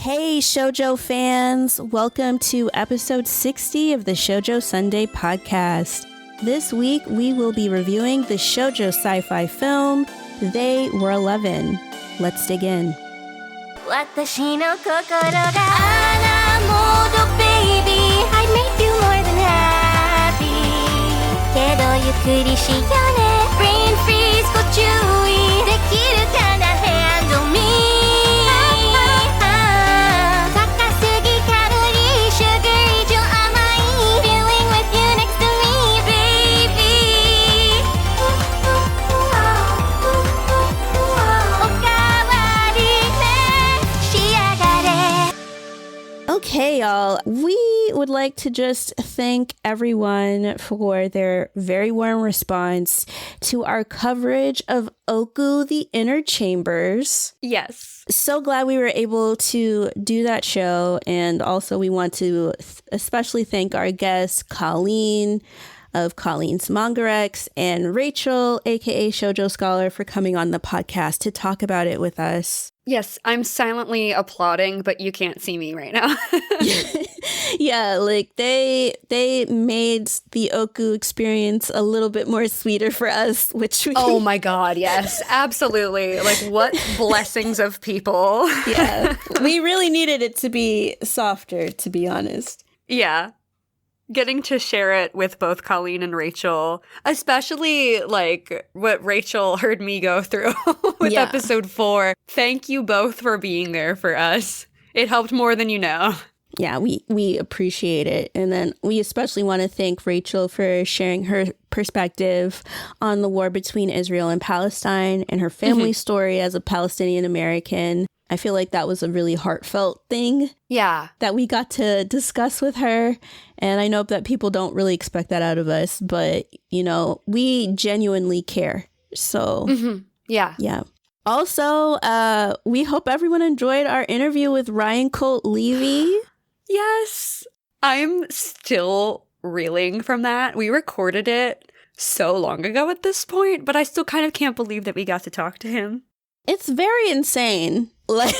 Hey Shoujo fans, welcome to episode 60 of the Shoujo Sundae podcast. This week we will be reviewing the shoujo sci-fi film, They Were 11. Let's dig in. 私の心がアラモードベイビー I'd make you more than happy けどゆっくりしようね Brain freeze ご注意できるかな Handle me 高すぎカロリー Sugar 以上甘い Feeling with you next to me baby おかわりね Okay, y'all, we would like to just thank everyone for their very warm response to our coverage of Oku the Inner Chambers. Yes. So glad we were able to do that show. And also we want to especially thank our guests, Colleen of Colleen's Mangarex and Rachel, aka Shoujo Scholar, for coming on the podcast to talk about it with us. Yes, I'm silently applauding, but you can't see me right now. Yeah, like they made the Oku experience a little bit more sweeter for us, which we... Oh my god, yes, absolutely. Like, what blessings of people. Yeah, we really needed it to be softer, to be honest. Yeah. Getting to share it with both Colleen and Rachel, especially like what Rachel heard me go through with episode 4. Thank you both for being there for us. It helped more than you know. Yeah, we appreciate it. And then we especially want to thank Rachel for sharing her perspective on the war between Israel and Palestine and her family story as a Palestinian American. I feel like that was a really heartfelt thing. Yeah. That we got to discuss with her. And I know that people don't really expect that out of us, but, you know, we genuinely care. So, Yeah. Yeah. Also, we hope everyone enjoyed our interview with Ryan Colt Levy. Yes. I'm still reeling from that. We recorded it so long ago at this point, but I still kind of can't believe that we got to talk to him. It's very insane. Like,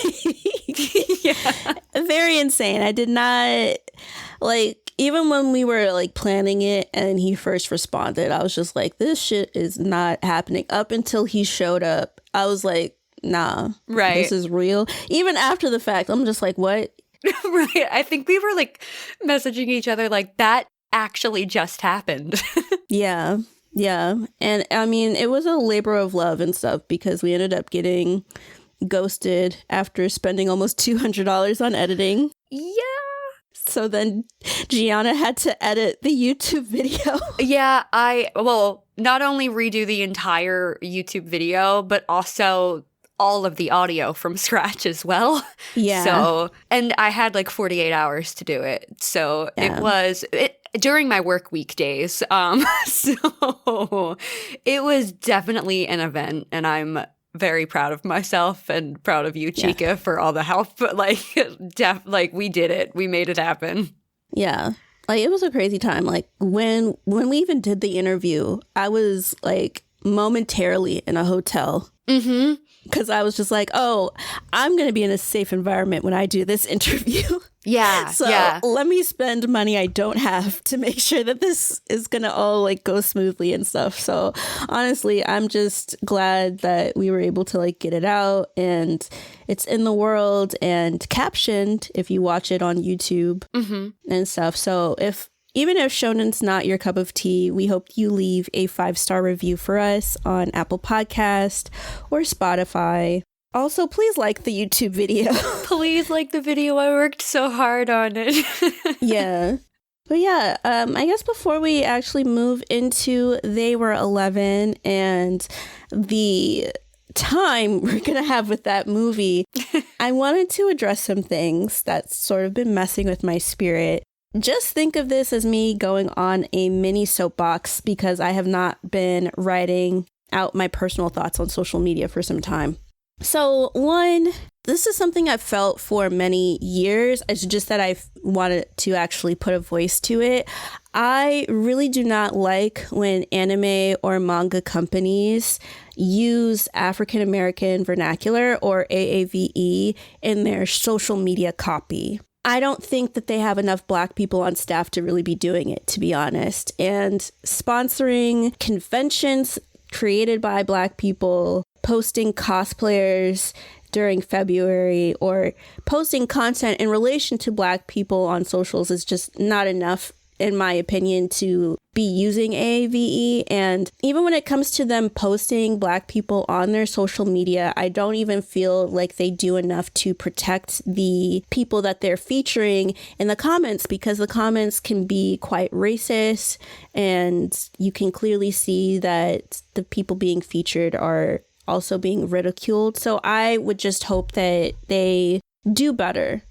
Yeah. very insane. I did not, like, even when we were, like, planning it and he first responded, I was just like, this shit is not happening. Up until he showed up, I was like, nah, Right. this is real. Even after the fact, I'm just like, what? Right. I think we were like messaging each other like that actually just happened. Yeah. Yeah. And I mean, it was a labor of love and stuff because we ended up getting ghosted after spending almost $200 on editing. Yeah. So then Giana had to edit the YouTube video. Yeah, well, not only redo the entire YouTube video, but also all of the audio from scratch as well. Yeah. So, and I had like 48 hours to do it. So Yeah. it was during my work weekdays. So it was definitely an event, and I'm very proud of myself and proud of you, Chika, for all the help. But like we did it. We made it happen. Yeah. Like, it was a crazy time. Like, when we even did the interview, I was like momentarily in a hotel. Mm-hmm. Because I was just like, oh, I'm going to be in a safe environment when I do this interview. Yeah. So yeah. let me spend money I don't have to make sure that this is going to all like go smoothly and stuff. So honestly, I'm just glad that we were able to like get it out and it's in the world and captioned if you watch it on YouTube and stuff. So even if shonen's not your cup of tea, we hope you leave a 5-star review for us on Apple Podcast or Spotify. Also, please like the YouTube video. Please like the video. I worked so hard on it. Yeah. But yeah, I guess before we actually move into They Were 11 and the time we're going to have with that movie, I wanted to address some things that's sort of been messing with my spirit. Just think of this as me going on a mini soapbox because I have not been writing out my personal thoughts on social media for some time. So one, this is something I've felt for many years. It's just that I've wanted to actually put a voice to it. I really do not like when anime or manga companies use African American vernacular or AAVE in their social media copy. I don't think that they have enough Black people on staff to really be doing it, to be honest. And sponsoring conventions created by Black people, posting cosplayers during February, or posting content in relation to Black people on socials is just not enough, in my opinion, to be using AAVE. And even when it comes to them posting Black people on their social media, I don't even feel like they do enough to protect the people that they're featuring in the comments, because the comments can be quite racist, and you can clearly see that the people being featured are also being ridiculed. So I would just hope that they do better,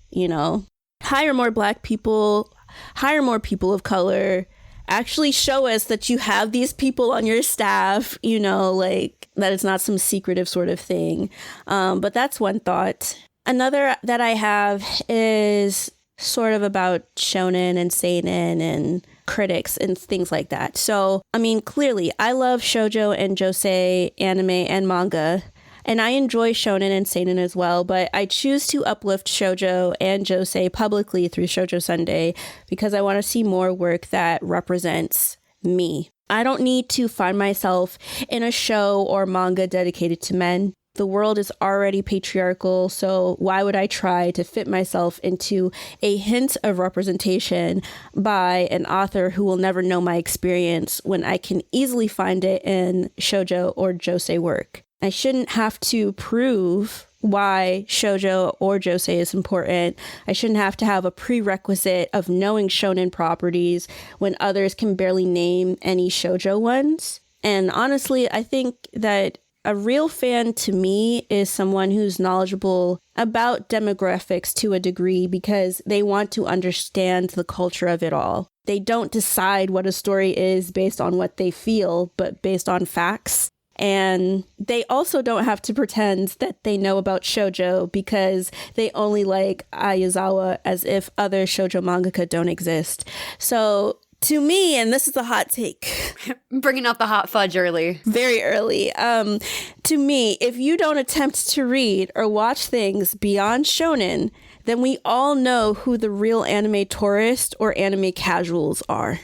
hire more Black people, hire more people of color, actually show us that you have these people on your staff, like that it's not some secretive sort of thing. But that's one thought. Another that I have is sort of about shonen and seinen and critics and things like that. So, clearly, I love shoujo and josei anime and manga, and I enjoy shonen and seinen as well, but I choose to uplift shoujo and josei publicly through Shoujo Sundae because I want to see more work that represents me. I don't need to find myself in a show or manga dedicated to men. The world is already patriarchal, so why would I try to fit myself into a hint of representation by an author who will never know my experience when I can easily find it in shoujo or josei work? I shouldn't have to prove why shoujo or josei is important. I shouldn't have to have a prerequisite of knowing shonen properties when others can barely name any shoujo ones. And honestly, I think that a real fan to me is someone who's knowledgeable about demographics to a degree because they want to understand the culture of it all. They don't decide what a story is based on what they feel, but based on facts. And they also don't have to pretend that they know about shoujo because they only like Aizawa, as if other shoujo mangaka don't exist. So to me, and this is a hot take. Bringing out the hot fudge early. Very early. To me, if you don't attempt to read or watch things beyond shonen, then we all know who the real anime tourists or anime casuals are.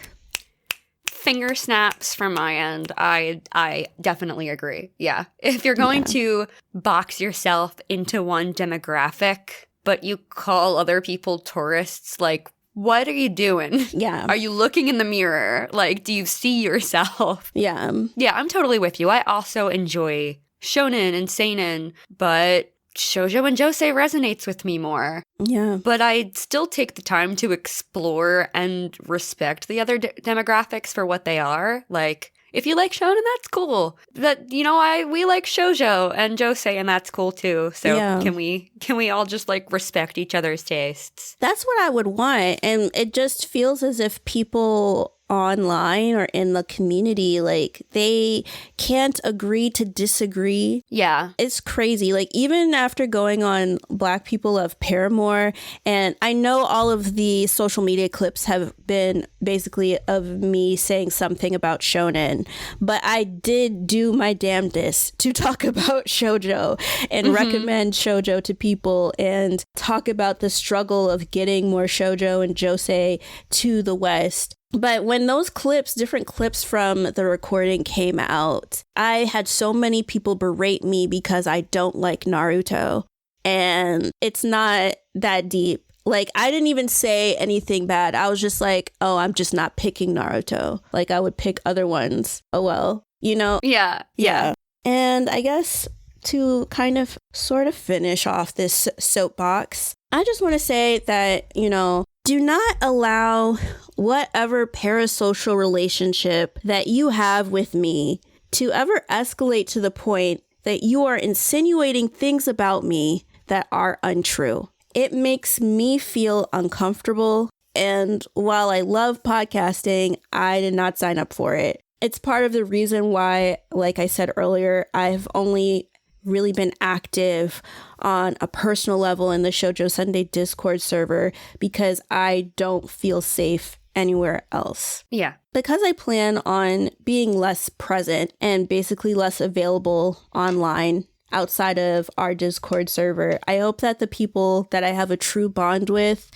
Finger snaps from my end. I definitely agree. Yeah. If you're going to box yourself into one demographic, but you call other people tourists, like, what are you doing? Yeah. Are you looking in the mirror? Like, do you see yourself? Yeah. Yeah, I'm totally with you. I also enjoy shonen and seinen, but shoujo and josei resonates with me more. Yeah. But I still take the time to explore and respect the other demographics for what they are. Like, if you like shonen, that's cool. But we like shoujo and josei, and that's cool too. So can we all just like respect each other's tastes? That's what I would want. And it just feels as if people online or in the community, like, they can't agree to disagree. Yeah. It's crazy. Like, even after going on Black People Love Paramore, and I know all of the social media clips have been basically of me saying something about shonen, but I did do my damnedest to talk about shoujo and recommend shoujo to people and talk about the struggle of getting more shoujo and josei to the West. But when those clips, different clips from the recording came out, I had so many people berate me because I don't like Naruto. And it's not that deep. Like, I didn't even say anything bad. I was just like, oh, I'm just not picking Naruto. Like, I would pick other ones. Oh, well, Yeah. And I guess to kind of sort of finish off this soapbox, I just want to say that, do not allow whatever parasocial relationship that you have with me to ever escalate to the point that you are insinuating things about me that are untrue. It makes me feel uncomfortable. And while I love podcasting, I did not sign up for it. It's part of the reason why, like I said earlier, I've only really been active on a personal level in the Shoujo Sundae Discord server because I don't feel safe anywhere else. Yeah. Because I plan on being less present and basically less available online outside of our Discord server, I hope that the people that I have a true bond with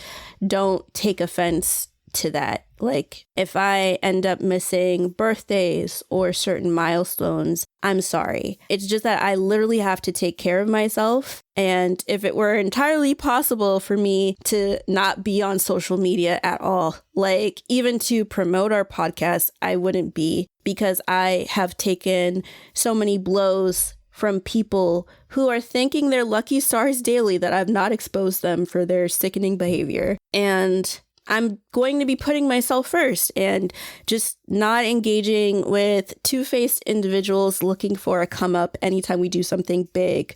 don't take offense to that. Like, if I end up missing birthdays or certain milestones, I'm sorry. It's just that I literally have to take care of myself. And if it were entirely possible for me to not be on social media at all, like even to promote our podcast, I wouldn't be, because I have taken so many blows from people who are thanking their lucky stars daily that I've not exposed them for their sickening behavior. And I'm going to be putting myself first and just not engaging with two-faced individuals looking for a come up anytime we do something big,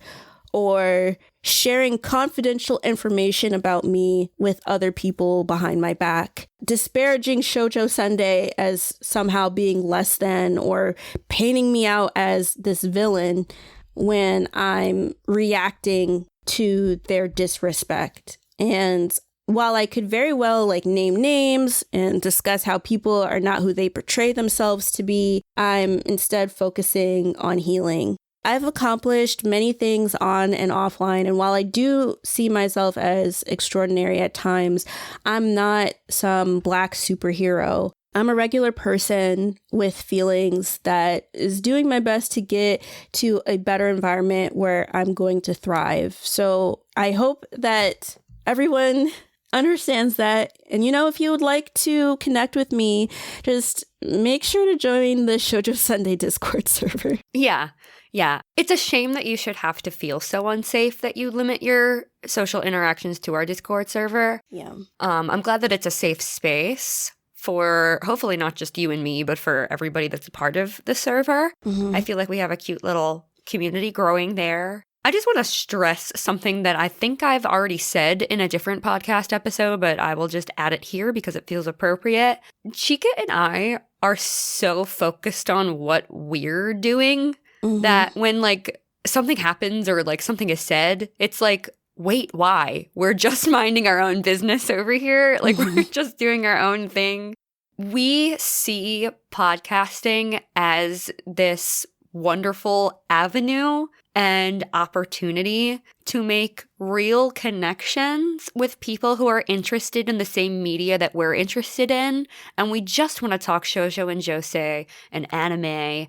or sharing confidential information about me with other people behind my back, disparaging Shoujo Sundae as somehow being less than, or painting me out as this villain when I'm reacting to their disrespect. And while I could very well like name names and discuss how people are not who they portray themselves to be, I'm instead focusing on healing. I've accomplished many things on and offline, and while I do see myself as extraordinary at times, I'm not some black superhero. I'm a regular person with feelings that is doing my best to get to a better environment where I'm going to thrive. So I hope that everyone understands that. And, you know, if you would like to connect with me, just make sure to join the Shoujo Sundae Discord server. Yeah. Yeah. It's a shame that you should have to feel so unsafe that you limit your social interactions to our Discord server. Yeah. I'm glad that it's a safe space for hopefully not just you and me, but for everybody that's a part of the server. Mm-hmm. I feel like we have a cute little community growing there. I just want to stress something that I think I've already said in a different podcast episode, but I will just add it here because it feels appropriate. Chika and I are so focused on what we're doing that when like something happens or like something is said, it's like, wait, why? We're just minding our own business over here. Like we're just doing our own thing. We see podcasting as this wonderful avenue and opportunity to make real connections with people who are interested in the same media that we're interested in. And we just want to talk shoujo and josei and anime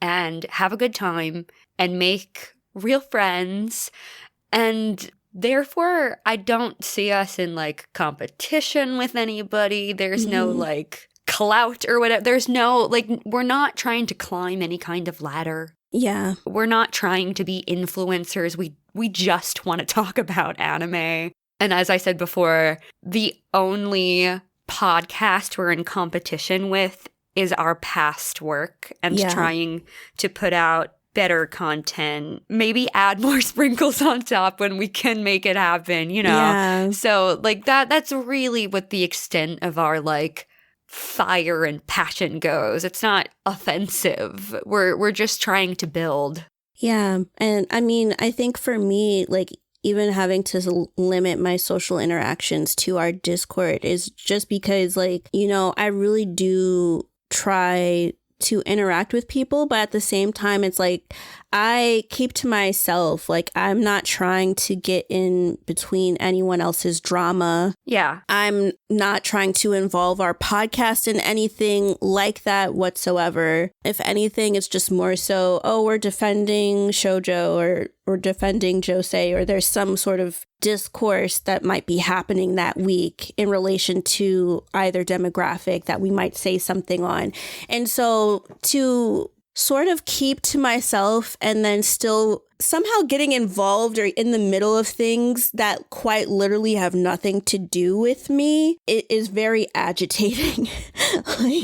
and have a good time and make real friends. And therefore, I don't see us in like competition with anybody. There's no like clout or whatever. There's no like, we're not trying to climb any kind of ladder. Yeah. We're not trying to be influencers. We just want to talk about anime. And as I said before, the only podcast we're in competition with is our past work and trying to put out better content, maybe add more sprinkles on top when we can make it happen, you know? Yeah. So like that's really what the extent of our like fire and passion goes. It's not offensive. We're just trying to build. Yeah. And I mean, I think for me, like even having to limit my social interactions to our Discord is just because like, you know, I really do try to interact with people, but at the same time, it's like I keep to myself. Like I'm not trying to get in between anyone else's drama. Yeah. I'm not trying to involve our podcast in anything like that whatsoever. If anything, it's just more so, oh, we're defending shoujo or defending josei, or there's some sort of discourse that might be happening that week in relation to either demographic that we might say something on. And so to sort of keep to myself and then still somehow getting involved or in the middle of things that quite literally have nothing to do with me, it is very agitating.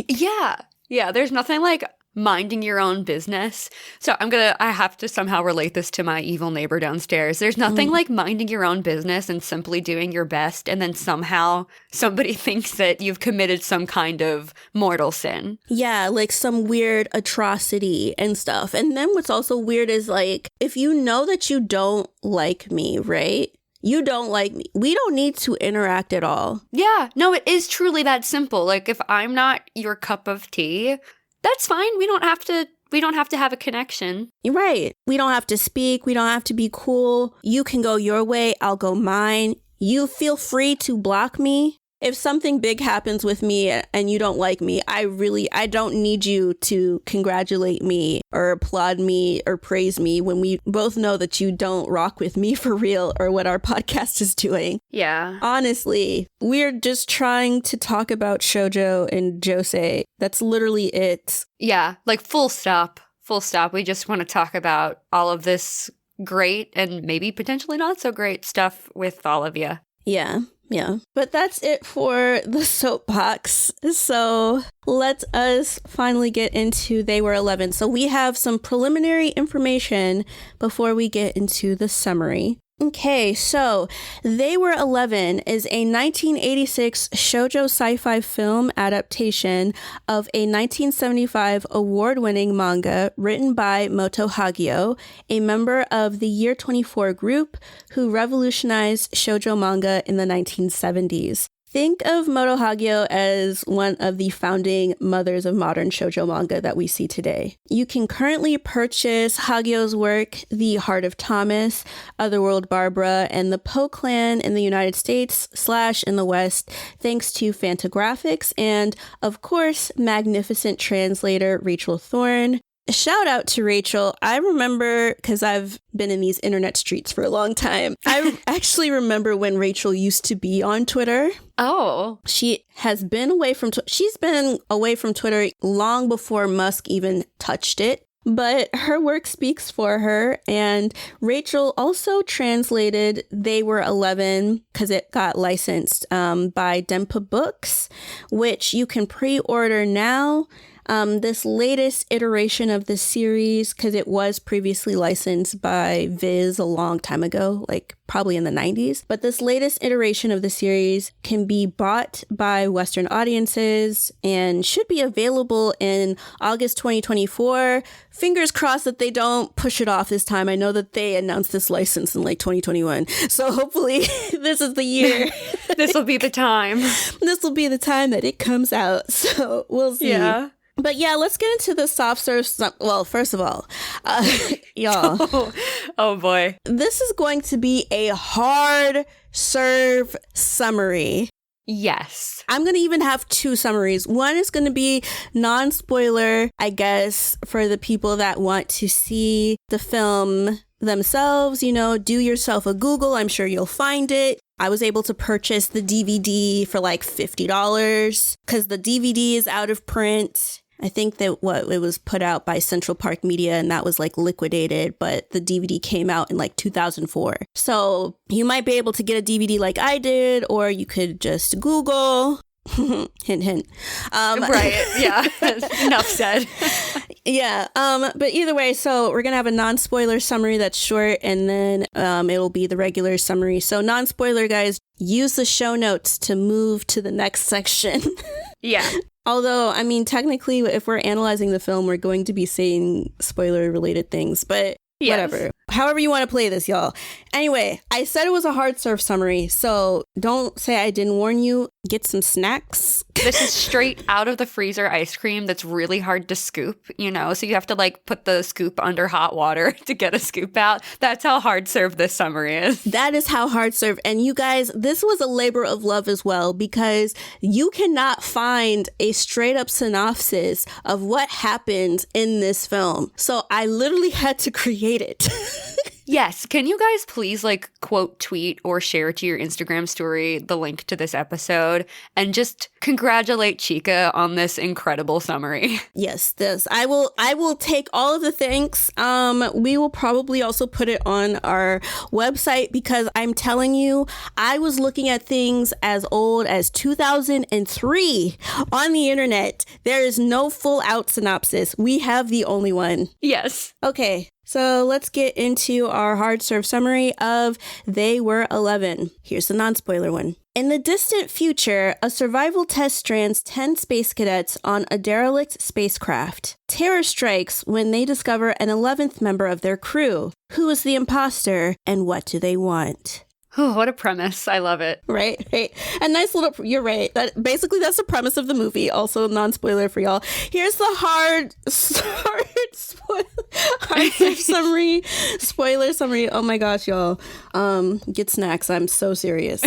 Yeah. There's nothing like minding your own business. So I have to somehow relate this to my evil neighbor downstairs. There's nothing like minding your own business and simply doing your best, and then somehow somebody thinks that you've committed some kind of mortal sin. Yeah, like some weird atrocity and stuff. And then what's also weird is like, if you know that you don't like me, right? You don't like me. We don't need to interact at all. Yeah, no, it is truly that simple. Like, if I'm not your cup of tea, that's fine. We don't have to have a connection. You're right. We don't have to speak. We don't have to be cool. You can go your way. I'll go mine. You feel free to block me. If something big happens with me and you don't like me, I don't need you to congratulate me or applaud me or praise me when we both know that you don't rock with me for real or what our podcast is doing. Yeah. Honestly, we're just trying to talk about shoujo and josei. That's literally it. Yeah, like full stop. Full stop. We just want to talk about all of this great and maybe potentially not so great stuff with all of you. Yeah. Yeah, but that's it for the soapbox. So let us finally get into They Were 11. So we have some preliminary information before we get into the summary. Okay, so They Were 11 is a 1986 shoujo sci-fi film adaptation of a 1975 award-winning manga written by Moto Hagio, a member of the Year 24 group who revolutionized shoujo manga in the 1970s. Think of Moto Hagio as one of the founding mothers of modern shoujo manga that we see today. You can currently purchase Hagio's work, The Heart of Thomas, Otherworld Barbara, and The Poe Clan in the United States / in the West, thanks to Fantagraphics and, of course, magnificent translator Rachel Thorne. Shout out to Rachel. I remember, because I've been in these internet streets for a long time, I actually remember when Rachel used to be on Twitter. Oh. She has been away from she's been away from Twitter long before Musk even touched it. But her work speaks for her, and Rachel also translated They Were 11 because it got licensed by Denpa Books, which you can pre-order now. This latest iteration of the series, because it was previously licensed by Viz a long time ago, like probably in the 90s. But this latest iteration of the series can be bought by Western audiences and should be available in August 2024. Fingers crossed that they don't push it off this time. I know that they announced this license in like 2021. So hopefully this is the year. This will be the time. This will be the time that it comes out. So we'll see. Yeah. But yeah, let's get into the soft serve. Well, first of all, y'all. Oh boy. This is going to be a hard serve summary. Yes. I'm going to even have two summaries. One is going to be non-spoiler, I guess, for the people that want to see the film themselves. You know, do yourself a Google. I'm sure you'll find it. I was able to purchase the DVD for like $50 because the DVD is out of print. I think that it was put out by Central Park Media and that was like liquidated, but the DVD came out in like 2004. So you might be able to get a DVD like I did, or you could just Google. Hint, hint. Right. Yeah. Enough said. Yeah. But either way, so we're going to have a non-spoiler summary that's short, and then it'll be the regular summary. So non-spoiler, guys, use the show notes to move to the next section. Yeah. Although, I mean, technically, if we're analyzing the film, we're going to be saying spoiler-related things, but whatever. However you want to play this, y'all. Anyway, I said it was a hard serve summary, so don't say I didn't warn you. Get some snacks. This is straight out of the freezer ice cream that's really hard to scoop, you know? So you have to like put the scoop under hot water to get a scoop out. That's how hard serve this summary is. That is how hard serve. And you guys, this was a labor of love as well, because you cannot find a straight up synopsis of what happened in this film. So I literally had to create it. Yes. Can you guys please quote tweet or share to your Instagram story the link to this episode and just congratulate Chika on this incredible summary? Yes, this. I will take all of the thanks. We will probably also put it on our website because I'm telling you, I was looking at things as old as 2003 on the internet. There is no full out synopsis. We have the only one. Yes. Okay. So let's get into our hard serve summary of They Were 11. Here's the non-spoiler one. In the distant future, a survival test strands 10 space cadets on a derelict spacecraft. Terror strikes when they discover an 11th member of their crew. Who is the imposter and what do they want? Oh, what a premise. I love it. Right. A nice little, you're right. That's the premise of the movie. Also non-spoiler for y'all. Here's the hard summary, spoiler summary. Oh my gosh, y'all. Get snacks. I'm so serious.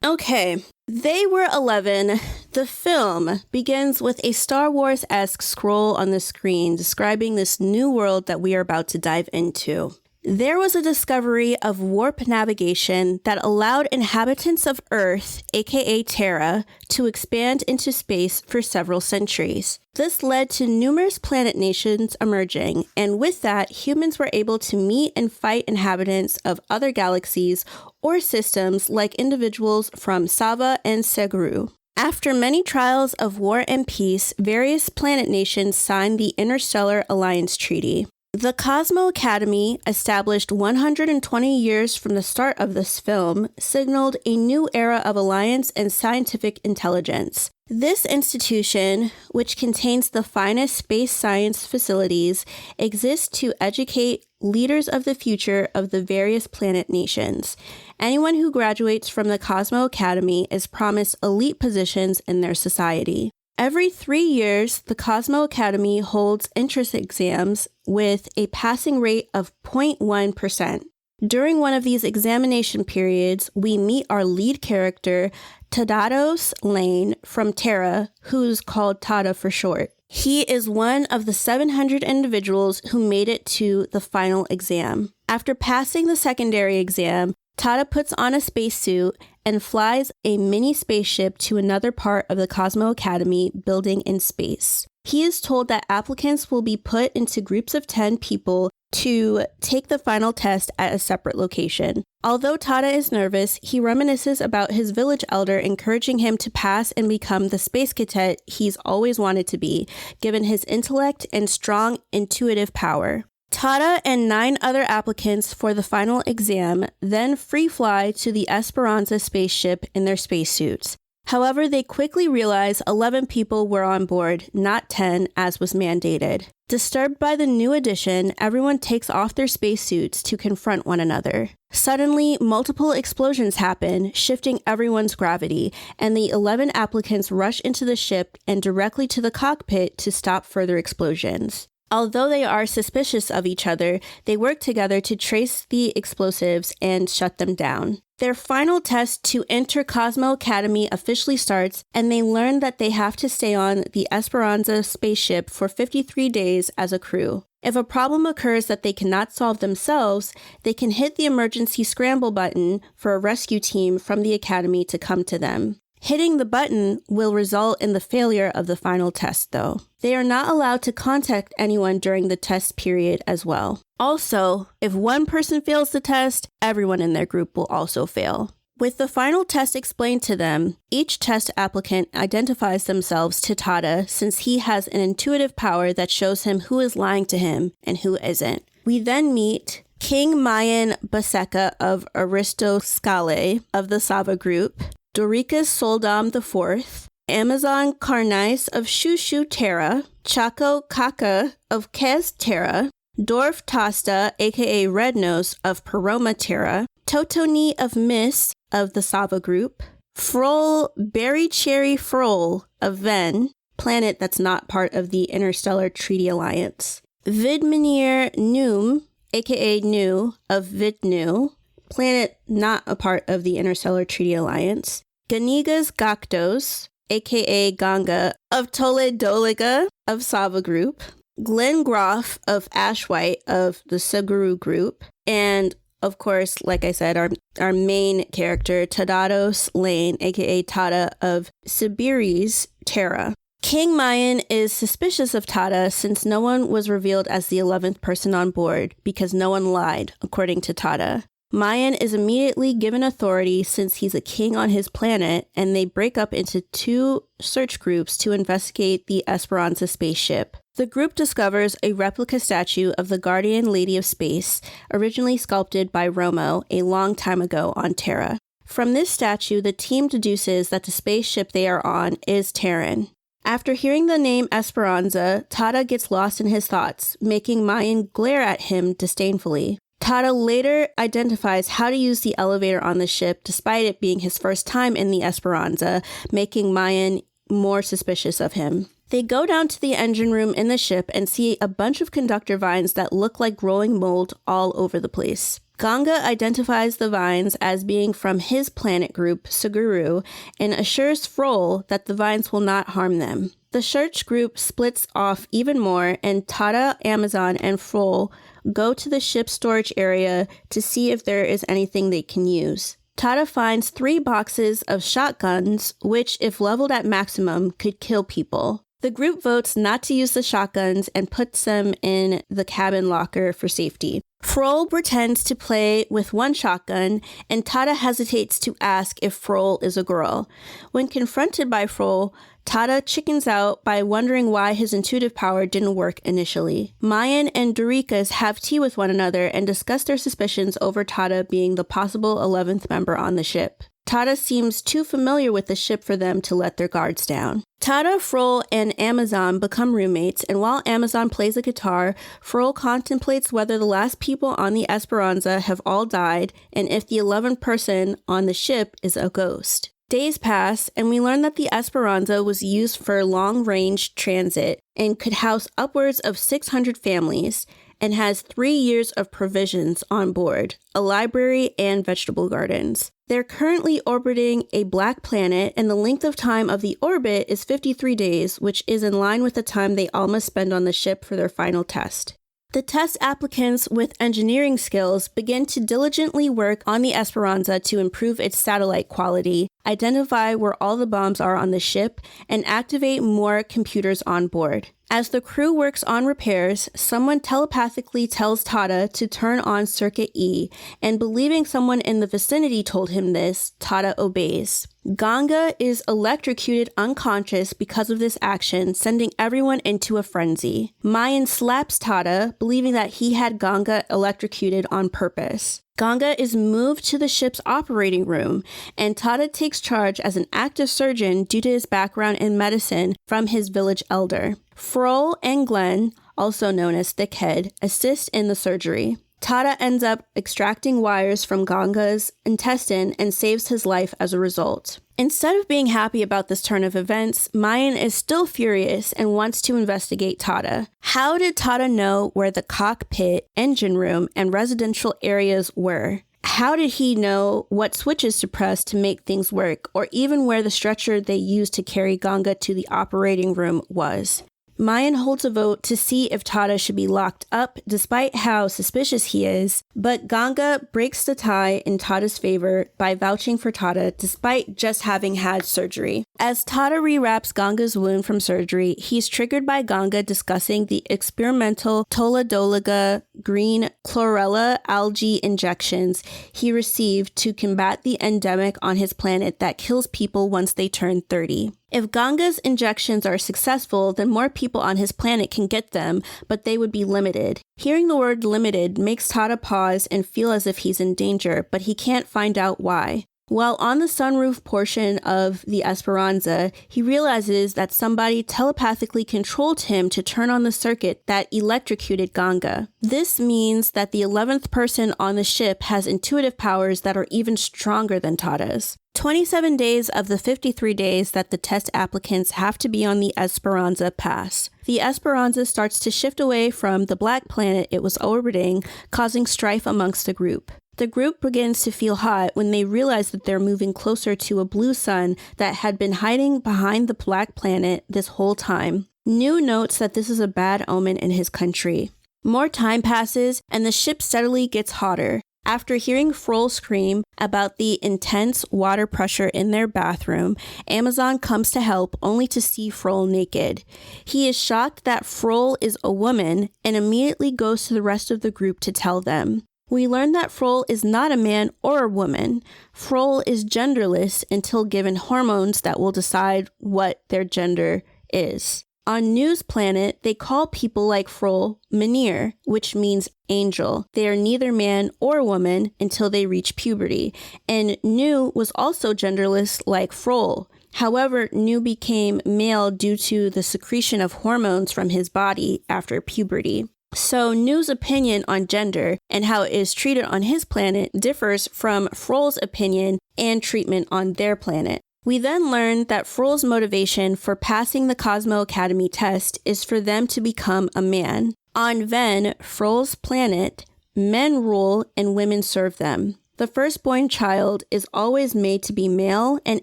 Okay. They Were 11. The film begins with a Star Wars-esque scroll on the screen describing this new world that we are about to dive into. There was a discovery of warp navigation that allowed inhabitants of Earth, aka Terra, to expand into space for several centuries. This led to numerous planet nations emerging, and with that, humans were able to meet and fight inhabitants of other galaxies or systems like individuals from Sava and Seguru. After many trials of war and peace, various planet nations signed the Interstellar Alliance Treaty. The Cosmo Academy, established 120 years from the start of this film, signaled a new era of alliance and scientific intelligence. This institution, which contains the finest space science facilities, exists to educate leaders of the future of the various planet nations. Anyone who graduates from the Cosmo Academy is promised elite positions in their society. Every 3 years, the Cosmo Academy holds entrance exams with a passing rate of 0.1%. During one of these examination periods, we meet our lead character, Tadados Lane from Terra, who's called Tada for short. He is one of the 700 individuals who made it to the final exam. After passing the secondary exam, Tada puts on a spacesuit and flies a mini spaceship to another part of the Cosmo Academy building in space. He is told that applicants will be put into groups of 10 people to take the final test at a separate location. Although Tada is nervous, he reminisces about his village elder encouraging him to pass and become the space cadet he's always wanted to be, given his intellect and strong intuitive power. Tada and 9 other applicants for the final exam then free fly to the Esperanza spaceship in their spacesuits. However, they quickly realize 11 people were on board, not 10 as was mandated. Disturbed by the new addition, everyone takes off their spacesuits to confront one another. Suddenly, multiple explosions happen, shifting everyone's gravity, and the 11 applicants rush into the ship and directly to the cockpit to stop further explosions. Although they are suspicious of each other, they work together to trace the explosives and shut them down. Their final test to enter Cosmo Academy officially starts, and they learn that they have to stay on the Esperanza spaceship for 53 days as a crew. If a problem occurs that they cannot solve themselves, they can hit the emergency scramble button for a rescue team from the Academy to come to them. Hitting the button will result in the failure of the final test, though. They are not allowed to contact anyone during the test period as well. Also, if one person fails the test, everyone in their group will also fail. With the final test explained to them, each test applicant identifies themselves to Tada since he has an intuitive power that shows him who is lying to him and who isn't. We then meet King Mayan Baseka of Aristoscale of the Sava group, Doricus Soldam IV, Amazon Carnice of Shushu Terra, Chaco Kaka of Kez Terra, Dorf Tosta, aka Rednose of Paroma Terra, Totoni of Miss of the Sava group, Frol Berry Cherry Frol of Ven, planet that's not part of the Interstellar Treaty Alliance, Vidmenir Noom, aka Nu of Vidnu, planet not a part of the Interstellar Treaty Alliance, Ganigas Gaktos, aka Ganga of Toledoliga of Sava Group, Glenn Groff of Ash White of the Suguru group, and of course, like I said, our main character, Tadados Lane, aka Tada of Sibiri's Terra. King Mayan is suspicious of Tada since no one was revealed as the 11th person on board because no one lied, according to Tada. Mayan is immediately given authority since he's a king on his planet, and they break up into 2 search groups to investigate the Esperanza spaceship. The group discovers a replica statue of the Guardian Lady of Space, originally sculpted by Romo a long time ago on Terra. From this statue, the team deduces that the spaceship they are on is Terran. After hearing the name Esperanza, Tada gets lost in his thoughts, making Mayan glare at him disdainfully. Tada later identifies how to use the elevator on the ship despite it being his first time in the Esperanza, making Mayan more suspicious of him. They go down to the engine room in the ship and see a bunch of conductor vines that look like growing mold all over the place. Ganga identifies the vines as being from his planet group, Suguru, and assures Frol that the vines will not harm them. The search group splits off even more, and Tada, Amazon, and Frol go to the ship's storage area to see if there is anything they can use. Tada finds 3 boxes of shotguns, which, if leveled at maximum, could kill people. The group votes not to use the shotguns and puts them in the cabin locker for safety. Frol pretends to play with 1 shotgun, and Tada hesitates to ask if Frol is a girl. When confronted by Frol, Tada chickens out by wondering why his intuitive power didn't work initially. Mayan and Dorikas have tea with one another and discuss their suspicions over Tada being the possible 11th member on the ship. Tada seems too familiar with the ship for them to let their guards down. Tada, Frol, and Amazon become roommates, and while Amazon plays a guitar, Frol contemplates whether the last people on the Esperanza have all died and if the 11th person on the ship is a ghost. Days pass, and we learn that the Esperanza was used for long-range transit and could house upwards of 600 families, and has 3 years of provisions on board, a library, and vegetable gardens. They're currently orbiting a black planet, and the length of time of the orbit is 53 days, which is in line with the time they all must spend on the ship for their final test. The test applicants with engineering skills begin to diligently work on the Esperanza to improve its satellite quality, identify where all the bombs are on the ship, and activate more computers on board. As the crew works on repairs, someone telepathically tells Tada to turn on Circuit E, and believing someone in the vicinity told him this, Tada obeys. Ganga is electrocuted unconscious because of this action, sending everyone into a frenzy. Mayan slaps Tada, believing that he had Ganga electrocuted on purpose. Ganga is moved to the ship's operating room, and Tada takes charge as an active surgeon due to his background in medicine from his village elder. Frol and Glenn, also known as Thickhead, assist in the surgery. Tada ends up extracting wires from Ganga's intestine and saves his life as a result. Instead of being happy about this turn of events, Mayan is still furious and wants to investigate Tada. How did Tada know where the cockpit, engine room, and residential areas were? How did he know what switches to press to make things work, or even where the stretcher they used to carry Ganga to the operating room was? Mayan holds a vote to see if Tada should be locked up, despite how suspicious he is, but Ganga breaks the tie in Tada's favor by vouching for Tada despite just having had surgery. As Tada rewraps Ganga's wound from surgery, he's triggered by Ganga discussing the experimental Toladolaga green chlorella algae injections he received to combat the endemic on his planet that kills people once they turn 30. If Ganga's injections are successful, then more people on his planet can get them, but they would be limited. Hearing the word limited makes Tada pause and feel as if he's in danger, but he can't find out why. While on the sunroof portion of the Esperanza, he realizes that somebody telepathically controlled him to turn on the circuit that electrocuted Ganga. This means that the 11th person on the ship has intuitive powers that are even stronger than Tada's. 27 days of the 53 days that the test applicants have to be on the Esperanza pass. The Esperanza starts to shift away from the black planet it was orbiting, causing strife amongst the group. The group begins to feel hot when they realize that they're moving closer to a blue sun that had been hiding behind the black planet this whole time. Nu notes that this is a bad omen in his country. More time passes, and the ship steadily gets hotter. After hearing Frol scream about the intense water pressure in their bathroom, Amazon comes to help only to see Frol naked. He is shocked that Frol is a woman and immediately goes to the rest of the group to tell them. We learn that Frol is not a man or a woman. Frol is genderless until given hormones that will decide what their gender is. On Nu's planet, they call people like Frol Menir, which means angel. They are neither man or woman until they reach puberty. And Nu was also genderless like Frol. However, Nu became male due to the secretion of hormones from his body after puberty. So Nu's opinion on gender and how it is treated on his planet differs from Frol's opinion and treatment on their planet. We then learn that Frol's motivation for passing the Cosmo Academy test is for them to become a man. On Ven, Frol's planet, men rule and women serve them. The firstborn child is always made to be male, and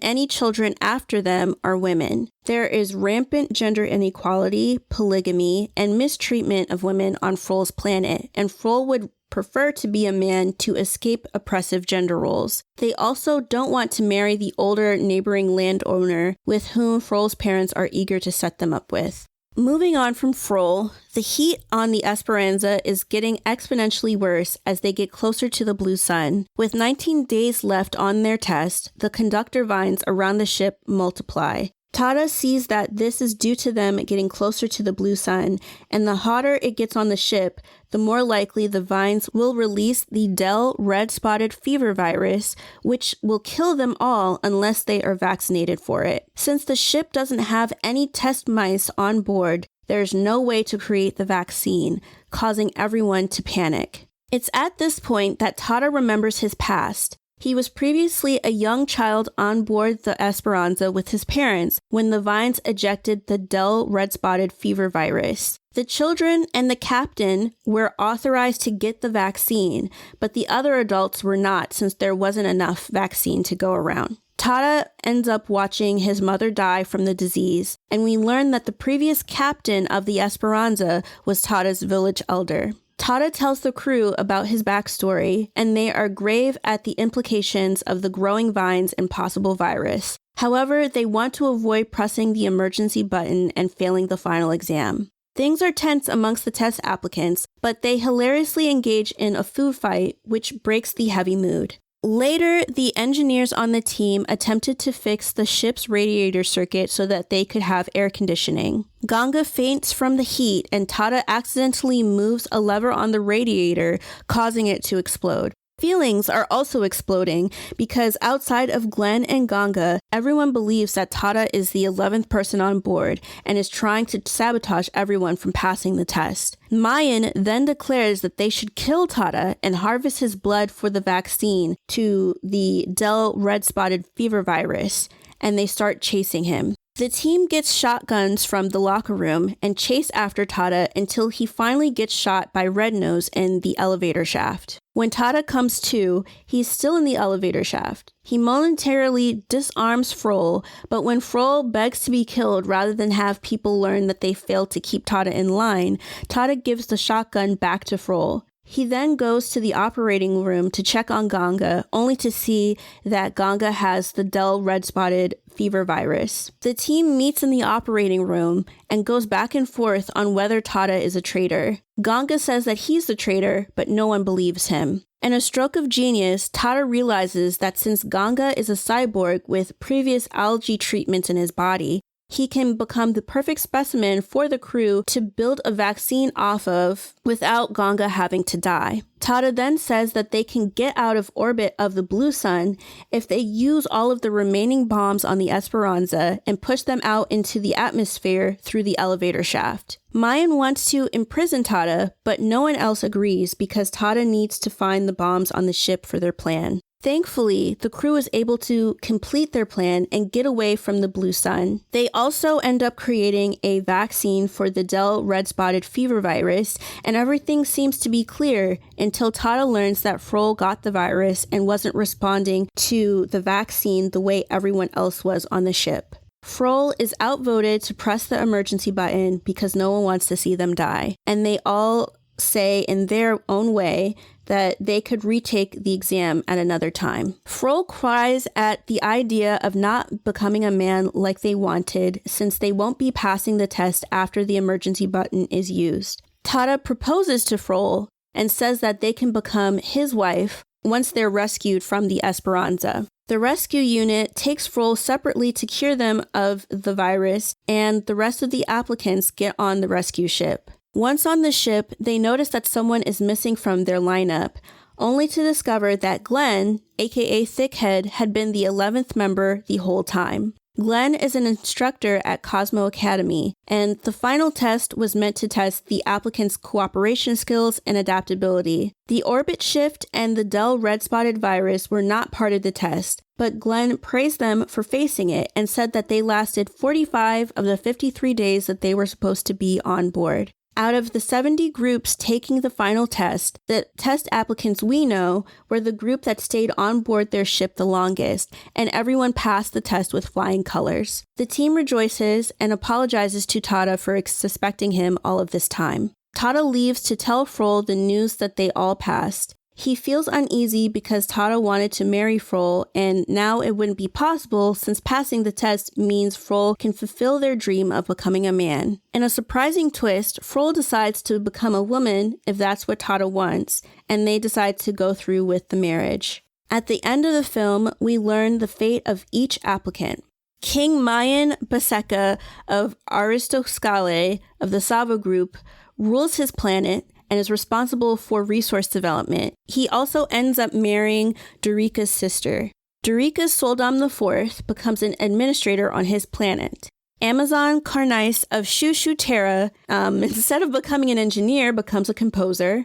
any children after them are women. There is rampant gender inequality, polygamy, and mistreatment of women on Frol's planet, and Frol would prefer to be a man to escape oppressive gender roles. They also don't want to marry the older neighboring landowner with whom Frol's parents are eager to set them up with. Moving on from Frol, the heat on the Esperanza is getting exponentially worse as they get closer to the blue sun. With 19 days left on their test, the conductor vines around the ship multiply. Tada sees that this is due to them getting closer to the blue sun, and the hotter it gets on the ship, the more likely the vines will release the Del red-spotted fever virus, which will kill them all unless they are vaccinated for it. Since the ship doesn't have any test mice on board, there's no way to create the vaccine, causing everyone to panic. It's at this point that Tada remembers his past. He was previously a young child on board the Esperanza with his parents when the vines ejected the Del red-spotted fever virus. The children and the captain were authorized to get the vaccine, but the other adults were not since there wasn't enough vaccine to go around. Tada ends up watching his mother die from the disease, and we learn that the previous captain of the Esperanza was Tada's village elder. Tada tells the crew about his backstory, and they are grave at the implications of the growing vines and possible virus. However, they want to avoid pressing the emergency button and failing the final exam. Things are tense amongst the test applicants, but they hilariously engage in a food fight, which breaks the heavy mood. Later, the engineers on the team attempted to fix the ship's radiator circuit so that they could have air conditioning. Ganga faints from the heat, and Tada accidentally moves a lever on the radiator, causing it to explode. Feelings are also exploding because outside of Glenn and Ganga, everyone believes that Tada is the 11th person on board and is trying to sabotage everyone from passing the test. Mayan then declares that they should kill Tada and harvest his blood for the vaccine to the Del red-spotted fever virus, and they start chasing him. The team gets shotguns from the locker room and chase after Tada until he finally gets shot by Red Nose in the elevator shaft. When Tada comes to, he's still in the elevator shaft. He momentarily disarms Frol, but when Frol begs to be killed rather than have people learn that they failed to keep Tada in line, Tada gives the shotgun back to Frol. He then goes to the operating room to check on Ganga, only to see that Ganga has the Del red-spotted fever virus. The team meets in the operating room and goes back and forth on whether Tada is a traitor. Ganga says that he's the traitor, but no one believes him. In a stroke of genius, Tada realizes that since Ganga is a cyborg with previous algae treatments in his body, he can become the perfect specimen for the crew to build a vaccine off of without Ganga having to die. Tada then says that they can get out of orbit of the blue sun if they use all of the remaining bombs on the Esperanza and push them out into the atmosphere through the elevator shaft. Mayan wants to imprison Tada, but no one else agrees because Tada needs to find the bombs on the ship for their plan. Thankfully, the crew is able to complete their plan and get away from the blue sun. They also end up creating a vaccine for the Del red-spotted fever virus, and everything seems to be clear until Tada learns that Frol got the virus and wasn't responding to the vaccine the way everyone else was on the ship. Frol is outvoted to press the emergency button because no one wants to see them die. And they all say in their own way that they could retake the exam at another time. Frol cries at the idea of not becoming a man like they wanted, since they won't be passing the test after the emergency button is used. Tada proposes to Frol and says that they can become his wife once they're rescued from the Esperanza. The rescue unit takes Frol separately to cure them of the virus, and the rest of the applicants get on the rescue ship. Once on the ship, they notice that someone is missing from their lineup, only to discover that Glenn, aka Thickhead, had been the 11th member the whole time. Glenn is an instructor at Cosmo Academy, and the final test was meant to test the applicants' cooperation skills and adaptability. The orbit shift and the Dell red-spotted virus were not part of the test, but Glenn praised them for facing it and said that they lasted 45 of the 53 days that they were supposed to be on board. Out of the 70 groups taking the final test, the test applicants we know were the group that stayed on board their ship the longest, and everyone passed the test with flying colors. The team rejoices and apologizes to Tada for suspecting him all of this time. Tada leaves to tell Frol the news that they all passed. He feels uneasy because Tada wanted to marry Frol, and now it wouldn't be possible since passing the test means Frol can fulfill their dream of becoming a man. In a surprising twist, Frol decides to become a woman if that's what Tada wants, and they decide to go through with the marriage. At the end of the film, we learn the fate of each applicant. King Mayan Baseka of Aristoskale of the Savo group rules his planet and is responsible for resource development. He also ends up marrying Dorika's sister. Dorika's Soldam IV becomes an administrator on his planet. Amazon Carnice of Shushu Terra, instead of becoming an engineer, becomes a composer.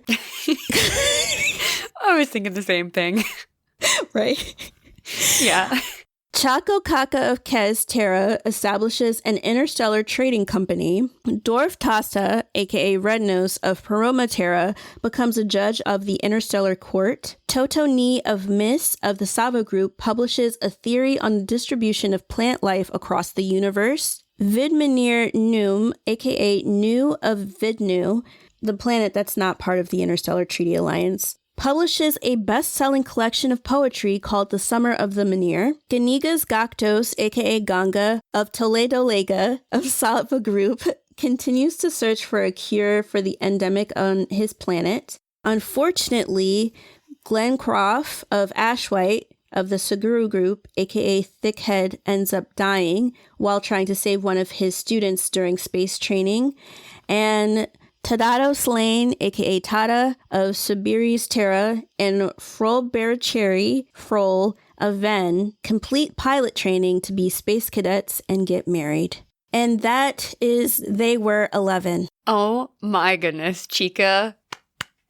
I was thinking the same thing. Right? Yeah. Chaco Kaka of Kez Terra establishes an interstellar trading company. Dorf Tasta, aka Red Nose of Paroma Terra, becomes a judge of the interstellar court. Toto Ni of Miss of the Savo group publishes a theory on the distribution of plant life across the universe. Vidmanir Noom, aka Nu of Vidnu, the planet that's not part of the Interstellar Treaty Alliance, publishes a best-selling collection of poetry called The Summer of the Manir. Ganigas Gaktos, aka Ganga, of Toledo Lega, of Salva Group, continues to search for a cure for the endemic on his planet. Unfortunately, Glenn Croft of Ashwhite, of the Saguru Group, aka Thickhead, ends up dying while trying to save one of his students during space training. And Tadado Slane, aka Tada, of Sabiri's Terra, and Frol Beracheri, Frol, of Ven, complete pilot training to be space cadets and get married. And that is They Were 11. Oh my goodness, Chika.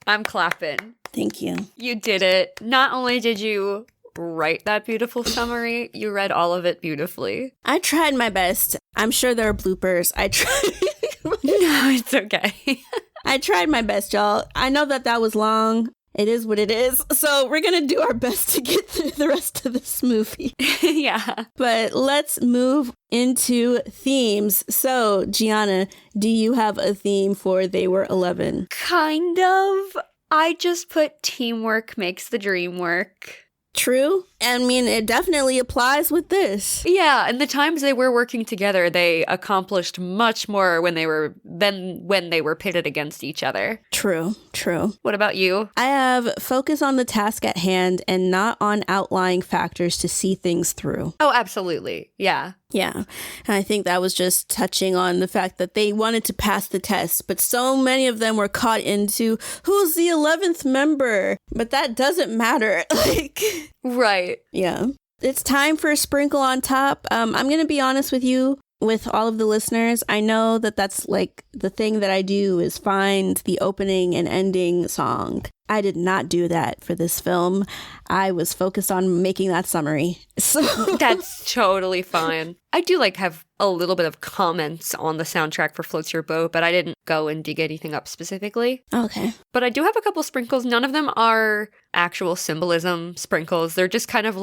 I'm clapping. Thank you. You did it. Not only did you write that beautiful summary, you read all of it beautifully. I tried my best. I'm sure there are bloopers. I tried. No, it's okay. I tried my best, y'all. I know that was long. It is what it is. So we're going to do our best to get through the rest of this movie. Yeah. But let's move into themes. So, Gianna, do you have a theme for They Were 11? Kind of. I just put teamwork makes the dream work. True. I mean, it definitely applies with this. Yeah, and the times they were working together, they accomplished much more than when they were pitted against each other. True. What about you? I have focus on the task at hand and not on outlying factors to see things through. Oh, absolutely. Yeah. Yeah. And I think that was just touching on the fact that they wanted to pass the test, but so many of them were caught into who's the 11th member. But that doesn't matter. Right. Yeah. It's time for a sprinkle on top. I'm going to be honest with you, with all of the listeners. I know that that's like the thing that I do is find the opening and ending song. I did not do that for this film. I was focused on making that summary. So that's totally fine. I do have a little bit of comments on the soundtrack for Floats Your Boat, but I didn't go and dig anything up specifically. Okay. But I do have a couple sprinkles. None of them are actual symbolism sprinkles. They're just kind of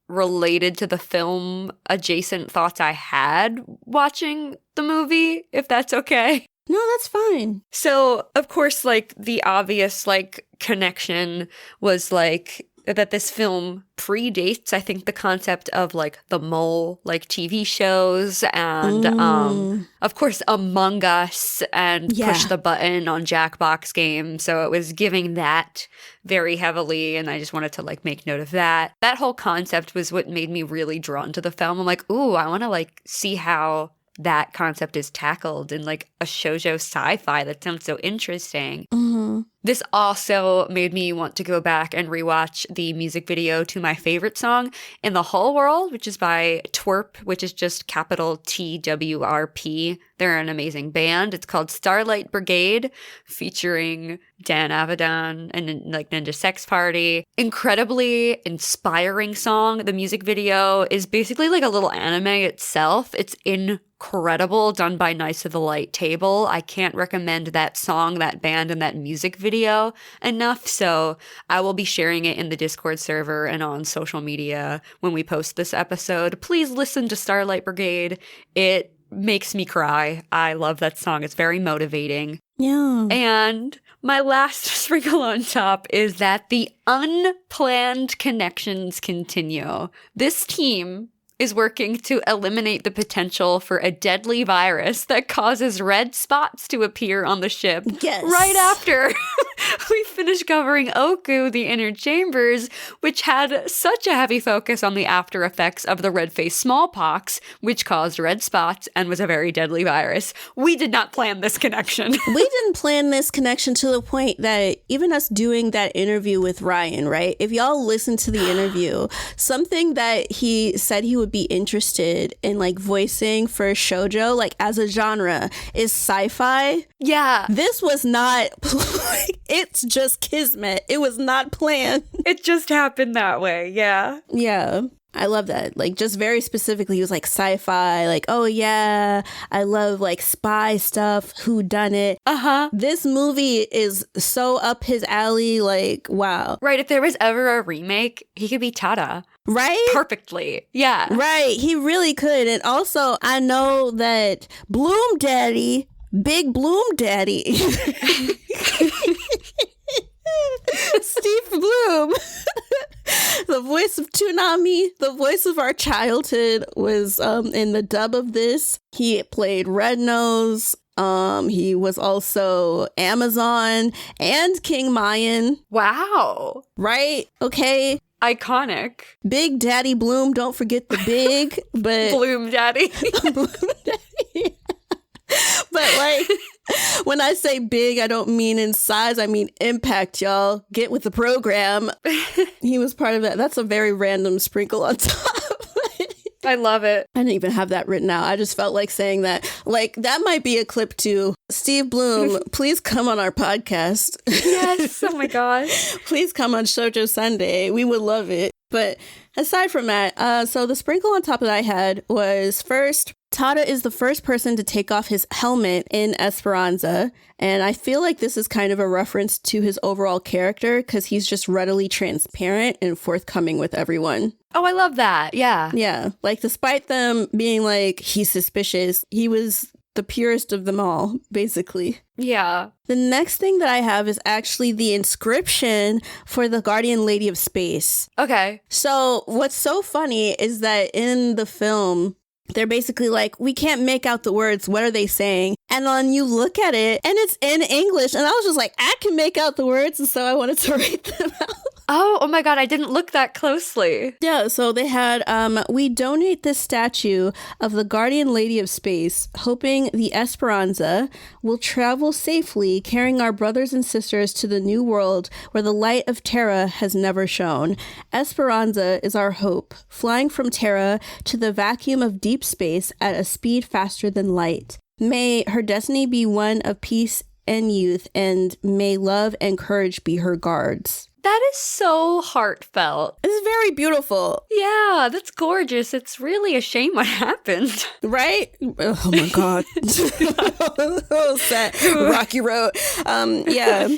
related to the film adjacent thoughts I had watching the movie, if that's okay. No, that's fine. So, of course, like, the obvious, like, connection was, like, that this film predates, I think, the concept of, like, the mole, like, TV shows and, of course, Among Us and Push the Button on Jackbox Game. So it was giving that very heavily, and I just wanted to, like, make note of that. That whole concept was what made me really drawn to the film. I'm like, ooh, I want to, like, see how that concept is tackled in, like, a shoujo sci-fi. That sounds so interesting. This also made me want to go back and rewatch the music video to my favorite song in the whole world, which is by Twerp, which is just capital TWRP. They're an amazing band. It's called Starlight Brigade, featuring Dan Avidan and, like, Ninja Sex Party. Incredibly inspiring song. The music video is basically like a little anime itself. It's incredible, done by Nice of the Light Table. I can't recommend that song, that band, and that music video enough, so I will be sharing it in the Discord server and on social media when we post this episode. Please listen to Starlight Brigade. It makes me cry. I love that song. It's very motivating. Yeah. And my last sprinkle on top is that the unplanned connections continue. This team is working to eliminate the potential for a deadly virus that causes red spots to appear on the ship. Yes. Right after we finish covering Oku, the Inner Chambers, which had such a heavy focus on the after effects of the red-face smallpox, which caused red spots and was a very deadly virus. We did not plan this connection. We didn't plan this connection to the point that even us doing that interview with Ryan, right? If y'all listen to the interview, something that he said he would be interested in, like, voicing for shoujo, like, as a genre, is sci-fi. Yeah. This was not, it's just kismet. It was not planned. It just happened that way, yeah. Yeah. I love that. Like, just very specifically, he was like sci-fi, like, oh yeah, I love, like, spy stuff, whodunit. This movie is so up his alley, like, wow. Right, if there was ever a remake, he could be Tada. Right? Perfectly. Yeah. Right. He really could. And also, I know that Bloom Daddy, Big Bloom Daddy, Steve Bloom, the voice of Toonami, the voice of our childhood, was in the dub of this. He played Red Nose. He was also Amazon and King Mayan. Wow. Right? Okay. Iconic. Big Daddy Bloom, don't forget the big, but Bloom Daddy. Bloom Daddy. But, like, when I say big, I don't mean in size, I mean impact, y'all. Get with the program. He was part of that. That's a very random sprinkle on top. I love it. I didn't even have that written out. I just felt like saying that. Like, that might be a clip too. Steve Bloom, please come on our podcast. Yes. Oh my gosh. Please come on Shoujo Sundae. We would love it. But aside from that, so the sprinkle on top that I had was, first, Tada is the first person to take off his helmet in Esperanza, and I feel like this is kind of a reference to his overall character because he's just readily transparent and forthcoming with everyone. Oh, I love that. Yeah. Yeah. Like, despite them being like, he's suspicious, he was the purest of them all, basically. Yeah. The next thing that I have is actually the inscription for the Guardian Lady of Space. Okay. So what's so funny is that in the film, they're basically like, we can't make out the words. What are they saying? And then you look at it and it's in English. And I was just like, I can make out the words. And so I wanted to write them out. Oh my God. I didn't look that closely. Yeah. So they had, we donate this statue of the Guardian Lady of Space, hoping the Esperanza will travel safely, carrying our brothers and sisters to the new world where the light of Terra has never shone. Esperanza is our hope, flying from Terra to the vacuum of deep space at a speed faster than light. May her destiny be one of peace and youth, and may love and courage be her guards. That is so heartfelt. It's very beautiful. Yeah, that's gorgeous. It's really a shame what happened. Right? Oh my God. Oh, sad. Rocky Road. Yeah.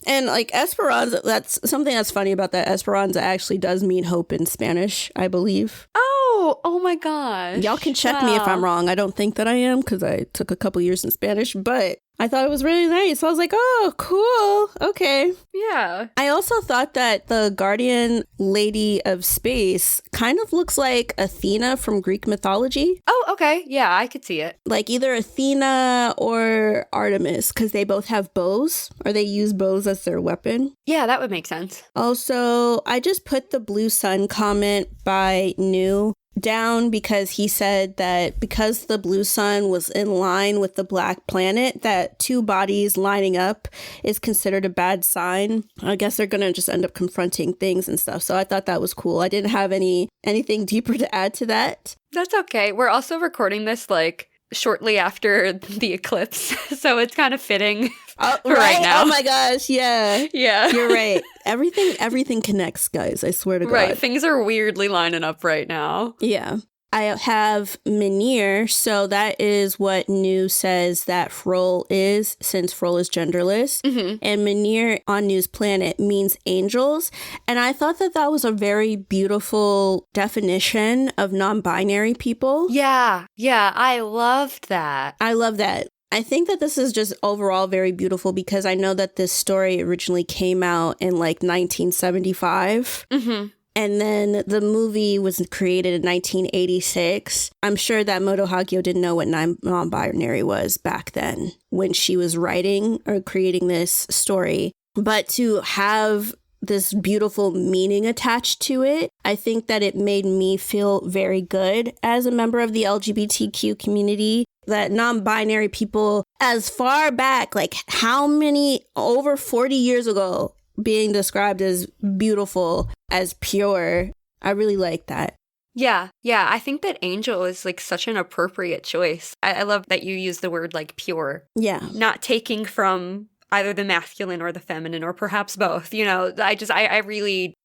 And like Esperanza, that's something that's funny about that. Esperanza actually does mean hope in Spanish, I believe. Oh my gosh. Y'all can check me if I'm wrong. I don't think that I am because I took a couple years in Spanish, but I thought it was really nice. I was like, oh, cool. Okay. Yeah. I also thought that the guardian lady of space kind of looks like Athena from Greek mythology. Oh, okay. Yeah, I could see it. Like either Athena or Artemis, because they both have bows, or they use bows as their weapon. Yeah, that would make sense. Also, I just put the blue sun comment by New down because he said that because the blue sun was in line with the black planet, that two bodies lining up is considered a bad sign. I guess they're gonna just end up confronting things and stuff. So I thought that was cool. I didn't have anything deeper to add to that. That's okay. We're also recording this like shortly after the eclipse, so it's kind of fitting right now. Oh my gosh, yeah. Yeah. You're right. Everything connects, guys. I swear to God. Right. Things are weirdly lining up right now. Yeah. I have Minir, so that is what New says that Frol is, since Frol is genderless. Mm-hmm. And Minir on New's planet means angels. And I thought that that was a very beautiful definition of non-binary people. Yeah. Yeah. I loved that. I love that. I think that this is just overall very beautiful because I know that this story originally came out in like 1975. Mm-hmm. And then the movie was created in 1986. I'm sure that Moto Hagio didn't know what non-binary was back then when she was writing or creating this story. But to have this beautiful meaning attached to it, I think that it made me feel very good as a member of the LGBTQ community. That non-binary people, as far back, like how many, over 40 years ago, being described as beautiful, as pure. I really like that. Yeah. Yeah. I think that angel is like such an appropriate choice. I love that you use the word like pure. Yeah. Not taking from either the masculine or the feminine or perhaps both. You know, I really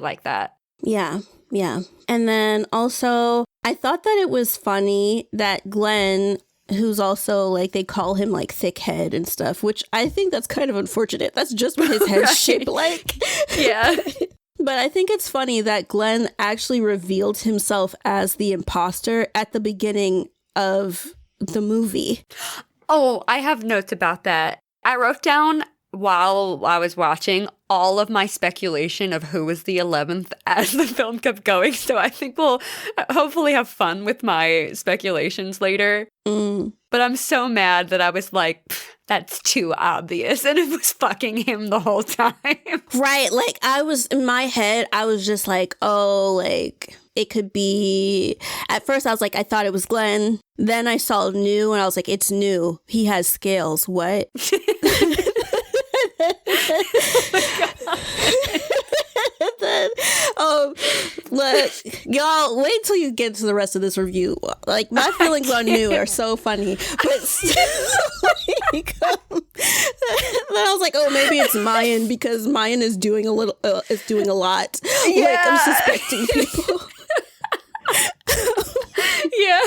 like that. Yeah. Yeah. And then also, I thought that it was funny that Glenn, who's also like, they call him like thick head and stuff, which I think that's kind of unfortunate. That's just what his head's Right. shaped like. Yeah. But I think it's funny that Glenn actually revealed himself as the imposter at the beginning of the movie. Oh, I have notes about that. I wrote down while I was watching all of my speculation of who was the 11th as the film kept going. So I think we'll hopefully have fun with my speculations later. But I'm so mad that I was like, that's too obvious. And it was fucking him the whole time. Right. Like I was in my head, I was just like, oh, like it could be. At first I was like, I thought it was Glenn. Then I saw New and I was like, it's New. He has scales. What? Then, look, y'all, wait till you get to the rest of this review. Like, my feelings on New are so funny, but still, like, then I was like, oh, maybe it's Mayan because Mayan is doing a lot. Yeah. Like, I'm suspecting people. Yeah.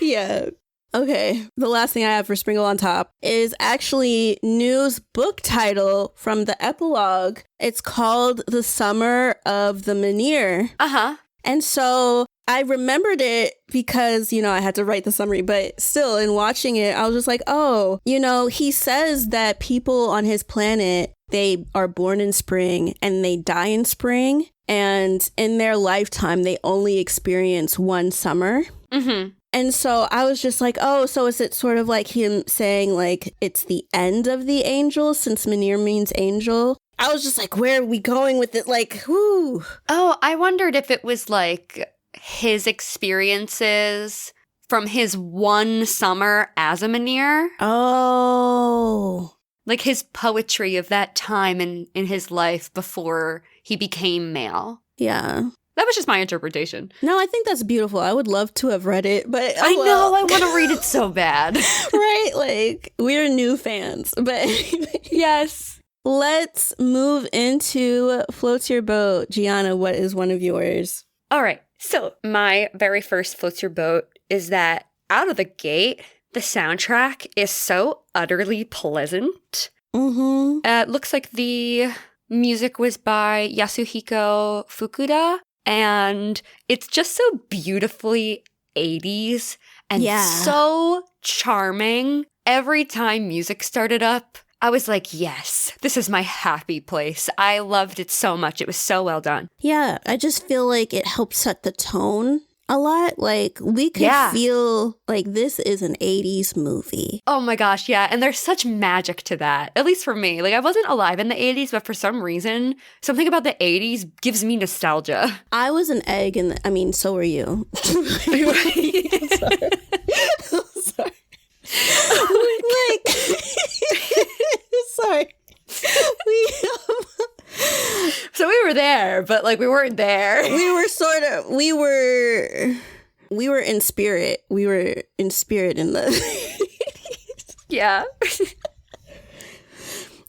Yeah. Okay, the last thing I have for Sprinkle on Top is actually New's book title from the epilogue. It's called The Summer of the Menhir. Uh-huh. And so I remembered it because, you know, I had to write the summary, but still in watching it, I was just like, oh, you know, he says that people on his planet, they are born in spring and they die in spring. And in their lifetime, they only experience one summer. Mm-hmm. And so I was just like, oh, so is it sort of like him saying like it's the end of the angel since Menhir means angel? I was just like, where are we going with it? Like, whoo. Oh, I wondered if it was like his experiences from his one summer as a Menhir. Oh. Like his poetry of that time in his life before he became male. Yeah. That was just my interpretation. No, I think that's beautiful. I would love to have read it, but I know, I want to read it so bad. Right? Like, we're new fans. But Yes. Let's move into Floats Your Boat. Gianna, what is one of yours? All right. So my very first Floats Your Boat is that out of the gate, the soundtrack is so utterly pleasant. Mm-hmm. It looks like the music was by Yasuhiko Fukuda, and it's just so beautifully 80s and so charming. Every time music started up, I was like, yes, this is my happy place. I loved it so much. It was so well done. Yeah, I just feel like it helped set the tone a lot. Like, we could feel like this is an 80s movie. Oh my gosh, yeah. And there's such magic to that, at least for me. Like, I wasn't alive in the 80s, but for some reason, something about the 80s gives me nostalgia. I was an egg, and I mean, so were you. I'm sorry. I'm sorry. Like, sorry. So we were there, but like we weren't there. We were in spirit. We were in spirit in the Yeah.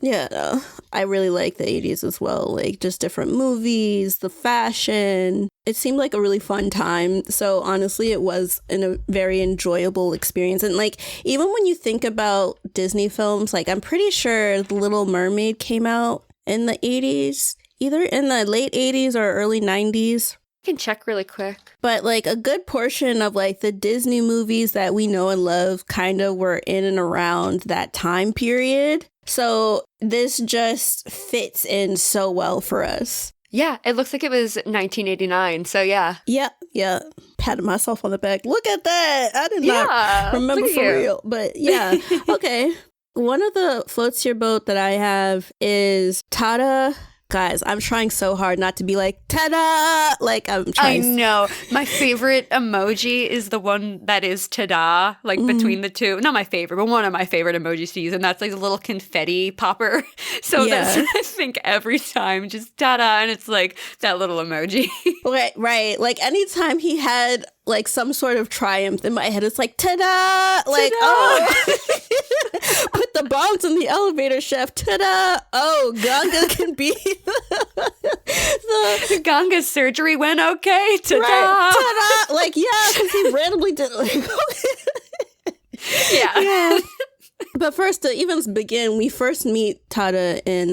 Yeah, no, I really like the 80s as well. Like, just different movies, the fashion. It seemed like a really fun time. So honestly, it was a very enjoyable experience. And like, even when you think about Disney films, like, I'm pretty sure The Little Mermaid came out in the 80s, either in the late 80s or early 90s. I can check really quick. But like, a good portion of like the Disney movies that we know and love kind of were in and around that time period. So this just fits in so well for us. Yeah, it looks like it was 1989. So yeah. Yeah. Patted myself on the back. Look at that. I did not remember for real. But yeah. Okay. One of the floats to your boat that I have is Tada. Guys, I'm trying so hard not to be like, ta-da! Like, I'm trying. I know. My favorite emoji is the one that is ta-da, like between the two. Not my favorite, but one of my favorite emojis to use. And that's like a little confetti popper. So that's, I think, every time, just ta-da. And it's like that little emoji. Right. Like, anytime he had like some sort of triumph in my head, it's like, ta-da! Like, oh. Put the bombs in the elevator shaft. Ta-da! Oh, Ganga can be the Ganga's surgery went okay. Ta-da! Right. Ta-da! Like, yeah, because he randomly did like, yeah. But first, to even begin, we first meet Tada in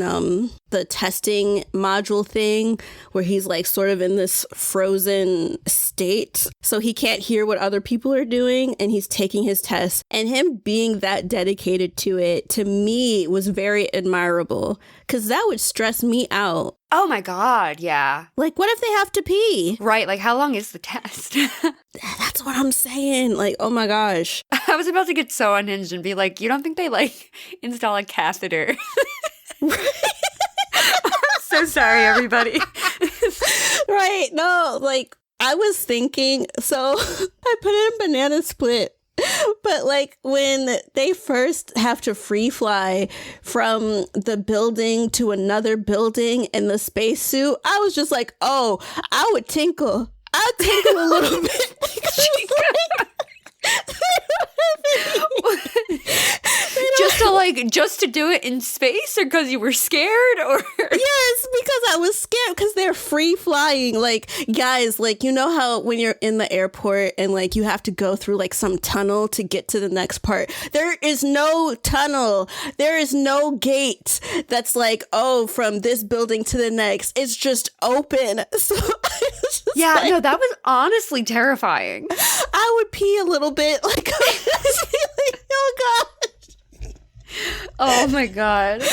the testing module thing, where he's like sort of in this frozen state. So he can't hear what other people are doing, and he's taking his test. And him being that dedicated to it, to me, was very admirable, because that would stress me out. Oh my God, yeah. Like, what if they have to pee? Right, like how long is the test? That's what I'm saying. Like, oh my gosh. I was about to get so unhinged and be like, you don't think they like install a catheter? I'm so sorry, everybody. Right, no, like, I was thinking, so I put it in Banana Split. But like, when they first have to free fly from the building to another building in the spacesuit, I was just like, oh, I would tinkle. I'd tinkle a little bit. Just to do it in space, or because you were scared, or yes, because I was scared, because they're free flying. Like, guys, like, you know how when you're in the airport and like you have to go through like some tunnel to get to the next part? There is no tunnel. There is no gate that's like, oh, from this building to the next. It's just open. So yeah, like, no, that was honestly terrifying. I would pee a little bit. Like, oh God. Oh my God.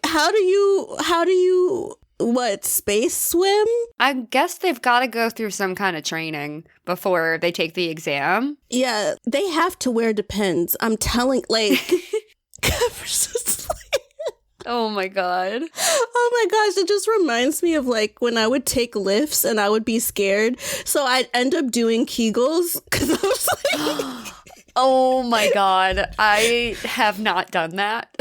How do you what, space swim? I guess they've got to go through some kind of training before they take the exam. Yeah, they have to wear Depends. I'm telling, like, oh my God. Oh my gosh, it just reminds me of like when I would take lifts and I would be scared. So I'd end up doing Kegels because I was like, oh my God. I have not done that.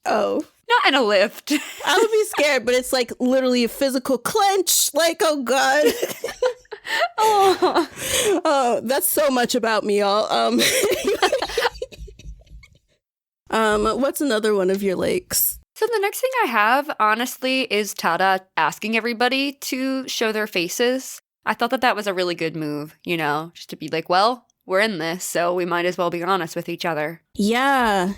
Oh. Not in a lift. I would be scared, but it's like literally a physical clench. Like, oh God. Oh, that's so much about me, y'all. What's another one of your lakes? So the next thing I have, honestly, is Tada asking everybody to show their faces. I thought that was a really good move, you know, just to be like, well, we're in this, so we might as well be honest with each other. Yeah.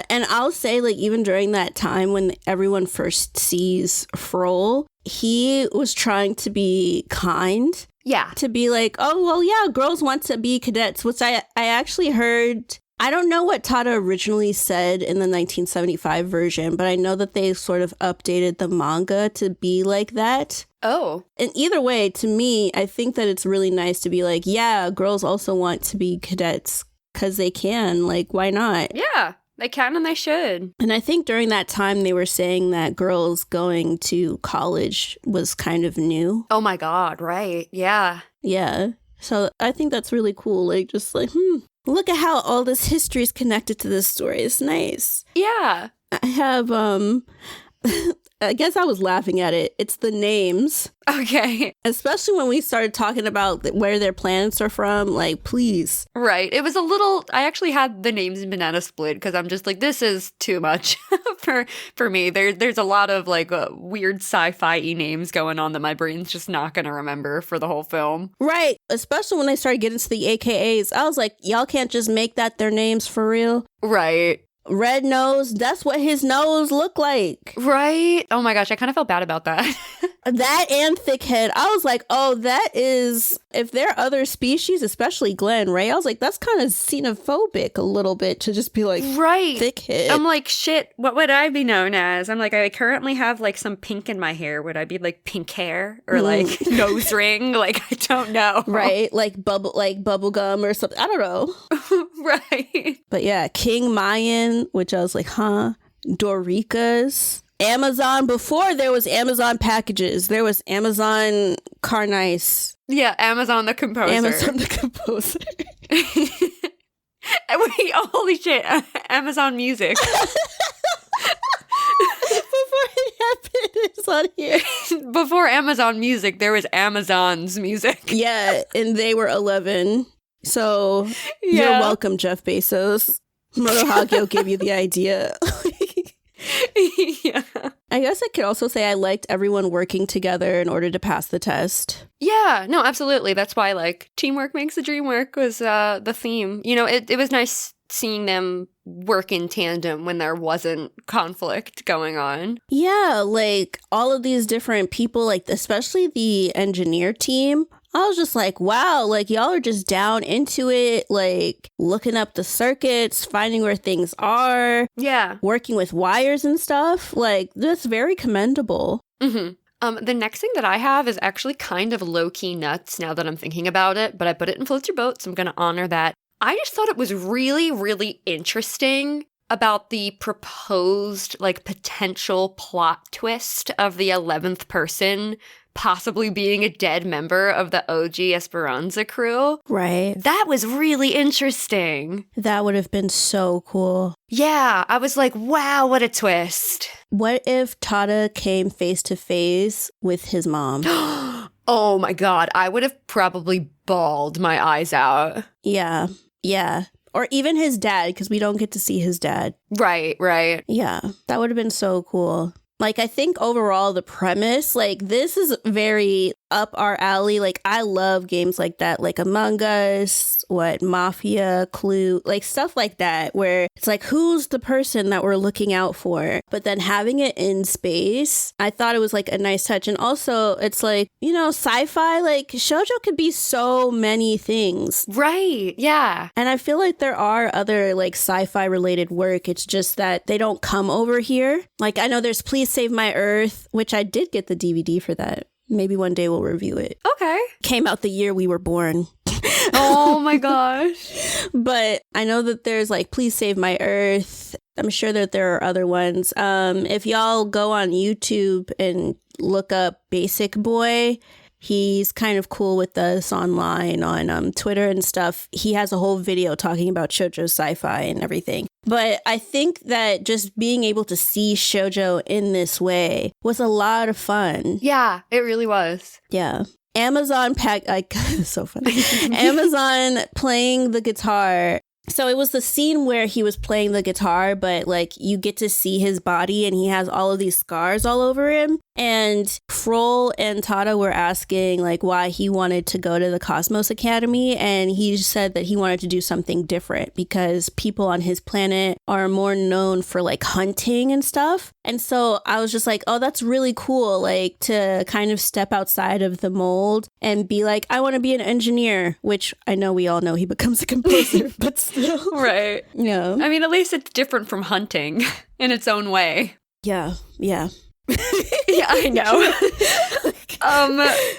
And I'll say, like, even during that time when everyone first sees Frol, he was trying to be kind. Yeah. To be like, oh, well, yeah, girls want to be cadets, which I actually heard. I don't know what Tada originally said in the 1975 version, but I know that they sort of updated the manga to be like that. Oh. And either way, to me, I think that it's really nice to be like, yeah, girls also want to be cadets because they can. Like, why not? Yeah, they can and they should. And I think during that time, they were saying that girls going to college was kind of new. Oh my God, right. Yeah. Yeah. So I think that's really cool. Like, just like, look at how all this history is connected to this story. It's nice. Yeah. I have, I guess I was laughing at it. It's the names. Okay. Especially when we started talking about where their planets are from. Like, please. Right. It was a little, I actually had the names in Banana Split because I'm just like, this is too much for me. There's a lot of like weird sci-fi names going on that my brain's just not going to remember for the whole film. Right. Especially when they started getting to the AKAs. I was like, y'all can't just make that their names for real. Right. Red nose, that's what his nose looked like. Right? Oh my gosh, I kind of felt bad about that. That and thick head. I was like, oh, that is, if there are other species, especially Glenn, right? I was like, that's kind of xenophobic a little bit to just be like, right. Thick head. I'm like, shit, what would I be known as? I'm like, I currently have like some pink in my hair. Would I be like pink hair or like nose ring? Like, I don't know. Right? Like bubble gum or something. I don't know. Right. But yeah, King Mayan, which I was like, huh? Dorikas. Amazon, before there was Amazon packages, there was Amazon Carnice. Yeah, Amazon the composer. Amazon the composer. Wait, oh, holy shit. Amazon Music. Before it happened, it's on here. Before Amazon Music, there was Amazon's Music. Yeah, and they were 11. So you're welcome, Jeff Bezos. Moto Hagio gave you the idea. Yeah. I guess I could also say I liked everyone working together in order to pass the test. Yeah, no, absolutely. That's why, like, teamwork makes the dream work was the theme. You know, it was nice seeing them work in tandem when there wasn't conflict going on. Yeah, like all of these different people, like especially the engineer team. I was just like, wow, like y'all are just down into it, like looking up the circuits, finding where things are. Yeah. Working with wires and stuff. Like, that's very commendable. Mm-hmm. The next thing that I have is actually kind of low-key nuts now that I'm thinking about it, but I put it in Floats Your Boat, so I'm going to honor that. I just thought it was really, really interesting about the proposed, like, potential plot twist of the 11th person possibly being a dead member of the OG Esperanza crew. Right. That was really interesting. That would have been so cool. Yeah, I was like, wow, what a twist. What if Tada came face to face with his mom? Oh my God, I would have probably bawled my eyes out. Yeah. Or even his dad, because we don't get to see his dad. Right. Yeah, that would have been so cool. Like, I think overall the premise, like, this is very up our alley. Like, I love games like that, like Among Us, Mafia, Clue, like stuff like that, where it's like, who's the person that we're looking out for? But then having it in space, I thought it was like a nice touch. And also, it's like, you know, sci-fi, like shoujo could be so many things. Right, yeah. And I feel like there are other like sci-fi related work. It's just that they don't come over here. Like, I know there's Please Save My Earth, which I did get the DVD for that. Maybe one day we'll review it. Okay. Came out the year we were born. Oh my gosh. But I know that there's like Please Save My Earth. I'm sure that there are other ones. If y'all go on YouTube and look up Basic Boy, he's kind of cool with us online on Twitter and stuff. He has a whole video talking about shoujo sci-fi and everything. But I think that just being able to see shoujo in this way was a lot of fun. Yeah, it really was. Yeah. Amazon it's so funny. Amazon playing the guitar So it was the scene where he was playing the guitar, but like you get to see his body and he has all of these scars all over him. And Frol and Tada were asking like why he wanted to go to the Cosmos Academy. And he said that he wanted to do something different because people on his planet are more known for like hunting and stuff. And so I was just like, oh, that's really cool. Like to kind of step outside of the mold and be like, I want to be an engineer, which I know we all know he becomes a composer, but still. Right. Yeah. I mean, at least it's different from hunting in its own way. Yeah. Yeah. Yeah, I know.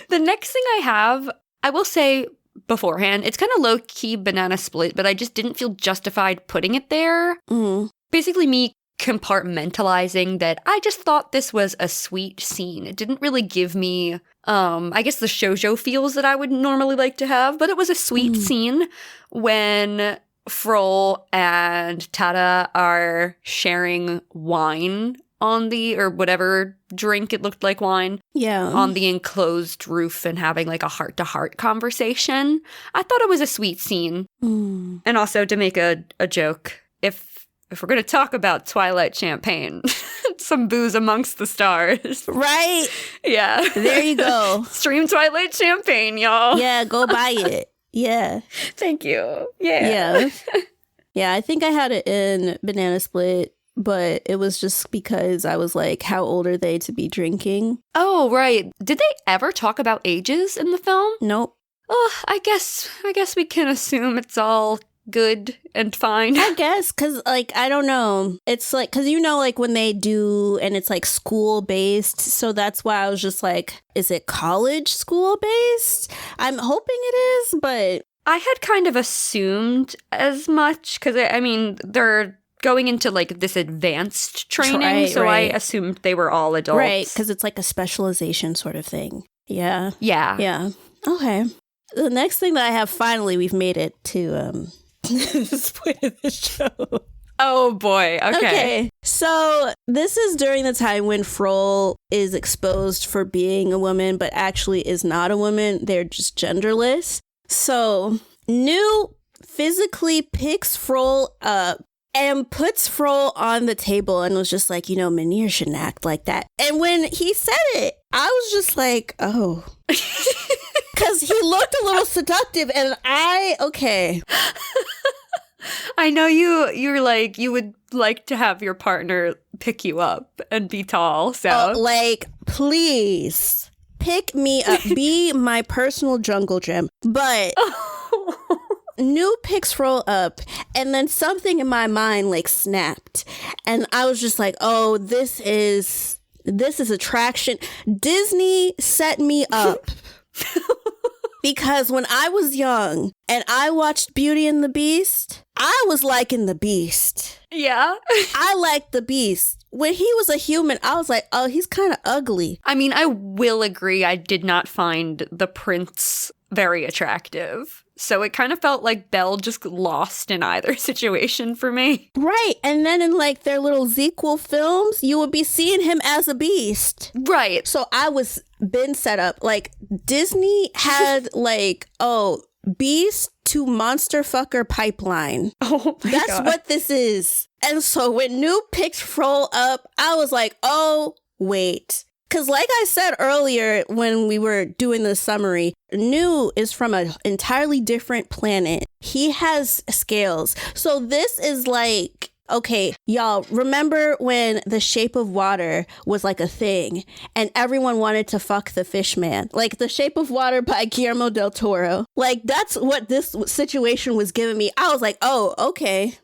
The next thing I have, I will say beforehand, it's kind of low-key banana split, but I just didn't feel justified putting it there. Mm. Basically me compartmentalizing that I just thought this was a sweet scene. It didn't really give me, I guess, the shoujo feels that I would normally like to have, but it was a sweet scene when Frol and Tada are sharing wine on the, or whatever drink, it looked like wine, on the enclosed roof and having like a heart-to-heart conversation. I thought it was a sweet scene. And also to make a joke, if we're going to talk about Twilight champagne, some booze amongst the stars. Right? Yeah. There you go. Stream Twilight champagne, y'all. Yeah, go buy it. Yeah. Thank you. Yeah. Yeah. Yeah, I think I had it in Banana Split, but it was just because I was like, how old are they to be drinking? Oh, right. Did they ever talk about ages in the film? Nope. Oh, I guess we can assume it's all good and fine. I guess, because, like, I don't know. It's like, because you know, like, when they do, and it's, like, school-based, so that's why I was just like, is it college school-based? I'm hoping it is, but... I had kind of assumed as much, because, I mean, they're going into, like, this advanced training, so I assumed they were all adults. Right, because it's, like, a specialization sort of thing. Yeah. Yeah. Yeah. Okay. The next thing that I have, finally, we've made it to, this point of the show. Oh boy. Okay. So this is during the time when Frol is exposed for being a woman, but actually is not a woman. They're just genderless. So New physically picks Frol up and puts Frol on the table and was just like, you know, Mynheer shouldn't act like that. And when he said it, I was just like, oh. Because he looked a little seductive and okay. I know you're like, you would like to have your partner pick you up and be tall, so. Like, please, pick me up. Be my personal jungle gym. But New picks Frol up, and then something in my mind, like, snapped. And I was just like, oh, this is attraction. Disney set me up. Because when I was young and I watched Beauty and the Beast, I was liking the Beast. Yeah. I liked the Beast. When he was a human, I was like, oh, he's kind of ugly. I mean, I will agree, I did not find the prince very attractive. So it kind of felt like Belle just lost in either situation for me. Right. And then in like their little sequel films, you would be seeing him as a beast. Right. So I was been set up. Like Disney had like, oh, beast to monster fucker pipeline. Oh my That's God. what this is. And so when New picked Frol up, I was like, oh, wait. Because like I said earlier when we were doing the summary, New is from an entirely different planet. He has scales. So this is like, okay, y'all, remember when The Shape of Water was like a thing and everyone wanted to fuck the fish man? Like The Shape of Water by Guillermo del Toro. Like that's what this situation was giving me. I was like, oh, okay.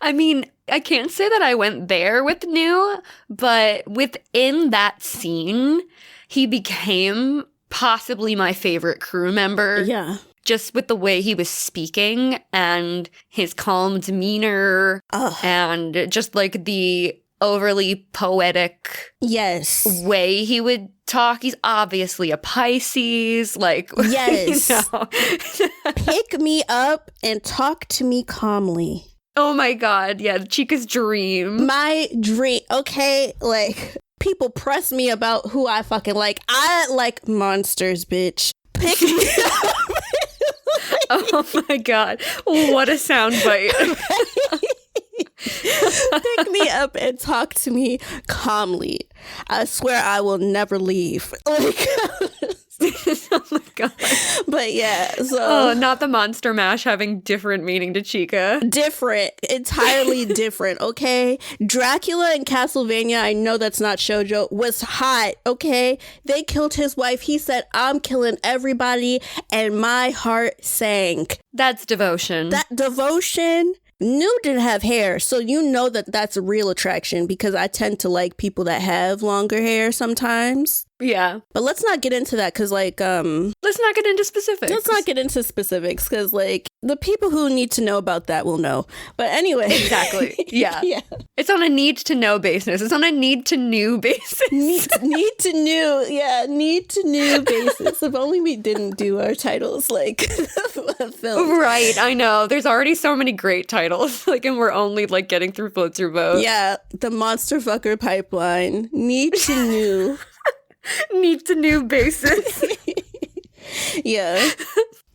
I mean, I can't say that I went there with New, but within that scene, he became possibly my favorite crew member. Yeah. Just with the way he was speaking and his calm demeanor and just like the overly poetic way he would talk. He's obviously a Pisces. Like, yes. You know. Pick me up and talk to me calmly. Oh my God. Yeah. Chika's dream. My dream. Okay. Like, people press me about who I fucking like. I like monsters, bitch. Pick me up. Oh my god. What a soundbite. Pick me up and talk to me calmly. I swear I will never leave. Like, Oh my god. but yeah, so Oh, not the monster mash having different meaning to Chika. different, entirely different. Okay, Dracula in Castlevania, I know that's not shoujo, was hot. Okay, they killed his wife. He said, "I'm killing everybody," and my heart sank. That's devotion. That devotion. New didn't have hair, so you know that that's a real attraction because I tend to like people that have longer hair sometimes. Yeah. But let's not get into that because, like, Let's not get into specifics. let's not get into specifics because, like, the people who need to know about that will know. But anyway. Exactly. Yeah. Yeah. It's on a need to know basis. It's on a need to new basis. Need to new basis. If only we didn't do our titles like film. Right, I know. There's already so many great titles. Like, and we're only like getting through Floats Your Boat. Yeah, the Monster Fucker Pipeline. Need to new. Need to new basis. Yeah.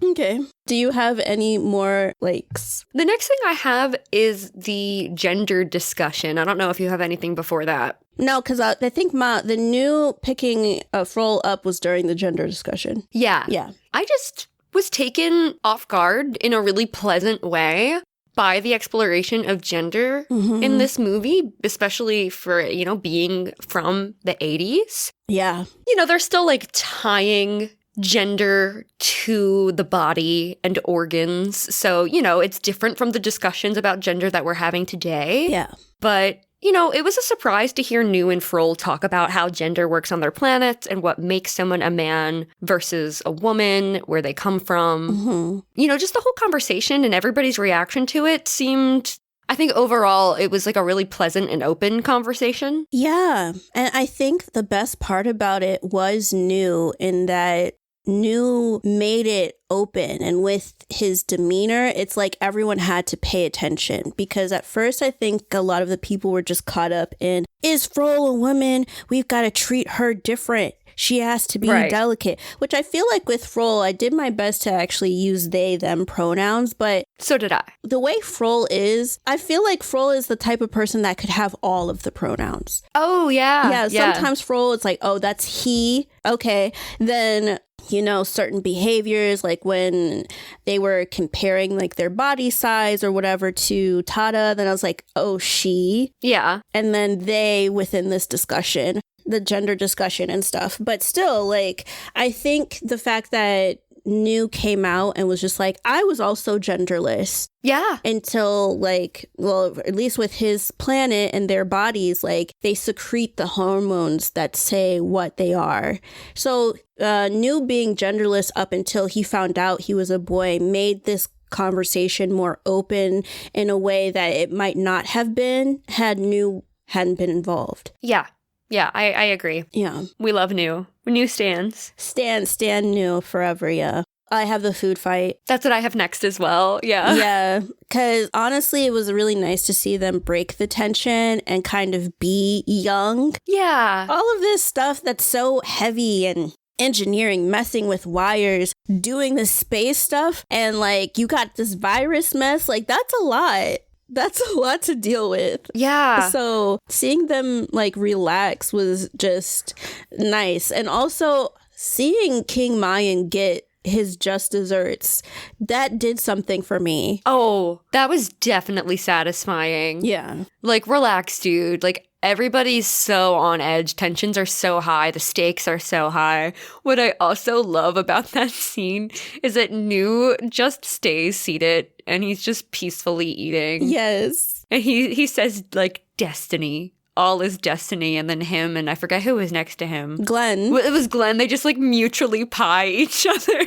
Okay. Do you have any more likes? The next thing I have is the gender discussion. I don't know if you have anything before that. No, because I think the new picking Frol up was during the gender discussion. Yeah. Yeah. I just was taken off guard in a really pleasant way by the exploration of gender in this movie, especially for, you know, being from the 80s. Yeah. You know, they're still like tying gender to the body and organs. So, you know, it's different from the discussions about gender that we're having today. Yeah. But, you know, it was a surprise to hear New and Frol talk about how gender works on their planet and what makes someone a man versus a woman, where they come from. You know, just the whole conversation and everybody's reaction to it seemed, I think overall, it was like a really pleasant and open conversation. Yeah. And I think the best part about it was New in that New made it open, and with his demeanor, it's like everyone had to pay attention because at first I think a lot of the people were just caught up in, is Frol a woman? We've got to treat her different. She has to be delicate, which I feel like with Frol, I did my best to actually use they, them pronouns, but So did I. the way Frol is, I feel like Frol is the type of person that could have all of the pronouns. Oh, yeah. Yeah, sometimes Frol, it's like, oh, that's he. Okay. Then, you know, certain behaviors, like when they were comparing like their body size or whatever to Tada, then I was like, oh, she. Yeah. And then they within this discussion, the gender discussion and stuff. But still, like, I think the fact that New came out and was just like, I was also genderless. Yeah. Until, like, well, at least with his planet and their bodies, like, they secrete the hormones that say what they are. So, New being genderless up until he found out he was a boy made this conversation more open in a way that it might not have been had New hadn't been involved. Yeah. Yeah, I agree. Yeah. We love New. New stands. Stand New forever, yeah. I have the food fight. That's what I have next as well. Yeah. Yeah, because honestly, it was really nice to see them break the tension and kind of be young. Yeah. All of this stuff that's so heavy and engineering, messing with wires, doing the space stuff, and like you got this virus mess, like that's a lot. That's a lot to deal with. Yeah. So seeing them like relax was just nice. And also seeing King Mayan get his just desserts, that did something for me. Oh, that was definitely satisfying. Yeah. Like, relax, dude. Like, everybody's so on edge. Tensions are so high. The stakes are so high. What I also love about that scene is that New just stays seated and he's just peacefully eating. Yes. And he says, like, destiny. All is destiny. And then him and I forget who was next to him. Glenn. It was Glenn. They just, like, mutually pie each other.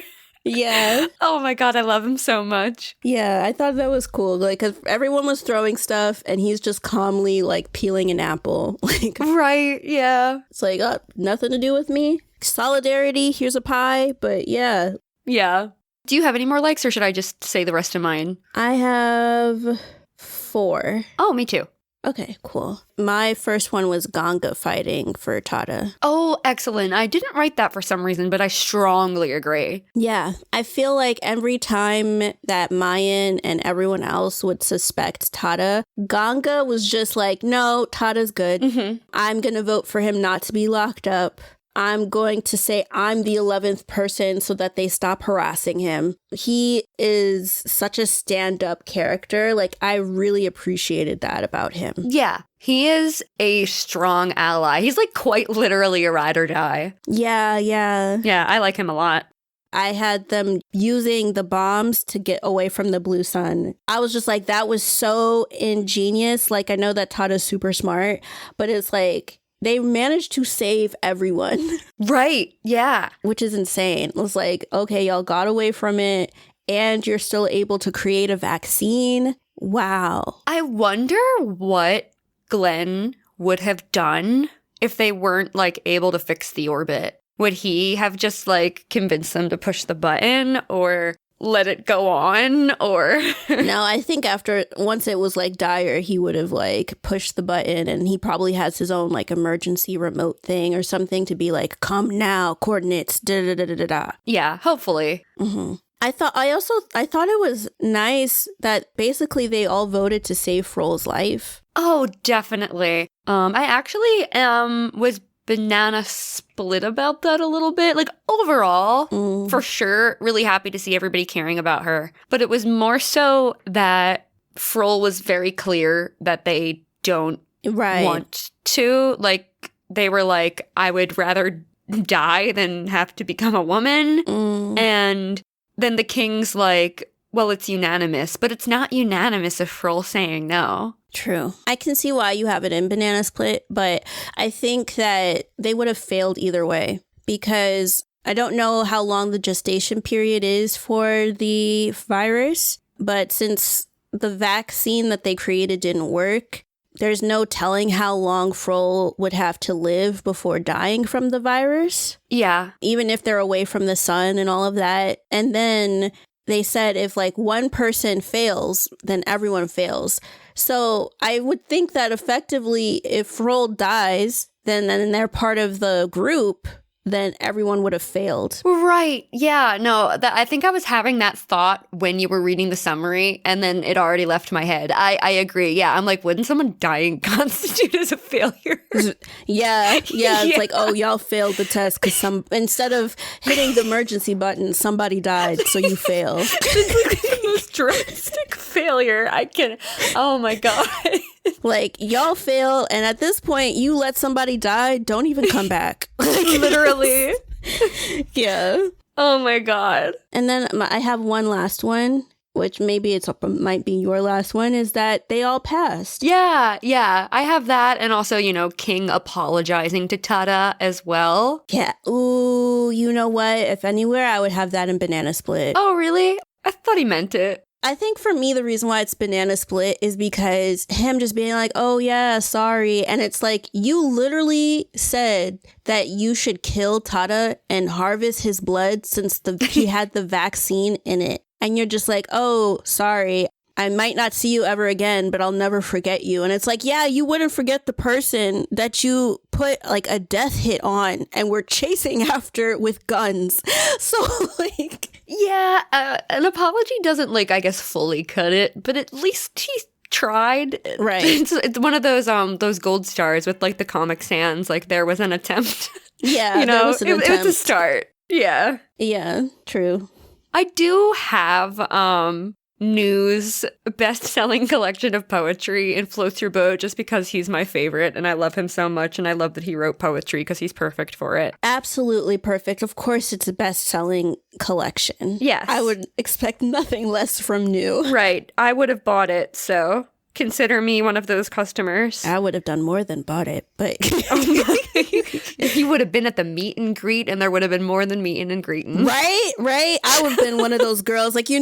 Yeah. Oh my God, I love him so much. Yeah, I thought that was cool. Like, 'cause everyone was throwing stuff and he's just calmly, like, peeling an apple. Like, Right, yeah. it's like, oh, nothing to do with me. Solidarity, here's a pie. But yeah. Yeah. Do you have any more likes or should I just say the rest of mine? I have 4. Oh, me too. Okay, cool. My first one was Ganga fighting for Tada. Oh, excellent. I didn't write that for some reason, but I strongly agree. Yeah, I feel like every time that Mayan and everyone else would suspect Tada, Ganga was just like, no, Tada's good. I'm going to vote for him not to be locked up. I'm going to say I'm the 11th person so that they stop harassing him. He is such a stand-up character. Like, I really appreciated that about him. Yeah, he is a strong ally. He's like quite literally a ride or die. Yeah. Yeah, I like him a lot. I had them using the bombs to get away from the blue sun. I was just like, that was so ingenious. Like, I know that Tada's super smart, but it's like, they managed to save everyone. Right, yeah. Which is insane. It was like, okay, y'all got away from it and you're still able to create a vaccine. Wow. I wonder what Glenn would have done if they weren't like able to fix the orbit. Would he have just like convinced them to push the button or let it go on or No, I think once it was like dire, he would have like pushed the button, and he probably has his own like emergency remote thing or something to be like, come now, coordinates, da da da da da da. Yeah, hopefully. I thought it was nice that basically they all voted to save Frol's life. Oh, definitely. I actually was banana split about that a little bit. Like, overall, for sure, really happy to see everybody caring about her. But it was more so that Frol was very clear that they don't want to. Like, they were like, I would rather die than have to become a woman. And then the king's like, well, it's unanimous. But it's not unanimous if Frol's saying no. True. I can see why you have it in banana split, but I think that they would have failed either way, because I don't know how long the gestation period is for the virus, but since the vaccine that they created didn't work, there's no telling how long Frol would have to live before dying from the virus. Yeah. Even if they're away from the sun and all of that. And then they said if like one person fails, then everyone fails. So I would think that effectively if Frol dies, then they're part of the group, then everyone would have failed. Right. Yeah. No, I think I was having that thought when you were reading the summary, and then it already left my head. I agree. Yeah. I'm like, wouldn't someone dying constitute as a failure? Yeah. It's like, oh, y'all failed the test because instead of hitting the emergency button, somebody died, so you fail. It's like the most drastic failure I can. Oh my God. Like, y'all fail, and at this point, you let somebody die, don't even come back. Literally. Yeah. Oh my God. And then I have one last one, which maybe might be your last one, is that they all passed. Yeah. I have that, and also, King apologizing to Tada as well. Yeah. Ooh, you know what? If anywhere, I would have that in banana split. Oh, really? I thought he meant it. I think for me, the reason why it's banana split is because him just being like, oh yeah, sorry. And it's like, you literally said that you should kill Tada and harvest his blood since he had the vaccine in it. And you're just like, oh, sorry. I might not see you ever again, but I'll never forget you. And it's like, yeah, you wouldn't forget the person that you put like a death hit on and were chasing after with guns. So like... Yeah, an apology doesn't, like, I guess, fully cut it, but at least he tried. Right. It's one of those gold stars with, like, the Comic Sans, like, there was an attempt. Yeah, there was an attempt. It was a start. Yeah. Yeah, true. I do have New's best-selling collection of poetry in Floats Your Boat just because he's my favorite and I love him so much, and I love that he wrote poetry because he's perfect for it. Absolutely perfect. Of course it's a best-selling collection. Yes. I would expect nothing less from New. Right. I would have bought it, so consider me one of those customers. I would have done more than bought it, but... You would have been at the meet and greet, and there would have been more than meeting and greeting. Right. I would have been one of those girls, like, you're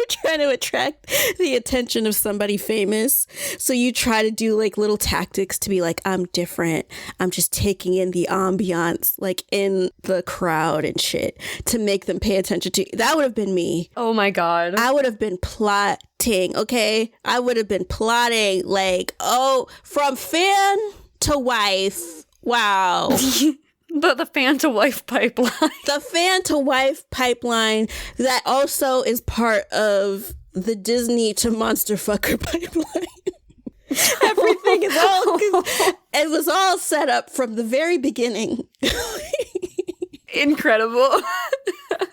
trying to attract the attention of somebody famous. So you try to do, like, little tactics to be like, I'm different. I'm just taking in the ambiance, like, in the crowd and shit to make them pay attention to you. That would have been me. Oh, my God. I would have been plotting. waiting, okay? I would have been plotting, like, oh, from fan to wife. Wow. The fan to wife pipeline. The fan to wife pipeline that also is part of the Disney to monster fucker pipeline. Everything is all, it was all set up from the very beginning. Incredible.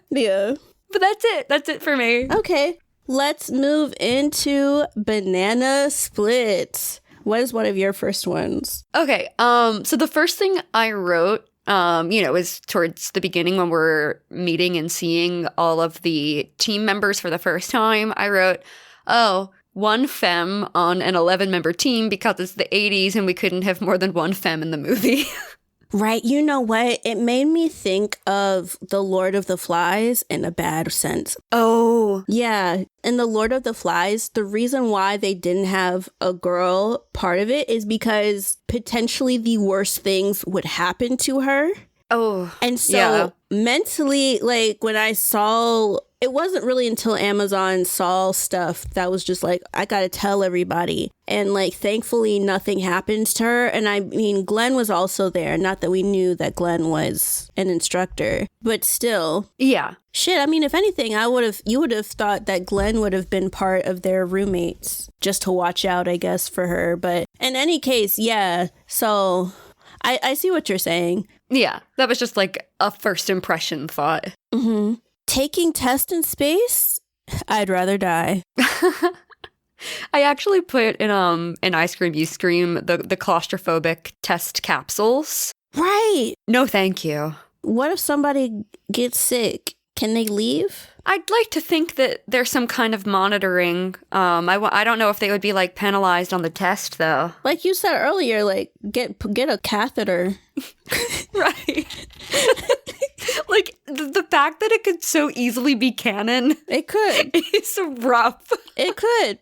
Yeah. But that's it for me. Okay, let's move into Banana Split. What is one of your first ones? Okay, so the first thing I wrote, is towards the beginning when we're meeting and seeing all of the team members for the first time. I wrote, oh, one femme on an 11-member team because it's the 80s and we couldn't have more than one femme in the movie. Right, you know what? It made me think of The Lord of the Flies in a bad sense. Oh. Yeah, in The Lord of the Flies, the reason why they didn't have a girl part of it is because potentially the worst things would happen to her. Oh. And so mentally, like when I saw, it wasn't really until Amazon saw stuff that was just like, I gotta tell everybody. And like, thankfully, nothing happened to her. And I mean, Glenn was also there. Not that we knew that Glenn was an instructor, but still. Yeah. Shit, I mean, if anything, you would have thought that Glenn would have been part of their roommates just to watch out, I guess, for her. But in any case, yeah. So I see what you're saying. Yeah, that was just like a first impression thought. Mm-hmm. Taking test in space? I'd rather die. I actually put in Ice Cream You Scream the claustrophobic test capsules. Right. No, thank you. What if somebody gets sick? Can they leave? I'd like to think that there's some kind of monitoring. I don't know if they would be like penalized on the test though. Like you said earlier, like get a catheter. Right. Like the fact that it could so easily be canon. It could. It's rough. It could.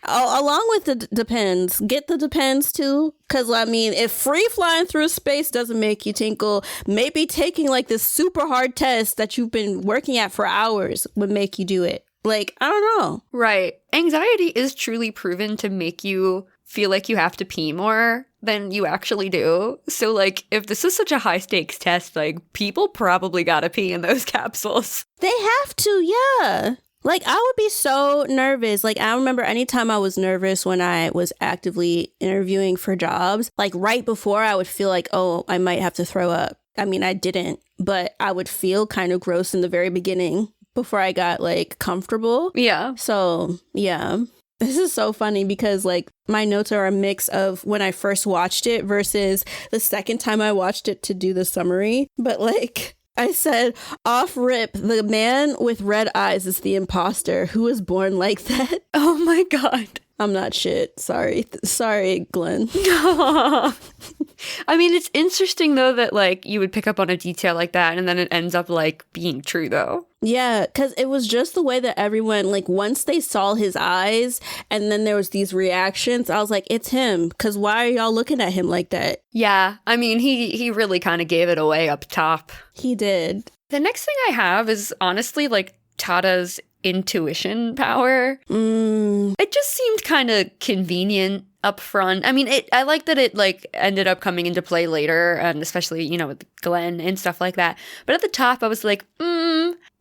Along with the depends. Get the depends too. Because, I mean, if free flying through space doesn't make you tinkle, maybe taking like this super hard test that you've been working at for hours would make you do it. Like, I don't know. Right. Anxiety is truly proven to make you feel like you have to pee more than you actually do. So, like, if this is such a high stakes test, like, people probably gotta pee in those capsules. They have to, yeah. Like, I would be so nervous. Like, I remember anytime I was nervous when I was actively interviewing for jobs, like right before I would feel like, oh, I might have to throw up. I mean, I didn't, but I would feel kind of gross in the very beginning before I got like comfortable. Yeah. So, yeah. This is so funny because like my notes are a mix of when I first watched it versus the second time I watched it to do the summary. But like, I said, off rip, the man with red eyes is the imposter. Who was born like that? Oh my God. I'm not shit. Sorry. Sorry, Glenn. I mean, it's interesting, though, that, like, you would pick up on a detail like that and then it ends up, like, being true, though. Yeah, because it was just the way that everyone, like, once they saw his eyes and then there was these reactions, I was like, it's him. Because why are y'all looking at him like that? Yeah, I mean, he really kind of gave it away up top. He did. The next thing I have is, honestly, like, Tada's intuition power. It just seemed kind of convenient up front. I mean, I like that it like ended up coming into play later, and especially, you know, with Glenn and stuff like that. But at the top, I was like,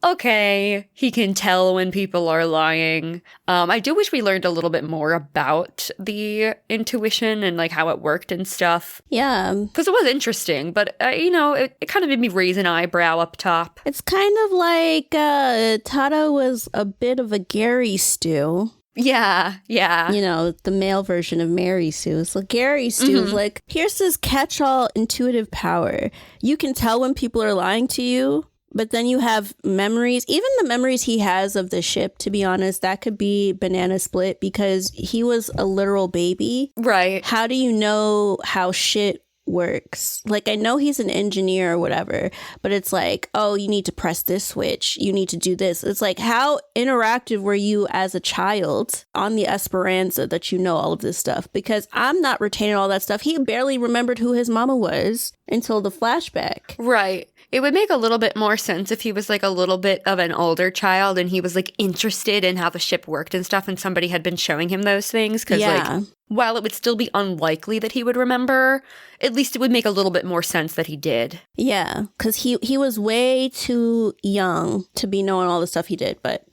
okay, he can tell when people are lying. I do wish we learned a little bit more about the intuition and like how it worked and stuff. Yeah. Because it was interesting, but, you know, it kind of made me raise an eyebrow up top. It's kind of like Tada was a bit of a Gary Stew. Yeah. You know, the male version of Mary Sue. So Gary Stu is like, here's this catch-all intuitive power. You can tell when people are lying to you, but then you have memories. Even the memories he has of the ship, to be honest, that could be Banana Split because he was a literal baby. Right. How do you know how shit works? Like, I know he's an engineer or whatever, but it's like, oh, you need to press this switch, you need to do this. It's like, how interactive were you as a child on the Esperanza that you know all of this stuff? Because I'm not retaining all that stuff. He barely remembered who his mama was until the flashback. Right. It would make a little bit more sense if he was like a little bit of an older child and he was like interested in how the ship worked and stuff and somebody had been showing him those things. Because like, while it would still be unlikely that he would remember, at least it would make a little bit more sense that he did. Yeah, because he was way too young to be knowing all the stuff he did, but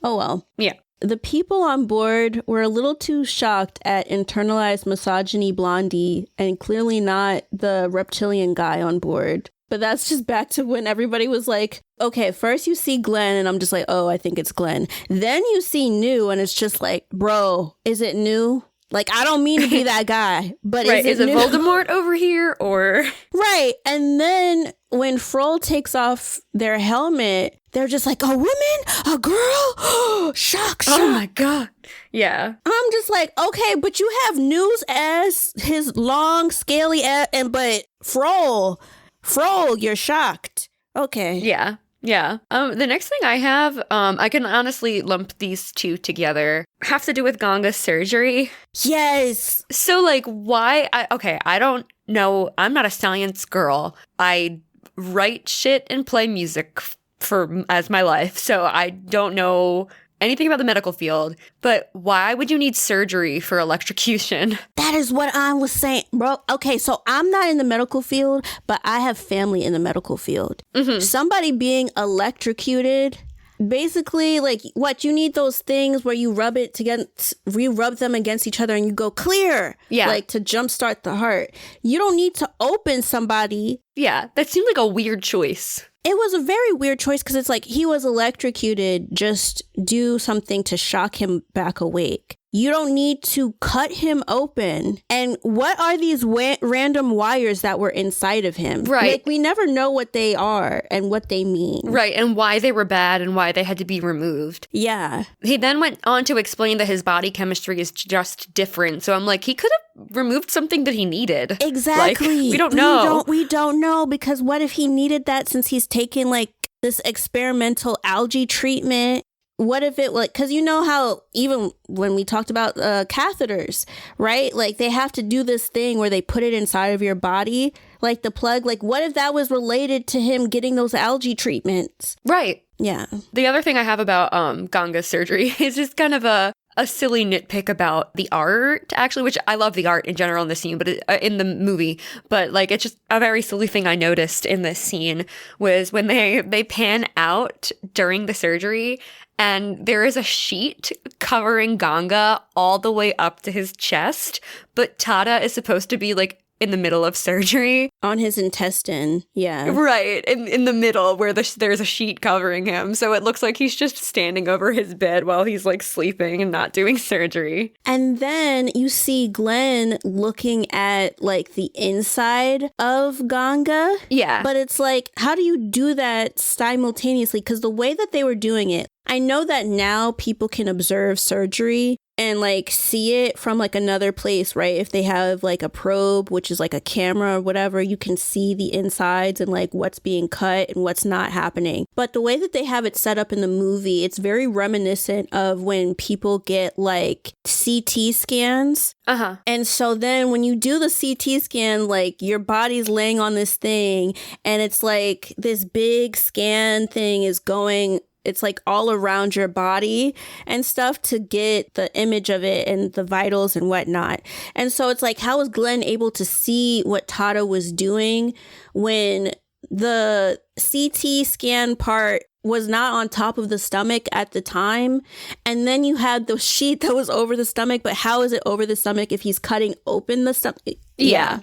oh well. Yeah. The people on board were a little too shocked at internalized misogyny Blondie and clearly not the reptilian guy on board. But that's just back to when everybody was like, okay, first you see Glenn and I'm just like, oh, I think it's Glenn. Then you see New and it's just like, bro, is it New? Like, I don't mean to be that guy, but right, is it New? Voldemort over here or? Right. And then when Frol takes off their helmet, they're just like, a woman? A girl? Shock. Oh my God. Yeah. I'm just like, okay, but you have New's ass, his long, scaly ass, but Frol, you're shocked. Okay. Yeah. Yeah. The next thing I have, I can honestly lump these two together, have to do with Ganga's surgery. Yes. So, like, why? I don't know. I'm not a science girl. I write shit and play music as my life. So I don't know anything about the medical field, but why would you need surgery for electrocution? That is what I was saying, bro. Okay, so I'm not in the medical field, but I have family in the medical field. Mm-hmm. Somebody being electrocuted, basically, like, what, you need those things where you rub them against each other and you go clear. Yeah. Like, to jumpstart the heart. You don't need to open somebody. Yeah, that seemed like a weird choice. It was a very weird choice because it's like he was electrocuted, just do something to shock him back awake. You don't need to cut him open. And what are these random wires that were inside of him? Right. Like, we never know what they are and what they mean. Right, and why they were bad and why they had to be removed. Yeah. He then went on to explain that his body chemistry is just different. So I'm like, he could have removed something that he needed. Exactly. Like, we don't know. We don't know, because what if he needed that since he's taking like this experimental algae treatment? What if it, like, because you know how even when we talked about catheters, right? Like, they have to do this thing where they put it inside of your body, like the plug. Like, what if that was related to him getting those algae treatments? Right. Yeah. The other thing I have about Ganga's surgery is just kind of a silly nitpick about the art, actually, which I love the art in general in the scene, but in the movie. But like, it's just a very silly thing I noticed in this scene was when they pan out during the surgery. And there is a sheet covering Ganga all the way up to his chest, but Tada is supposed to be like in the middle of surgery. On his intestine, yeah. Right, in the middle where there's a sheet covering him. So it looks like he's just standing over his bed while he's like sleeping and not doing surgery. And then you see Glenn looking at like the inside of Ganga. Yeah. But it's like, how do you do that simultaneously? Because the way that they were doing it, I know that now people can observe surgery and like see it from like another place, right? If they have like a probe, which is like a camera or whatever, you can see the insides and like what's being cut and what's not happening. But the way that they have it set up in the movie, it's very reminiscent of when people get like CT scans. Uh-huh. And so then when you do the CT scan, like your body's laying on this thing and it's like this big scan thing is going, it's like all around your body and stuff to get the image of it and the vitals and whatnot. And so it's like, how was Glenn able to see what Tada was doing when the CT scan part was not on top of the stomach at the time? And then you had the sheet that was over the stomach, but how is it over the stomach if he's cutting open the stomach? Yeah.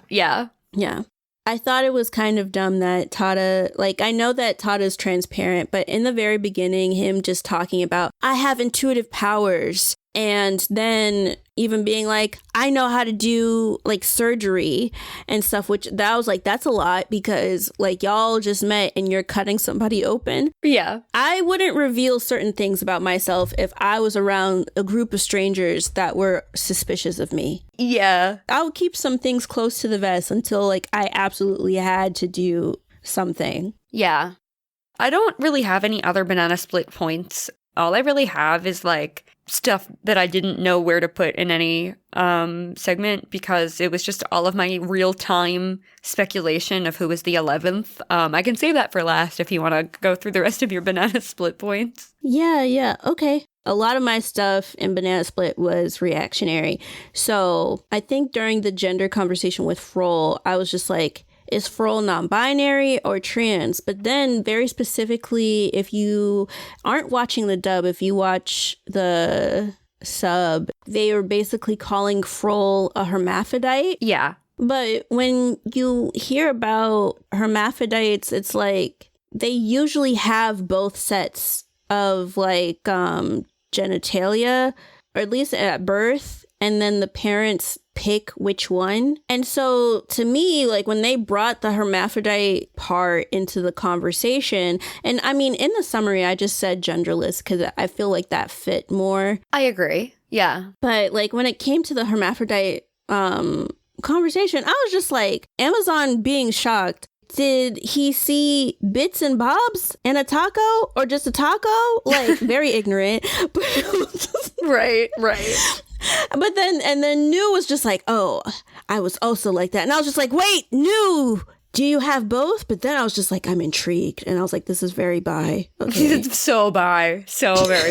I thought it was kind of dumb that Tada, like, I know that Tada's transparent, but in the very beginning, him just talking about, I have intuitive powers. And then even being like, I know how to do like surgery and stuff, which that was like, that's a lot because like y'all just met and you're cutting somebody open. Yeah. I wouldn't reveal certain things about myself if I was around a group of strangers that were suspicious of me. Yeah. I would keep some things close to the vest until like I absolutely had to do something. Yeah. I don't really have any other banana split points all I really have is like stuff that I didn't know where to put in any segment because it was just all of my real-time speculation of who was the 11th. I can save that for last if you want to go through the rest of your banana split points. Yeah, okay. A lot of my stuff in Banana Split was reactionary. So I think during the gender conversation with Frol, I was just like, is Frol non-binary or trans? But then very specifically, if you aren't watching the dub, if you watch the sub, they were basically calling Frol a hermaphrodite. Yeah. But when you hear about hermaphrodites, it's like they usually have both sets of like genitalia, or at least at birth, and then the parents pick which one. And so to me, like when they brought the hermaphrodite part into the conversation, and I mean, in the summary, I just said genderless because I feel like that fit more. I agree. Yeah. But like when it came to the hermaphrodite conversation, I was just like, Amazon being shocked. Did he see bits and bobs and a taco or just a taco? Like, very ignorant. Right. But then New was just like, oh, I was also like that. And I was just like, wait, New, do you have both? But then I was just like, I'm intrigued. And I was like, this is very bi. Okay. It's so very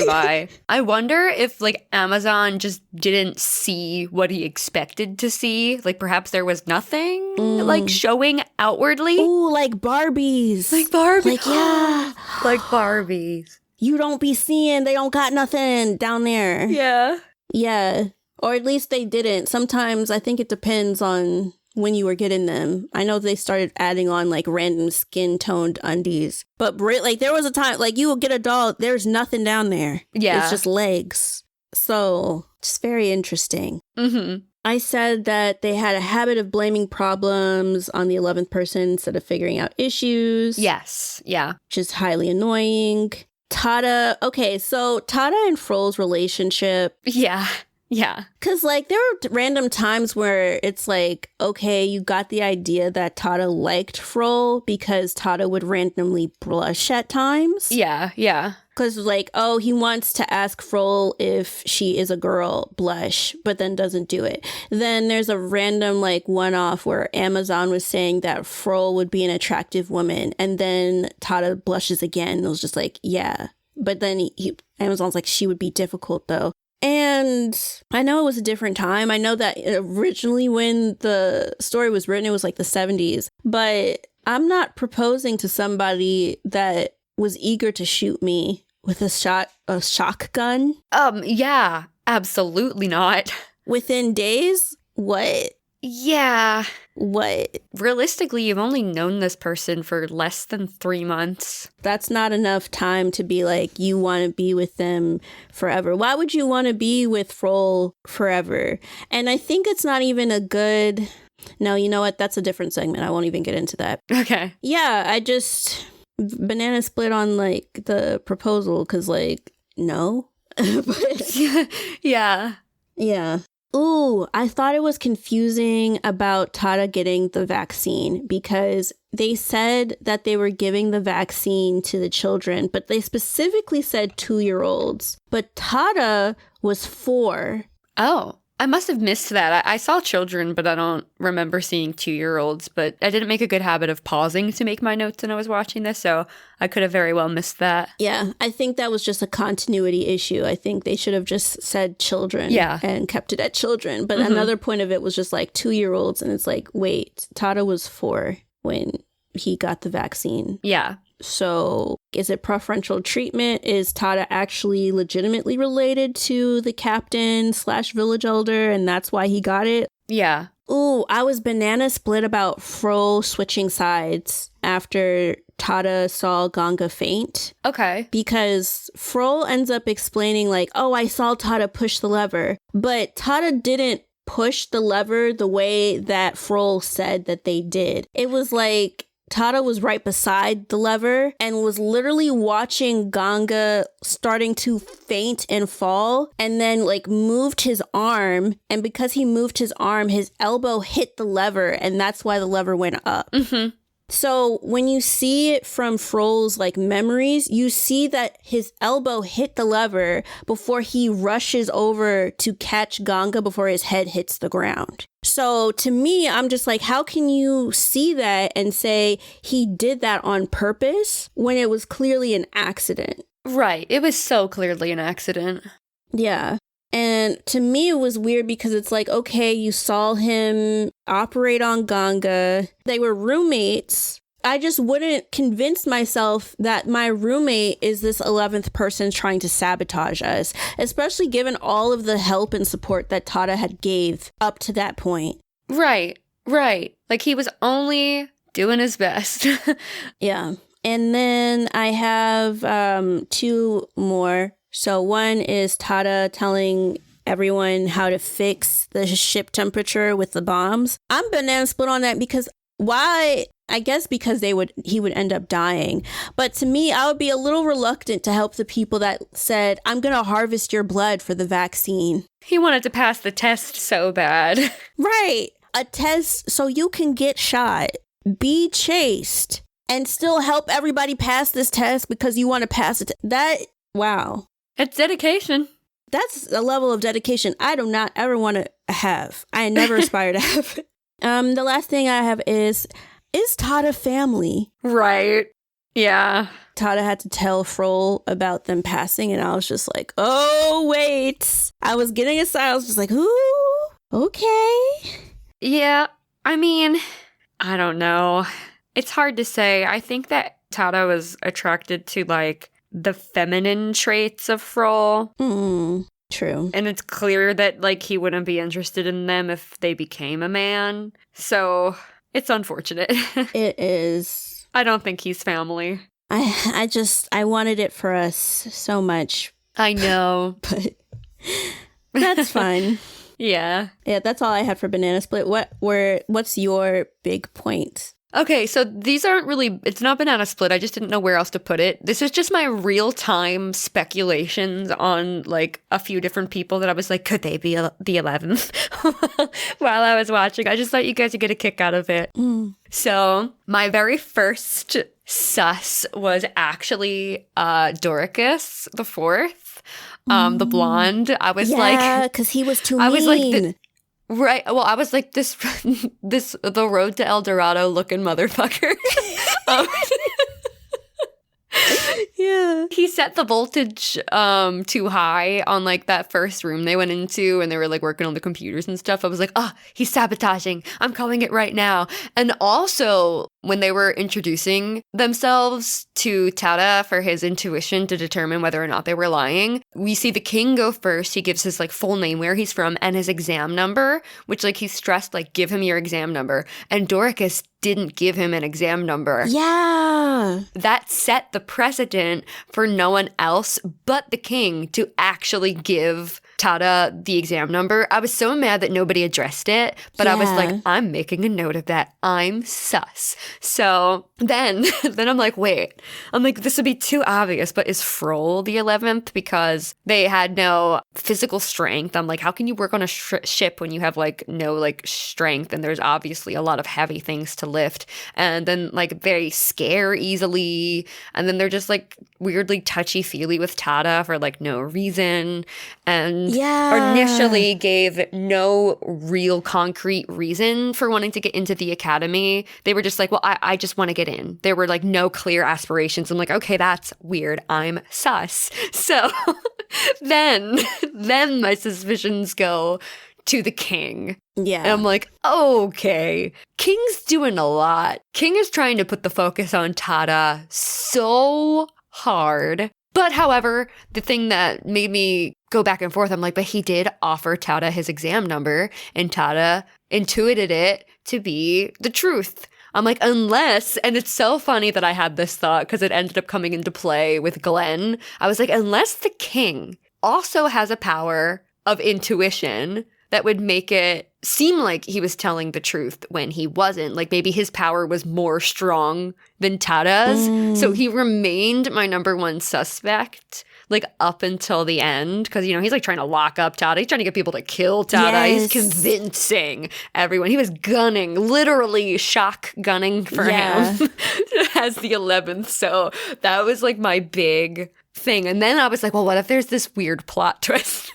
bi. I wonder if like Amazon just didn't see what he expected to see. Like perhaps there was nothing like showing outwardly. Ooh, like Barbies. Like Barbies. Like, yeah. Like Barbies. You don't be seeing, they don't got nothing down there. Yeah. Yeah. Or at least they didn't. Sometimes I think it depends on when you were getting them. I know they started adding on like random skin toned undies, but like there was a time like you will get a doll, there's nothing down there. Yeah, it's just legs. So just very interesting. Mm-hmm. I said that they had a habit of blaming problems on the 11th person instead of figuring out issues. Yes. Yeah. Which is highly annoying. Tada. Okay, so Tada and Frol's relationship. Yeah. Yeah. Because, like, there were random times where it's like, okay, you got the idea that Tada liked Frol because Tada would randomly blush at times. Yeah, yeah. Because, like, oh, he wants to ask Frol if she is a girl, blush, but then doesn't do it. Then there's a random, like, one-off where Amazon was saying that Frol would be an attractive woman, and then Tada blushes again. And it was just like, yeah. But then Amazon's like, she would be difficult, though. And I know it was a different time. I know that originally when the story was written, it was like the 70s. But I'm not proposing to somebody that was eager to shoot me with a shotgun. Yeah, absolutely not. Within days? What? Yeah. What? Realistically, you've only known this person for less than 3 months. That's not enough time to be like, you want to be with them forever. Why would you want to be with Frol forever? And I think it's not even a good... No, you know what? That's a different segment. I won't even get into that. Okay. Yeah, I just... Banana split on, like, the proposal, because, like, no. But... Yeah. Yeah. Ooh, I thought it was confusing about Tada getting the vaccine because they said that they were giving the vaccine to the children, but they specifically said 2-year-olds. But Tada was 4. Oh, I must have missed that. I saw children, but I don't remember seeing 2-year-olds. But I didn't make a good habit of pausing to make my notes when I was watching this, so I could have very well missed that. Yeah, I think that was just a continuity issue. I think they should have just said children and kept it at children. But another point of it was just like 2-year-olds, and it's like, wait, Tada was 4 when he got the vaccine. Yeah. So is it preferential treatment? Is Tada actually legitimately related to the captain / village elder and that's why he got it? Yeah. Ooh, I was banana split about Frol switching sides after Tada saw Ganga faint. Okay. Because Frol ends up explaining like, oh, I saw Tada push the lever. But Tada didn't push the lever the way that Frol said that they did. It was like... Tada was right beside the lever and was literally watching Ganga starting to faint and fall and then like moved his arm. And because he moved his arm, his elbow hit the lever and that's why the lever went up. Mm-hmm. So when you see it from Frol's like memories, you see that his elbow hit the lever before he rushes over to catch Ganga before his head hits the ground. So to me, I'm just like, how can you see that and say he did that on purpose when it was clearly an accident? Right. It was so clearly an accident. Yeah. And to me, it was weird because it's like, okay, you saw him operate on Ganga. They were roommates. I just wouldn't convince myself that my roommate is this 11th person trying to sabotage us, especially given all of the help and support that Tada had gave up to that point. Right. Like he was only doing his best. Yeah. And then I have 2 more. So one is Tada telling everyone how to fix the ship temperature with the bombs. I'm banana split on that because why? I guess because he would end up dying. But to me, I would be a little reluctant to help the people that said, I'm going to harvest your blood for the vaccine. He wanted to pass the test so bad. Right. A test so you can get shot, be chased, and still help everybody pass this test because you want to pass it. Wow. It's dedication. That's a level of dedication I do not ever want to have. I never aspire to have. The last thing I have is Tada family? Right. Yeah. Tada had to tell Frol about them passing, and I was just like, oh, wait. I was getting aside. I was just like, ooh, okay. Yeah. I mean, I don't know. It's hard to say. I think that Tada was attracted to, like, the feminine traits of Frol. True. And it's clear that, like, he wouldn't be interested in them if they became a man. So it's unfortunate. It is. I don't think he's family. I wanted it for us so much. I know. But that's fine. Yeah. Yeah, that's all I had for Banana Split. What's your big point? Okay, so these aren't really, it's not Banana Split. I just didn't know where else to put it. This is just my real-time speculations on, like, a few different people that I was like, could they be the 11th? While I was watching. I just thought you guys would get a kick out of it. So, my very first sus was actually Doricus the fourth, the blonde. I was like... Yeah, because he was too mean. I was like... Right. Well, I was like this the road to El Dorado looking motherfucker. Yeah. He set the voltage too high on like that first room they went into, and they were like working on the computers and stuff. I was like, he's sabotaging. I'm calling it right now. And also when they were introducing themselves to Tada for his intuition to determine whether or not they were lying, we see the king go first. He gives his like full name, where he's from, and his exam number, which like he's stressed, like, give him your exam number. And Doricus didn't give him an exam number. Yeah. That set the precedent for no one else but the king to actually give Tada the exam number. I was so mad that nobody addressed it, but I was like, I'm making a note of that. I'm sus. So then I'm like, wait. I'm like, this would be too obvious, but is Frol the 11th? Because they had no physical strength. I'm like, how can you work on a ship when you have like no like strength, and there's obviously a lot of heavy things to lift, and then like they scare easily, and then they're just like weirdly touchy-feely with Tada for like no reason, and initially gave no real concrete reason for wanting to get into the academy. They were just like, well, I just want to get in. There were like no clear aspirations. I'm like, okay, that's weird. I'm sus. So then my suspicions go to the king. Yeah. And I'm like, okay, King's doing a lot. King is trying to put the focus on Tada so hard. But however, the thing that made me go back and forth, I'm like, but he did offer Tada his exam number, and Tada intuited it to be the truth. I'm like, unless, and it's so funny that I had this thought because it ended up coming into play with Glenn. I was like, unless the king also has a power of intuition that would make it seem like he was telling the truth when he wasn't. Like maybe his power was more strong than Tada's. So he remained my number one suspect. like up until the end, because, you know, he's like trying to lock up Tada. He's trying to get people to kill Tada. He's convincing everyone. He was gunning, literally shock gunning for him as the 11th. So that was like my big thing. And then I was like, well, what if there's this weird plot twist?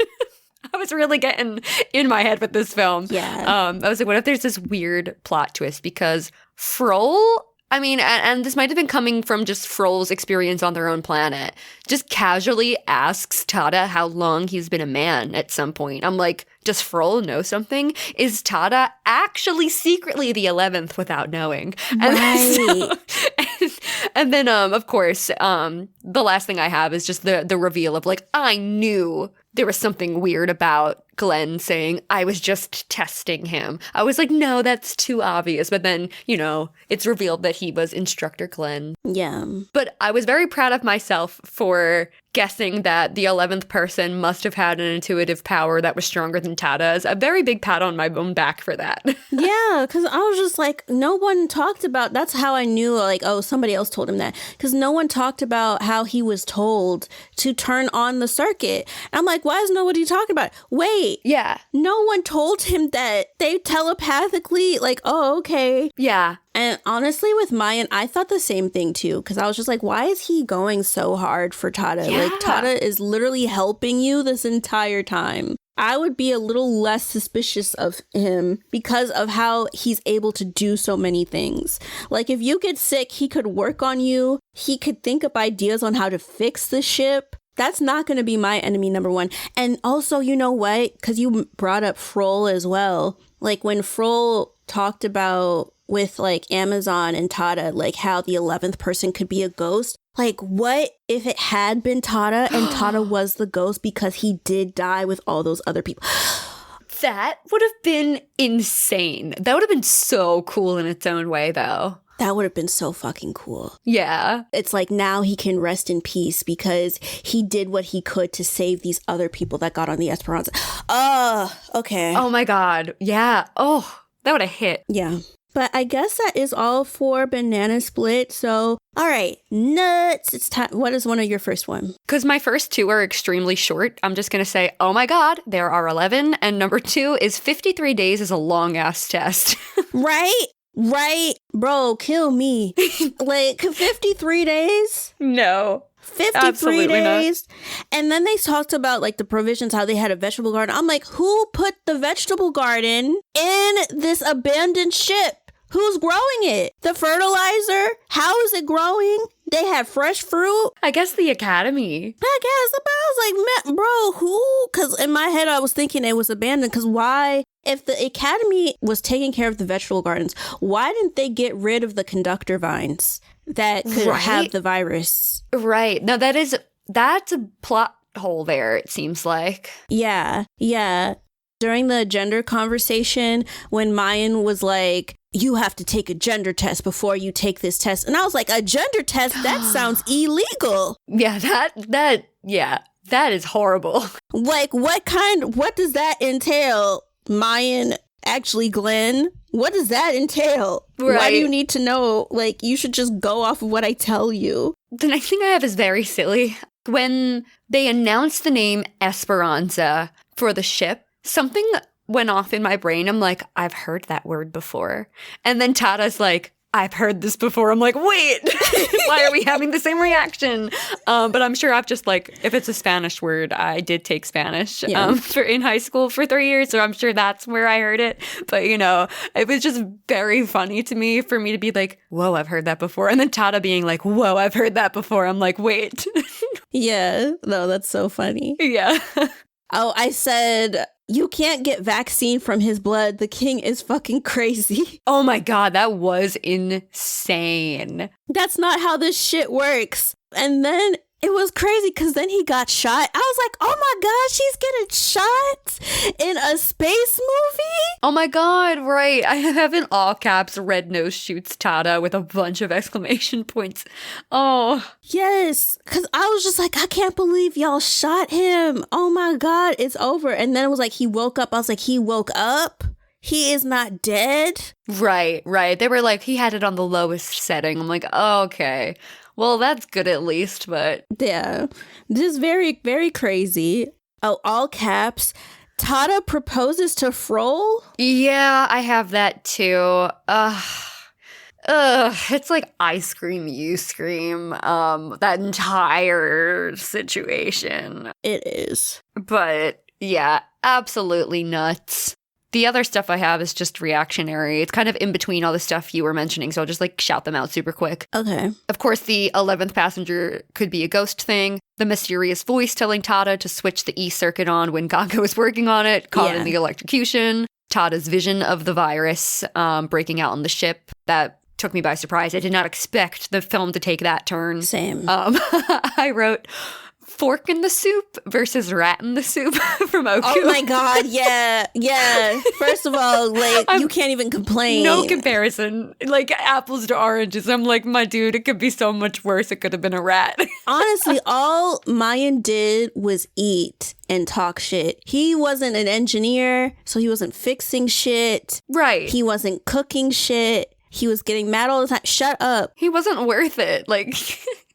I was really getting in my head with this film. Yeah. I was like, what if there's this weird plot twist? Because Frol, I mean, and this might have been coming from just Frol's experience on their own planet, just casually asks Tada how long he's been a man at some point. I'm like, does Frol know something? Is Tada actually secretly the 11th without knowing? Right. And then, of course, the last thing I have is just the reveal of like, I knew there was something weird about Glenn saying, I was just testing him. I was like, no, that's too obvious. But then, you know, it's revealed that he was Instructor Glenn. Yeah. But I was very proud of myself for guessing that the 11th person must have had an intuitive power that was stronger than Tada's. A very big pat on my own back for that. Yeah, because I was just like, no one talked about, that's how I knew, like, oh, somebody else told him that. Because no one talked about how he was told to turn on the circuit. And I'm like, why is nobody talking about it? Wait. Yeah. No one told him that. They telepathically, like, oh, okay. Yeah. And honestly, with Mayan, I thought the same thing too, because I was just like, why is he going so hard for Tada? Yeah. Like, Tada is literally helping you this entire time. I would be a little less suspicious of him because of how he's able to do so many things. Like, if you get sick, he could work on you. He could think up ideas on how to fix the ship. That's not going to be my enemy number one. And also, you know what? Because you brought up Frol as well. Like, when Frol talked about with like Amazon and Tada, like how the 11th person could be a ghost. Like, what if it had been Tada and Tada was the ghost because he did die with all those other people? That would have been insane. That would have been so cool in its own way, though. That would have been so fucking cool. Yeah. It's like now he can rest in peace because he did what he could to save these other people that got on the Esperanza. Okay. Oh my God. Yeah. Oh, that would have hit. Yeah. But I guess that is all for Banana Split. So, all right, nuts. It's time. What is one of your first one? Because my first two are extremely short. I'm just going to say, oh my God, there are 11. And number two is 53 days is a long ass test. Right. Bro, kill me. Like 53 days? No. 53 Absolutely days. not. And then they talked about like the provisions, how they had a vegetable garden. I'm like, who put the vegetable garden in this abandoned ship? Who's growing it? The fertilizer? How is it growing? They have fresh fruit? I guess the Academy. I guess. But I was like, man, bro, who? Because in my head, I was thinking it was abandoned. Because why? If the Academy was taking care of the vegetable gardens, why didn't they get rid of the conductor vines that could have the virus? Right. No, that's a plot hole there, it seems like. Yeah. During the gender conversation, when Mayan was like, you have to take a gender test before you take this test. And I was like, a gender test? That sounds illegal. Yeah, that is horrible. Like, what does that entail? Mayan, actually, Glenn, what does that entail? Right. Why do you need to know? Like, you should just go off of what I tell you. The next thing I have is very silly. When they announced the name Esperanza for the ship, something went off in my brain. I'm like, I've heard that word before. And then Tada's like, I've heard this before. I'm like, wait, why are we having the same reaction? But I'm sure I've just like, if it's a Spanish word, I did take Spanish in high school for 3 years. So I'm sure that's where I heard it. But, you know, it was just very funny to me for me to be like, whoa, I've heard that before. And then Tada being like, whoa, I've heard that before. I'm like, wait. Yeah, no, that's so funny. Yeah. Oh, I said, you can't get vaccine from his blood. The king is fucking crazy. Oh my God, that was insane. That's not how this shit works. And then it was crazy because then he got shot. I was like, oh my God, she's getting shot in a space movie? Oh my God, right. I have in all caps, Red Nose shoots Tada with a bunch of exclamation points. Oh. Yes, because I was just like, I can't believe y'all shot him. Oh my God, it's over. And then it was like, he woke up. I was like, he woke up? He is not dead? Right. They were like, he had it on the lowest setting. I'm like, oh, okay. Well, that's good at least, but Yeah. This is very, very crazy. Oh, all caps. Tada proposes to Frol? yeah, I have that too. It's like ice cream, you scream. That entire situation. It is. But yeah, absolutely nuts. The other stuff I have is just reactionary. It's kind of in between all the stuff you were mentioning, so I'll just like shout them out super quick. Okay. Of course, the 11th passenger could be a ghost thing. The mysterious voice telling Tada to switch the E-circuit on when Ganga was working on it, caught in the electrocution. Tada's vision of the virus breaking out on the ship. That took me by surprise. I did not expect the film to take that turn. Same. I wrote fork in the soup versus rat in the soup from Oku. Oh my god, yeah. Yeah. First of all, like, you can't even complain. No comparison. Like, apples to oranges. I'm like, my dude, it could be so much worse. It could have been a rat. Honestly, all Mayan did was eat and talk shit. He wasn't an engineer, so he wasn't fixing shit. Right. He wasn't cooking shit. He was getting mad all the time. Shut up. He wasn't worth it. Like...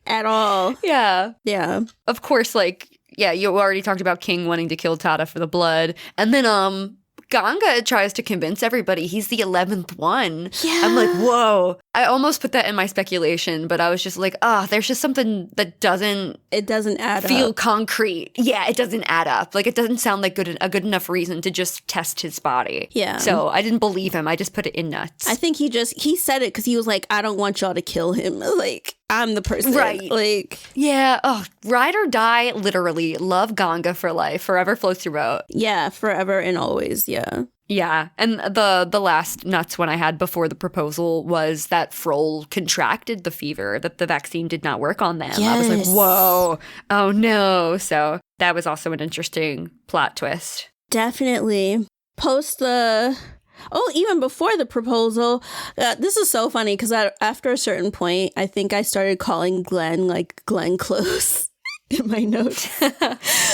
At all. Yeah. Yeah. Of course, like, yeah, you already talked about King wanting to kill Tada for the blood. And then, Ganga tries to convince everybody he's the 11th one. Yeah. I'm like, whoa. I almost put that in my speculation, but I was just like, there's just something that doesn't... It doesn't add feel up. concrete. Yeah, it doesn't add up. Like, it doesn't sound like a good enough reason to just test his body. Yeah. So I didn't believe him. I just put it in nuts. I think he said it because he was like, I don't want y'all to kill him. Like, I'm the person. Right. Like, yeah. Ride or die, literally. Love Ganga for life. Forever floats your boat. yeah, forever and always. Yeah. Yeah, and the last nuts one I had before the proposal was that Frol contracted the fever, that the vaccine did not work on them. I was like, Yes. whoa, oh no. So that was also an interesting plot twist. Definitely. Even before the proposal, this is so funny because after a certain point, I think I started calling Glenn like Glenn Close in my notes.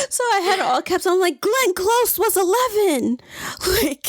So I had all caps. I'm like, Glenn Close was 11. Like,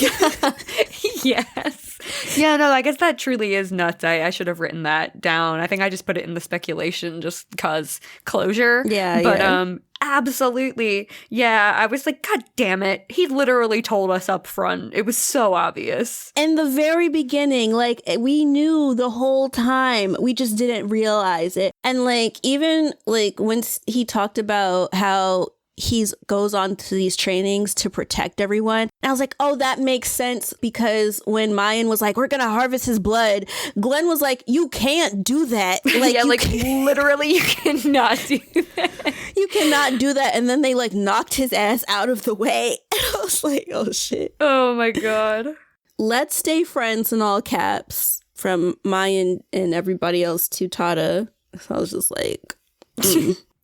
Yes. Yeah, no, I guess that truly is nuts. I should have written that down. I think I just put it in the speculation just because closure. Yeah, But yeah. absolutely. Yeah, I was like, God damn it. He literally told us up front. It was so obvious. in the very beginning, like, we knew the whole time. We just didn't realize it. And like, even like when he talked about how he goes on to these trainings to protect everyone. And I was like, oh, that makes sense, because when Mayan was like, we're going to harvest his blood, Glenn was like, you can't do that. Like, yeah, you like literally you cannot do that. you cannot do that. And then they like knocked his ass out of the way. And I was like, oh shit. Oh my God. Let's stay friends in all caps from Mayan and everybody else to Tada. So I was just like,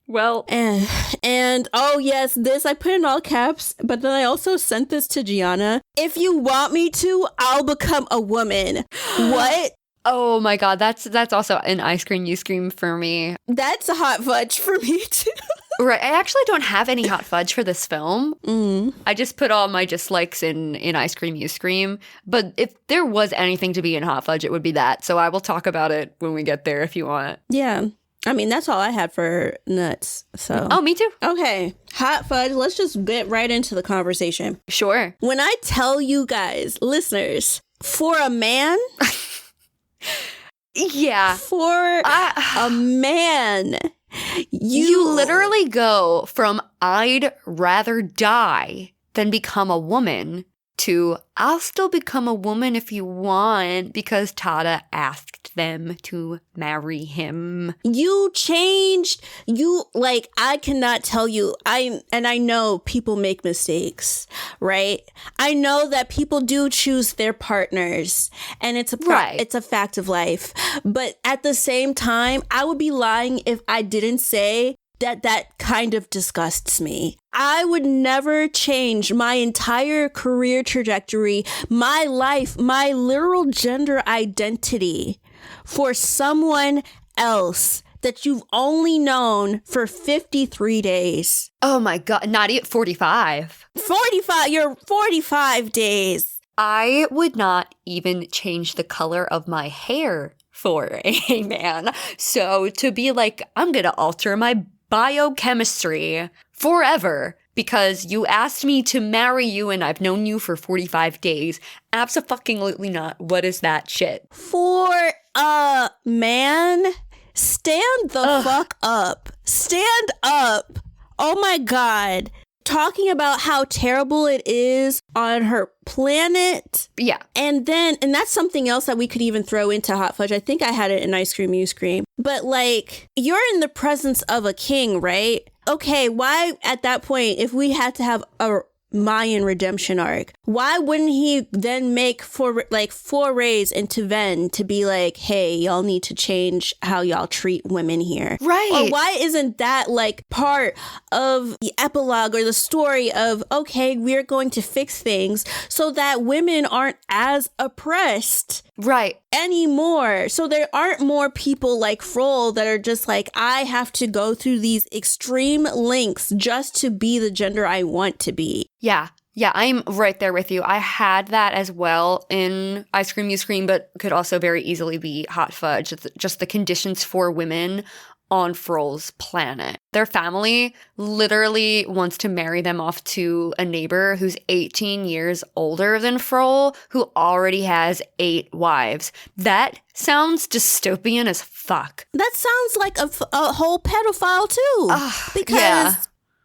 Well, and oh yes, this I put in all caps, but then I also sent this to Giana. If you want me to, I'll become a woman. What? oh my God, that's also an ice cream you scream for me. That's a hot fudge for me too. Right, I actually don't have any hot fudge for this film. I just put all my dislikes in ice cream you scream. But if there was anything to be in hot fudge, it would be that. So I will talk about it when we get there if you want. Yeah. I mean, that's all I had for nuts. So. Oh, me too. Okay. Hot fudge. Let's just get right into the conversation. Sure. When I tell you guys, listeners, for a man, Yeah. for a man, You literally go from I'd rather die than become a woman to I'll still become a woman if you want because Tada asked them to marry him. You changed. You, like, I cannot tell you. I know people make mistakes, right? I know that people do choose their partners, and it's a fact of life. But at the same time, I would be lying if I didn't say that kind of disgusts me. I would never change my entire career trajectory, my life, my literal gender identity for someone else that you've only known for 53 days. Oh my God, not even 45. 45, you're 45 days. I would not even change the color of my hair for a man. So to be like, I'm going to alter my biochemistry forever because you asked me to marry you and I've known you for 45 days. Abso-fucking-lutely not. What is that shit? For a man, stand the fuck up. Stand up. Oh my God. Talking about how terrible it is on her planet. Yeah. And that's something else that we could even throw into Hot Fudge. I think I had it in Ice Cream, You Scream. But like, you're in the presence of a king, right? Okay, why at that point, if we had to have a Mayan redemption arc, why wouldn't he then make forays into Ven to be like, hey, y'all need to change how y'all treat women here? Right. Or why isn't that like part of the epilogue or the story of, okay, we're going to fix things so that women aren't as oppressed Right. anymore. So there aren't more people like Frol that are just like, I have to go through these extreme lengths just to be the gender I want to be. Yeah. Yeah, I'm right there with you. I had that as well in Ice Cream, You Scream, but could also very easily be Hot Fudge. It's just the conditions for women on Frol's planet. Their family literally wants to marry them off to a neighbor who's 18 years older than Frol, who already has 8 wives. That sounds dystopian as fuck. That sounds like a whole pedophile too. Because yeah.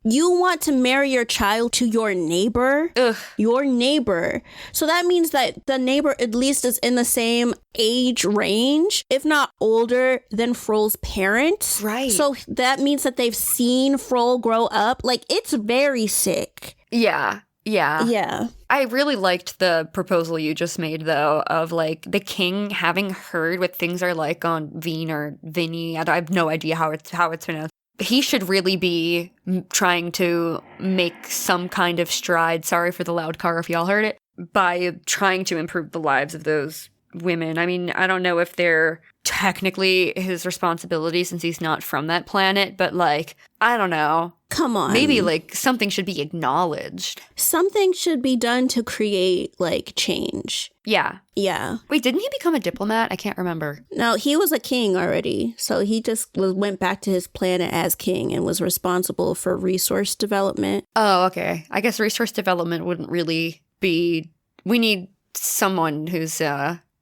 you want to marry your child to your neighbor. Ugh. Your neighbor. So that means that the neighbor at least is in the same age range, if not older than Frol's parents. Right. So that means that they've seen Frol grow up. Like, it's very sick. Yeah. Yeah. Yeah. I really liked the proposal you just made, though, of like the king having heard what things are like on Veen or Vinny. I have no idea how it's pronounced. He should really be trying to make some kind of stride. Sorry for the loud car if y'all heard it. By trying to improve the lives of those women. I mean, I don't know if they're technically his responsibility since he's not from that planet, but like, I don't know. Come on. Maybe like something should be acknowledged. Something should be done to create like change. Yeah. Yeah. Wait, didn't he become a diplomat? I can't remember. No, he was a king already. So he just went back to his planet as king and was responsible for resource development. Oh, okay. I guess resource development wouldn't really be... We need someone who's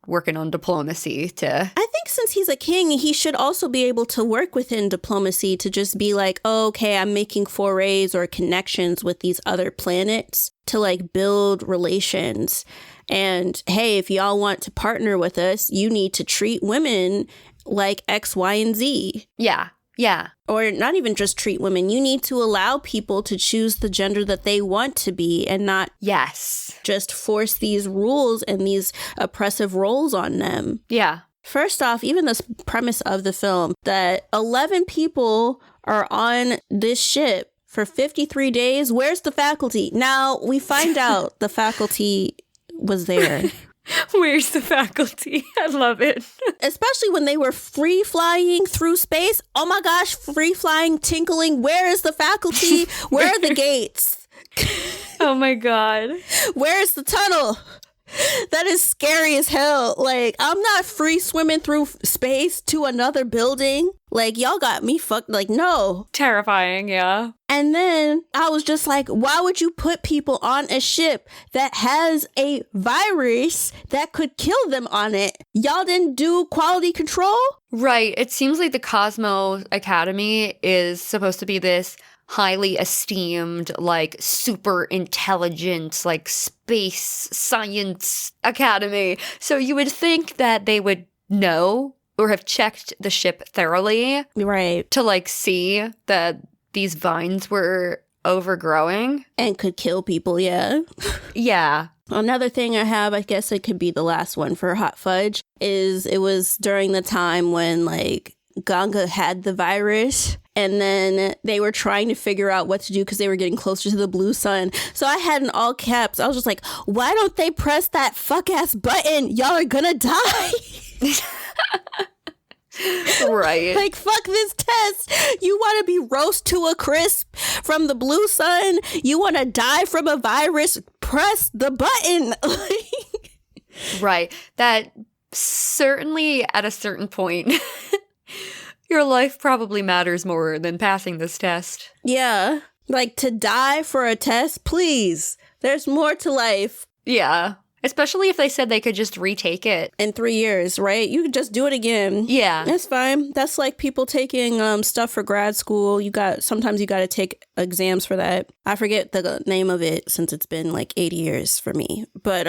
working on diplomacy to... I think since he's a king, he should also be able to work within diplomacy to just be like, oh, okay, I'm making forays or connections with these other planets to like build relations. And hey, if y'all want to partner with us, you need to treat women like X, Y, and Z. Yeah. Yeah. Or not even just treat women. You need to allow people to choose the gender that they want to be and not Yes. just force these rules and these oppressive roles on them. Yeah. First off, even this premise of the film that 11 people are on this ship for 53 days. Where's the faculty? Now we find out the faculty was there. Where's the faculty? I love it. Especially when they were free flying through space. Oh my gosh, free flying, tinkling. Where is the faculty? Where are the gates? Oh my God. Where is the tunnel? That is scary as hell. Like, I'm not free swimming through space to another building. Like, y'all got me fucked. Like, no. Terrifying, yeah. And then I was just like, why would you put people on a ship that has a virus that could kill them on it? Y'all didn't do quality control? Right. It seems like the Cosmo Academy is supposed to be this highly esteemed, like super intelligent, like space science academy. So you would think that they would know or have checked the ship thoroughly. Right. To like see that these vines were overgrowing. And could kill people, yeah. Yeah. Another thing I have, I guess it could be the last one for Hot Fudge, is it was during the time when like Ganga had the virus. And then they were trying to figure out what to do because they were getting closer to the blue sun. So I had in all caps, I was just like, why don't they press that fuck ass button? Y'all are gonna die. Right. Like, fuck this test. You want to be roast to a crisp from the blue sun? You want to die from a virus? Press the button. Right. That certainly at a certain point, your life probably matters more than passing this test. Yeah. Like, to die for a test? Please. There's more to life. Yeah. Especially if they said they could just retake it. In 3 years, right? You could just do it again. Yeah. That's fine. That's like people taking stuff for grad school. Sometimes you got to take exams for that. I forget the name of it since it's been like 80 years for me. But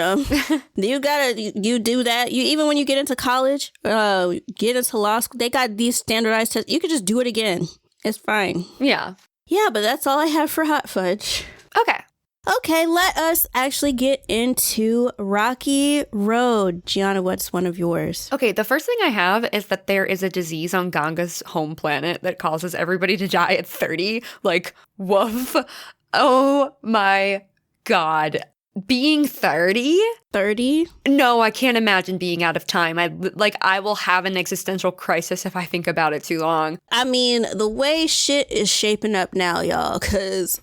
you do that. Even when you get into college, get into law school, they got these standardized tests. You could just do it again. It's fine. Yeah. Yeah, but that's all I have for Hot Fudge. Okay. Okay, let us actually get into Rocky Road. Gianna, what's one of yours? Okay, the first thing I have is that there is a disease on Ganga's home planet that causes everybody to die at 30. Like, woof. Oh my God. Being 30? 30? No, I can't imagine being out of time. I will have an existential crisis if I think about it too long. I mean, the way shit is shaping up now, y'all, because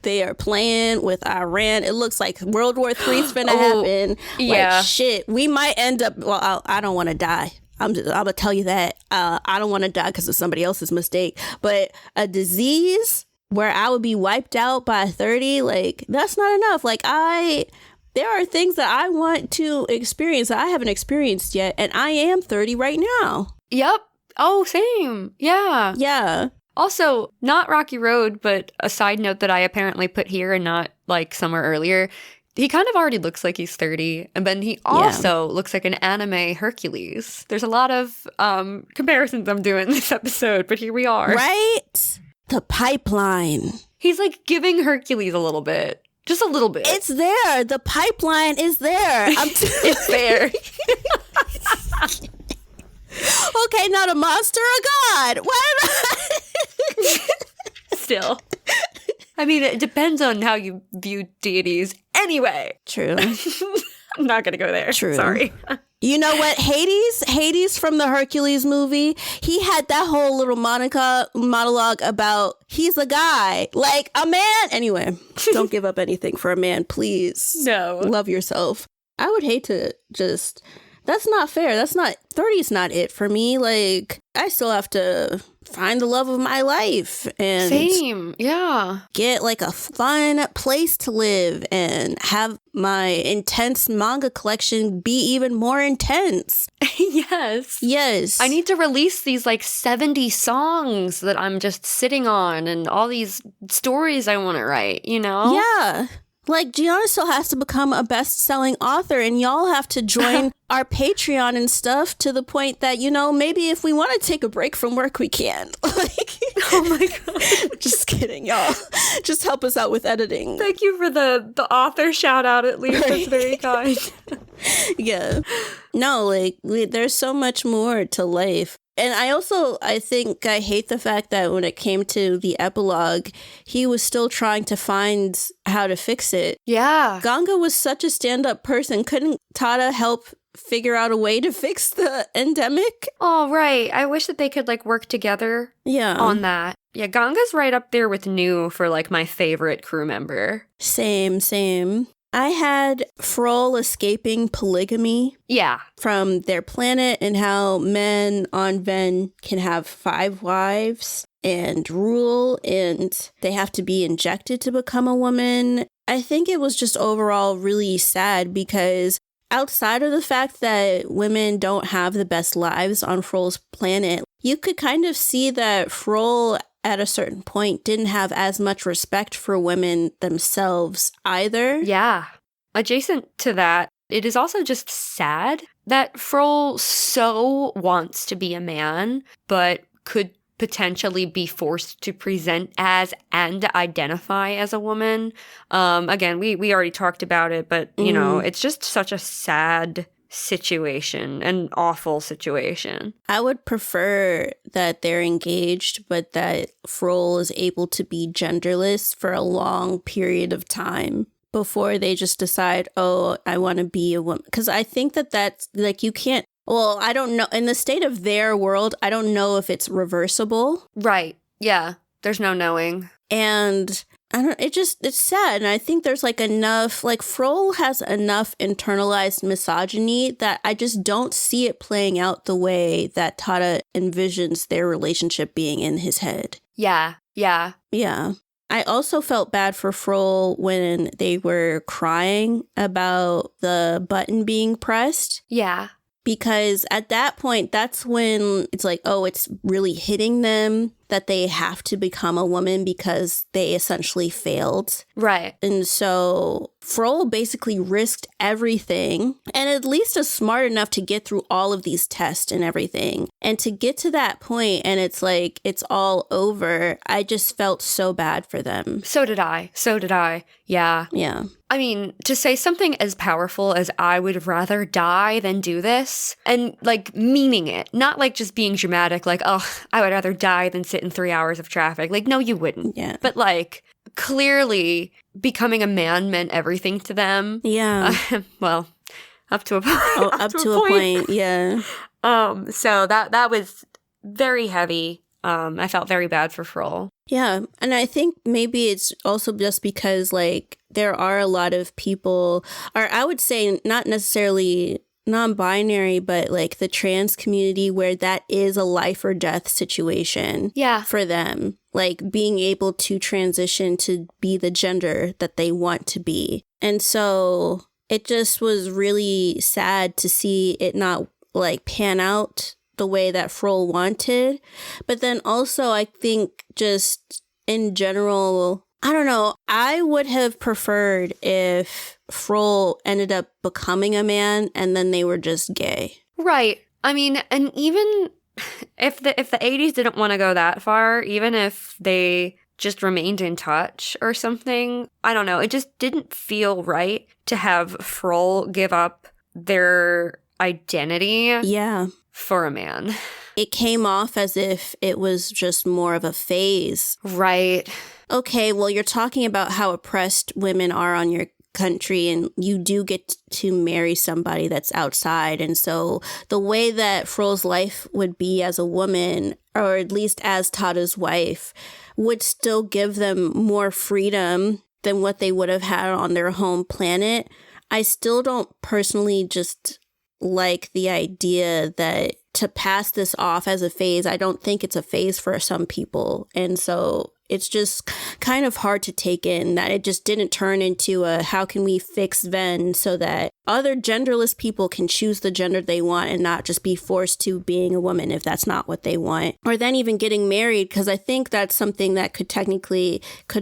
they are playing with Iran. It looks like World War III's finna happen. Yeah. Like, shit, we might end up, well, I don't want to die. I'm gonna tell you that. I don't want to die because of somebody else's mistake. But a disease where I would be wiped out by 30, like, that's not enough. Like, there are things that I want to experience that I haven't experienced yet, and I am 30 right now. Yep. Oh, same. Yeah. Yeah. Also, not Rocky Road, but a side note that I apparently put here and not, like, somewhere earlier. He kind of already looks like he's 30, and then he also looks like an anime Hercules. There's a lot of comparisons I'm doing this episode, but here we are. Right? The pipeline. He's like giving Hercules a little bit. Just a little bit. It's there. The pipeline is there. It's there. Okay, not a monster, a god. What? Still. I mean, it depends on how you view deities. Anyway. True. I'm not going to go there. True. Sorry. You know what? Hades from the Hercules movie, he had that whole little monologue about he's a guy, like a man. Anyway, don't give up anything for a man, please. No. Love yourself. I would hate to just... That's not fair. 30's not it for me. Like, I still have to find the love of my life and same, yeah, get like a fun place to live and have my intense manga collection be even more intense. Yes. I need to release these like 70 songs that I'm just sitting on and all these stories I want to write, you know? Yeah. Like, Gianna still has to become a best-selling author, and y'all have to join our Patreon and stuff to the point that, you know, maybe if we want to take a break from work, we can. Like, oh my God. Just kidding, y'all. Just help us out with editing. Thank you for the author shout out, at least. Right. That's very kind. Yeah. No, like, there's so much more to life. And I think I hate the fact that when it came to the epilogue, he was still trying to find how to fix it. Yeah. Ganga was such a stand-up person. Couldn't Tada help figure out a way to fix the endemic? Oh, right. I wish that they could, like, work together on that. Yeah, Ganga's right up there with Nu for, like, my favorite crew member. Same. I had Frol escaping polygamy. Yeah. From their planet and how men on Ven can have 5 wives and rule, and they have to be injected to become a woman. I think it was just overall really sad because outside of the fact that women don't have the best lives on Frol's planet, you could kind of see that Frol at a certain point didn't have as much respect for women themselves either. Yeah. Adjacent to that, it is also just sad that Frol so wants to be a man, but could potentially be forced to present as and identify as a woman. Again, we already talked about it, but, you know, it's just such a sad situation, an awful situation. I would prefer that they're engaged, but that Frol is able to be genderless for a long period of time before they just decide, oh, I want to be a woman. Because I think that's, like, you can't, well, I don't know. In the state of their world, I don't know if it's reversible. Right. Yeah. There's no knowing. And It's sad. And I think there's like enough, like Frol has enough internalized misogyny that I just don't see it playing out the way that Tada envisions their relationship being in his head. Yeah. Yeah. I also felt bad for Frol when they were crying about the button being pressed. Yeah. Because at that point, that's when it's like, oh, it's really hitting them that they have to become a woman because they essentially failed. Right. And so Frol basically risked everything and at least is smart enough to get through all of these tests and everything. And to get to that point and it's like, it's all over, I just felt so bad for them. So did I. Yeah. Yeah. I mean, to say something as powerful as I would rather die than do this, and like meaning it, not like just being dramatic, like, oh, I would rather die than sit in 3 hours of traffic. Like, no, you wouldn't. Yeah. But like, clearly becoming a man meant everything to them. Yeah. Well, up to a point. Oh, up to a point. Yeah. So that was very heavy. I felt very bad for Frol. Yeah. And I think maybe it's also just because, like, there are a lot of people, or I would say not necessarily non-binary, but like the trans community where that is a life or death situation for them. Like being able to transition to be the gender that they want to be. And so it just was really sad to see it not like pan out the way that Frol wanted. But then also I think just in general, I don't know, I would have preferred if Frol ended up becoming a man and then they were just gay. Right. I mean, and even if the 80s didn't want to go that far, even if they just remained in touch or something, I don't know, it just didn't feel right to have Frol give up their identity for a man. It came off as if it was just more of a phase. Right. Okay, well, you're talking about how oppressed women are on your country and you do get to marry somebody that's outside. And so the way that Frol's life would be as a woman, or at least as Tada's wife, would still give them more freedom than what they would have had on their home planet. I still don't personally just like the idea that to pass this off as a phase, I don't think it's a phase for some people. And so it's just kind of hard to take in that it just didn't turn into a how can we fix Ven so that other genderless people can choose the gender they want and not just be forced to being a woman if that's not what they want. Or then even getting married, because I think that's something that could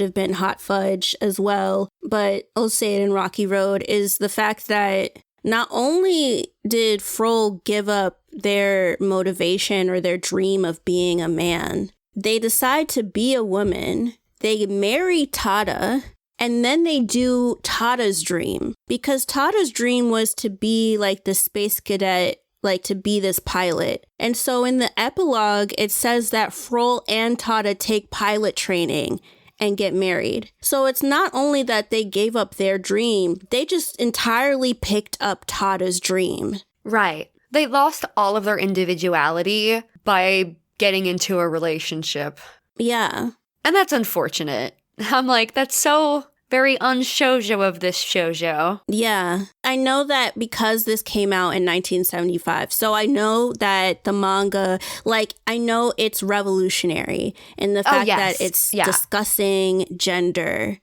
have been Hot Fudge as well. But I'll say it in Rocky Road is the fact that not only did Frol give up their motivation or their dream of being a man, they decide to be a woman, they marry Tada, and then they do Tada's dream. Because Tada's dream was to be like the space cadet, like to be this pilot. And so in the epilogue, it says that Frol and Tada take pilot training and get married. So it's not only that they gave up their dream, they just entirely picked up Tada's dream. Right. They lost all of their individuality by getting into a relationship. Yeah. And that's unfortunate. I'm like, that's so very un-shoujo of this shoujo. Yeah. I know that because this came out in 1975, so I know that the manga, like, I know it's revolutionary in the fact that it's discussing gender,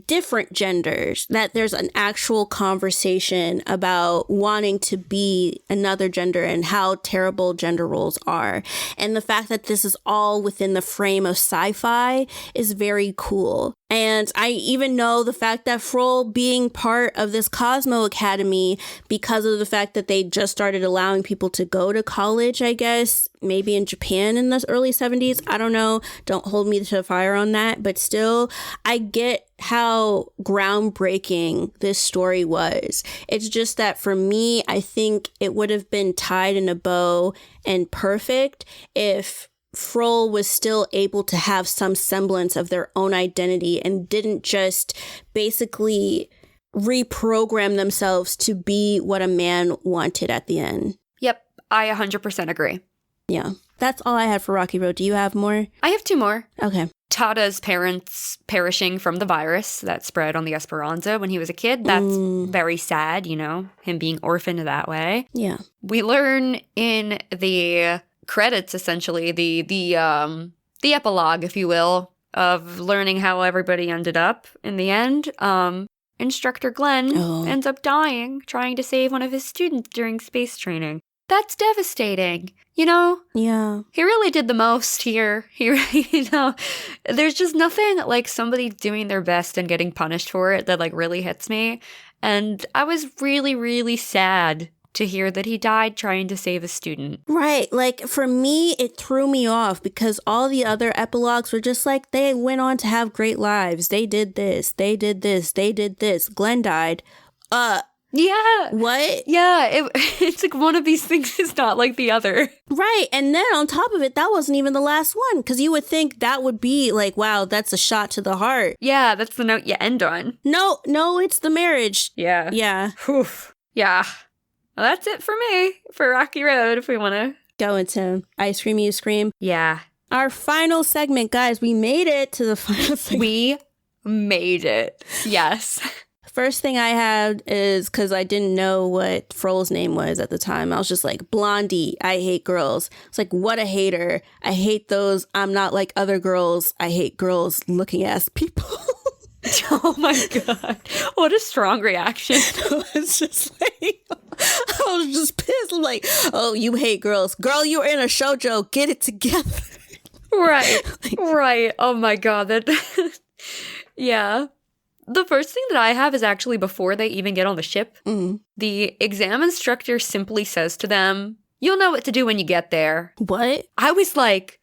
different genders, that there's an actual conversation about wanting to be another gender and how terrible gender roles are. And the fact that this is all within the frame of sci-fi is very cool. And I even know the fact that Frol being part of this Cosmo Academy, because of the fact that they just started allowing people to go to college, I guess, maybe in Japan in the early 70s. I don't know. Don't hold me to the fire on that. But still, I get how groundbreaking this story was. It's just that for me, I think it would have been tied in a bow and perfect if Frol was still able to have some semblance of their own identity and didn't just basically reprogram themselves to be what a man wanted at the end. Yep, I 100% agree. Yeah, that's all I had for Rocky Road. Do you have more? I have two more. Okay. Tada's parents perishing from the virus that spread on the Esperanza when he was a kid. That's very sad, you know, him being orphaned that way. Yeah. We learn in the credits, essentially, the epilogue, if you will, of learning how everybody ended up in the end. Instructor Glenn ends up dying trying to save one of his students during space training. That's devastating, you know? Yeah. He really did the most here. You know, there's just nothing like somebody doing their best and getting punished for it that like really hits me. And I was really, really sad to hear that he died trying to save a student. Right. Like, for me, it threw me off because all the other epilogues were just like, they went on to have great lives. They did this. They did this. They did this. Glenn died. Yeah. What? Yeah. It's like one of these things is not like the other. Right. And then on top of it, that wasn't even the last one because you would think that would be like, wow, that's a shot to the heart. Yeah. That's the note you end on. No, it's the marriage. Yeah. Yeah. Oof. Yeah. Well, that's it for me for Rocky Road if we want to go into Ice Cream, You Scream. Yeah. Our final segment, guys. We made it to the final segment. We made it. Yes. First thing I had is because I didn't know what Frol's name was at the time. I was just like, Blondie, I hate girls. It's like, what a hater. I hate those. I'm not like other girls. I hate girls looking ass people. Oh my God. What a strong reaction. It's just like, I was just pissed. I'm like, oh, you hate girls. Girl, you were in a shoujo. Get it together. Right. Right. Oh my God. Yeah. The first thing that I have is actually before they even get on the ship. The exam instructor simply says to them, you'll know what to do when you get there. What? I was like,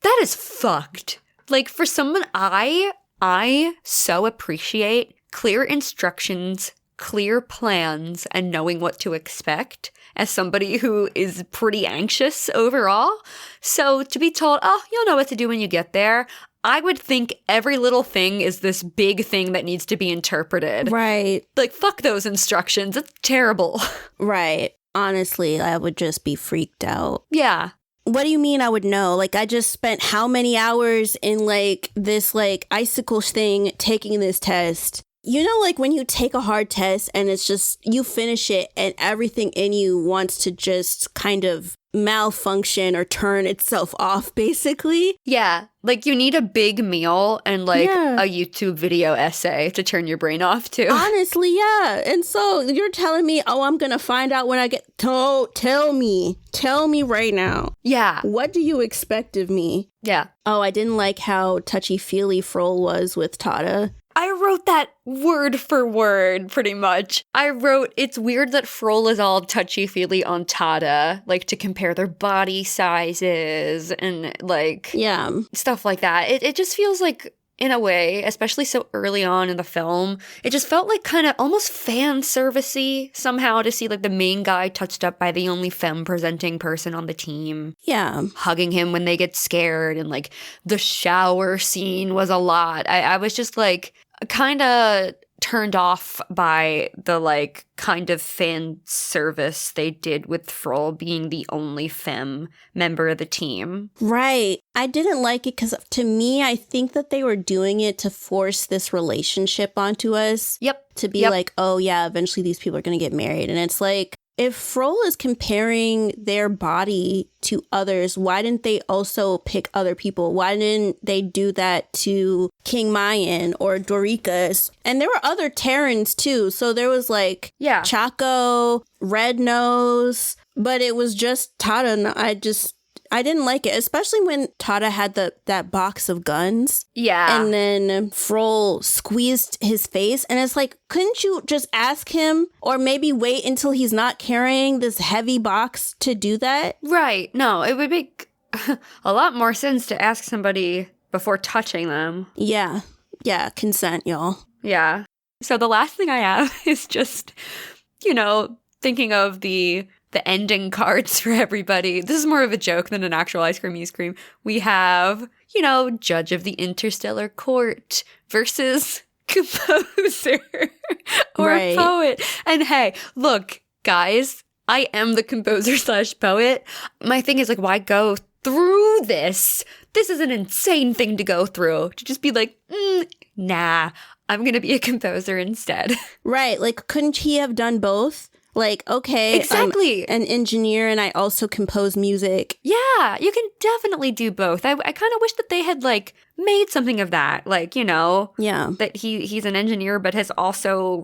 that is fucked. Like, for someone, I so appreciate clear instructions, clear plans, and knowing what to expect as somebody who is pretty anxious overall. So to be told, oh, you'll know what to do when you get there, I would think every little thing is this big thing that needs to be interpreted. Right. Like, fuck those instructions. It's terrible. Right. Honestly, I would just be freaked out. Yeah. What do you mean I would know? Like, I just spent how many hours in, like, this, like, icicle thing taking this test? You know, like, when you take a hard test and it's just, you finish it and everything in you wants to just kind of malfunction or turn itself off, basically. Yeah. Like, you need a big meal and, like, a YouTube video essay to turn your brain off, too. Honestly, yeah. And so you're telling me, oh, I'm going to find out when I get... Tell me right now. Yeah. What do you expect of me? Yeah. Oh, I didn't like how touchy-feely Frol was with Tada. I wrote that word for word, pretty much. I wrote, it's weird that Frol is all touchy-feely on Tada, like, to compare their body sizes and, like, stuff like that. It just feels like, in a way, especially so early on in the film, it just felt like kind of almost fan service-y somehow to see, like, the main guy touched up by the only femme-presenting person on the team. Yeah. Hugging him when they get scared, and, like, the shower scene was a lot. I was just, like, kind of turned off by the, like, kind of fan service they did with Frol being the only femme member of the team. Right. I didn't like it because, to me, I think that they were doing it to force this relationship onto us. Yep. To be like, oh, yeah, eventually these people are going to get married. And it's like, if Frol is comparing their body to others, why didn't they also pick other people? Why didn't they do that to King Mayan or Dorikas? And there were other Terrans too. So there was like Chaco, Red Nose, but it was just Tada. And I didn't like it, especially when Tada had that box of guns. Yeah. And then Frol squeezed his face. And it's like, couldn't you just ask him or maybe wait until he's not carrying this heavy box to do that? Right. No, it would make a lot more sense to ask somebody before touching them. Yeah. Yeah. Consent, y'all. Yeah. So the last thing I have is just, you know, thinking of the ending cards for everybody. This is more of a joke than an actual Ice Cream, You Scream. We have, you know, Judge of the Interstellar Court versus composer or poet. And hey, look, guys, I am the composer / poet. My thing is, like, why go through this? this is an insane thing to go through. To just be like, nah, I'm going to be a composer instead. Right. Like, couldn't he have done both? Like, okay, exactly. I'm an engineer and I also compose music. Yeah, you can definitely do both. I kind of wish that they had, like, made something of that. Like, you know, that he's an engineer but has also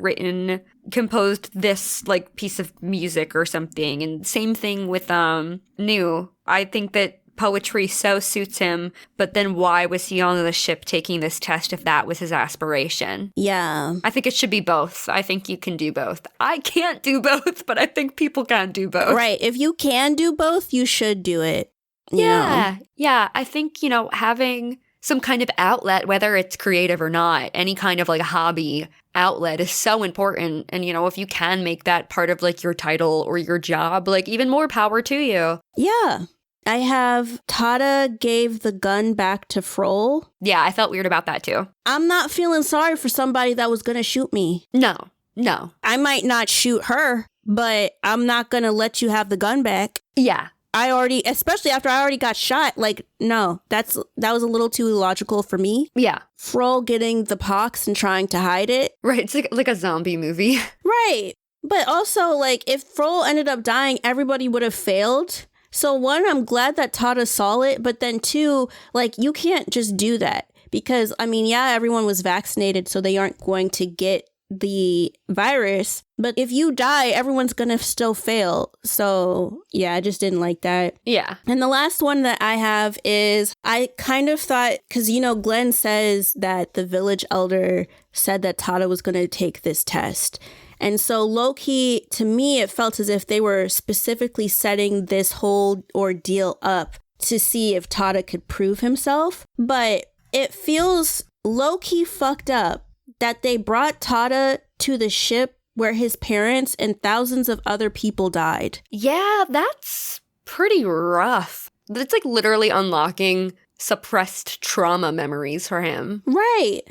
composed this, like, piece of music or something. And same thing with New. I think that poetry so suits him, but then why was he on the ship taking this test if that was his aspiration? Yeah. I think it should be both. I think you can do both. I can't do both, but I think people can do both. Right. If you can do both, you should do it. Yeah. Yeah. I think, you know, having some kind of outlet, whether it's creative or not, any kind of like hobby outlet is so important. And, you know, if you can make that part of like your title or your job, like even more power to you. Yeah. I have Tada gave the gun back to Frol. Yeah, I felt weird about that too. I'm not feeling sorry for somebody that was going to shoot me. No. I might not shoot her, but I'm not going to let you have the gun back. Yeah. Especially after I already got shot, like, no, that was a little too illogical for me. Yeah. Frol getting the pox and trying to hide it. Right, it's like a zombie movie. Right. But also, like, if Frol ended up dying, everybody would have failed. So one, I'm glad that Tada saw it, but then two, like, you can't just do that because, I mean, yeah, everyone was vaccinated, so they aren't going to get the virus. But if you die, everyone's going to still fail. So, yeah, I just didn't like that. Yeah. And the last one that I have is I kind of thought, because, you know, Glenn says that the village elder said that Tada was going to take this test. And so low-key, to me, it felt as if they were specifically setting this whole ordeal up to see if Tada could prove himself. But it feels low-key fucked up that they brought Tada to the ship where his parents and thousands of other people died. Yeah, that's pretty rough. It's like literally unlocking suppressed trauma memories for him. Right.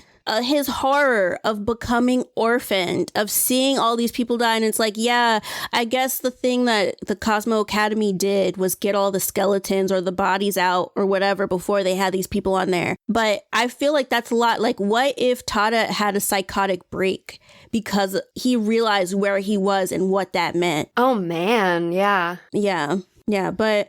His horror of becoming orphaned, of seeing all these people die. And it's like, yeah, I guess the thing that the Cosmo Academy did was get all the skeletons or the bodies out or whatever before they had these people on there. But I feel like that's a lot. Like, what if Tada had a psychotic break because he realized where he was and what that meant? Oh, man. Yeah. Yeah, but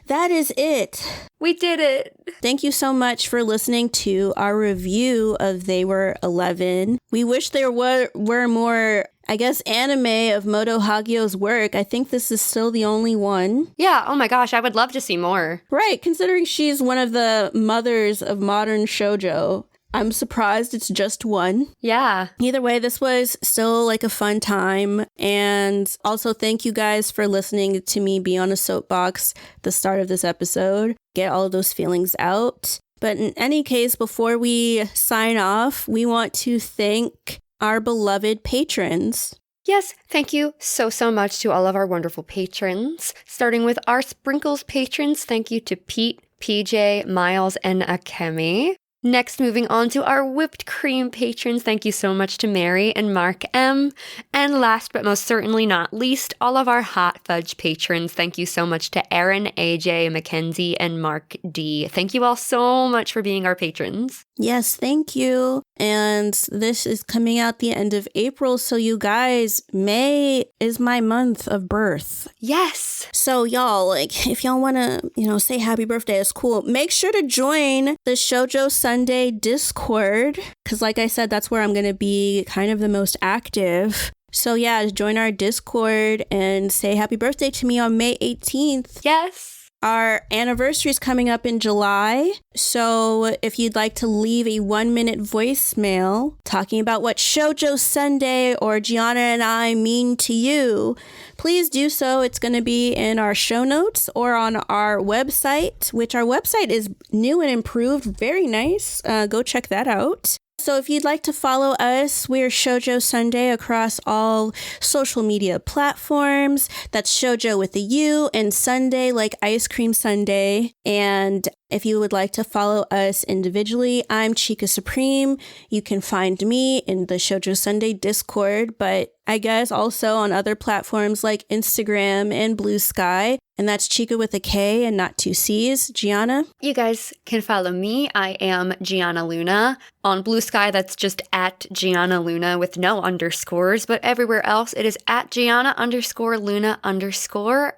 that is it. We did it. Thank you so much for listening to our review of They Were 11. We wish there were more, I guess, anime of Moto Hagio's work. I think this is still the only one. Yeah, oh my gosh, I would love to see more. Right, considering she's one of the mothers of modern shoujo. I'm surprised it's just one. Yeah. Either way, this was still like a fun time. And also thank you guys for listening to me be on a soapbox at the start of this episode. Get all of those feelings out. But in any case, before we sign off, we want to thank our beloved patrons. Yes, thank you so much to all of our wonderful patrons. Starting with our Sprinkles patrons, thank you to Pete, PJ, Miles, and Akemi. Next, moving on to our whipped cream patrons, thank you so much to Mary and Mark M. And last but most certainly not least, all of our hot fudge patrons, thank you so much to Aaron, AJ, Mackenzie, and Mark D. Thank you all so much for being our patrons. Yes, thank you. And this is coming out the end of April, so you guys, May is my month of birth. Yes. So y'all, like, if y'all want to, say happy birthday, it's cool. Make sure to join the Shoujo Sundae Discord, because like I said, that's where I'm going to be kind of the most active. So yeah, join our Discord and say happy birthday to me on May 18th. Yes. Our anniversary is coming up in July, so if you'd like to leave a 1-minute voicemail talking about what Shoujo Sundae or Giana and I mean to you, please do so. It's going to be in our show notes or on our website, which our website is new and improved. Very nice. Go check that out. So if you'd like to follow us, we're Shoujo Sundae across all social media platforms. That's Shoujo with a U and Sundae like ice cream sundae. And if you would like to follow us individually, I'm Chika Supreme. You can find me in the Shoujo Sundae Discord, but I guess also on other platforms like Instagram and Blue Sky. And that's Chika with a K and not 2 C's. Gianna? You guys can follow me. I am Gianna Luna. On Blue Sky, that's just at Gianna Luna with no underscores, but everywhere else it is at Gianna_Luna_,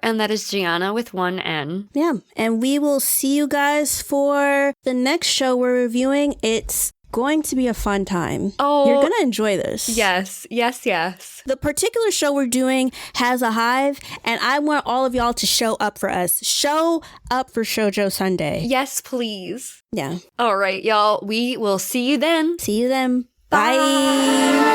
and that is Gianna with 1 N. Yeah, and we will see you guys for the next show we're reviewing. It's going to be a fun time. Oh, you're gonna enjoy this. Yes. The particular show we're doing has a hive, and I want all of y'all to show up for us. Show up for Shoujo Sundae. Yes, please. Yeah. All right, y'all. We will see you then. See you then. Bye.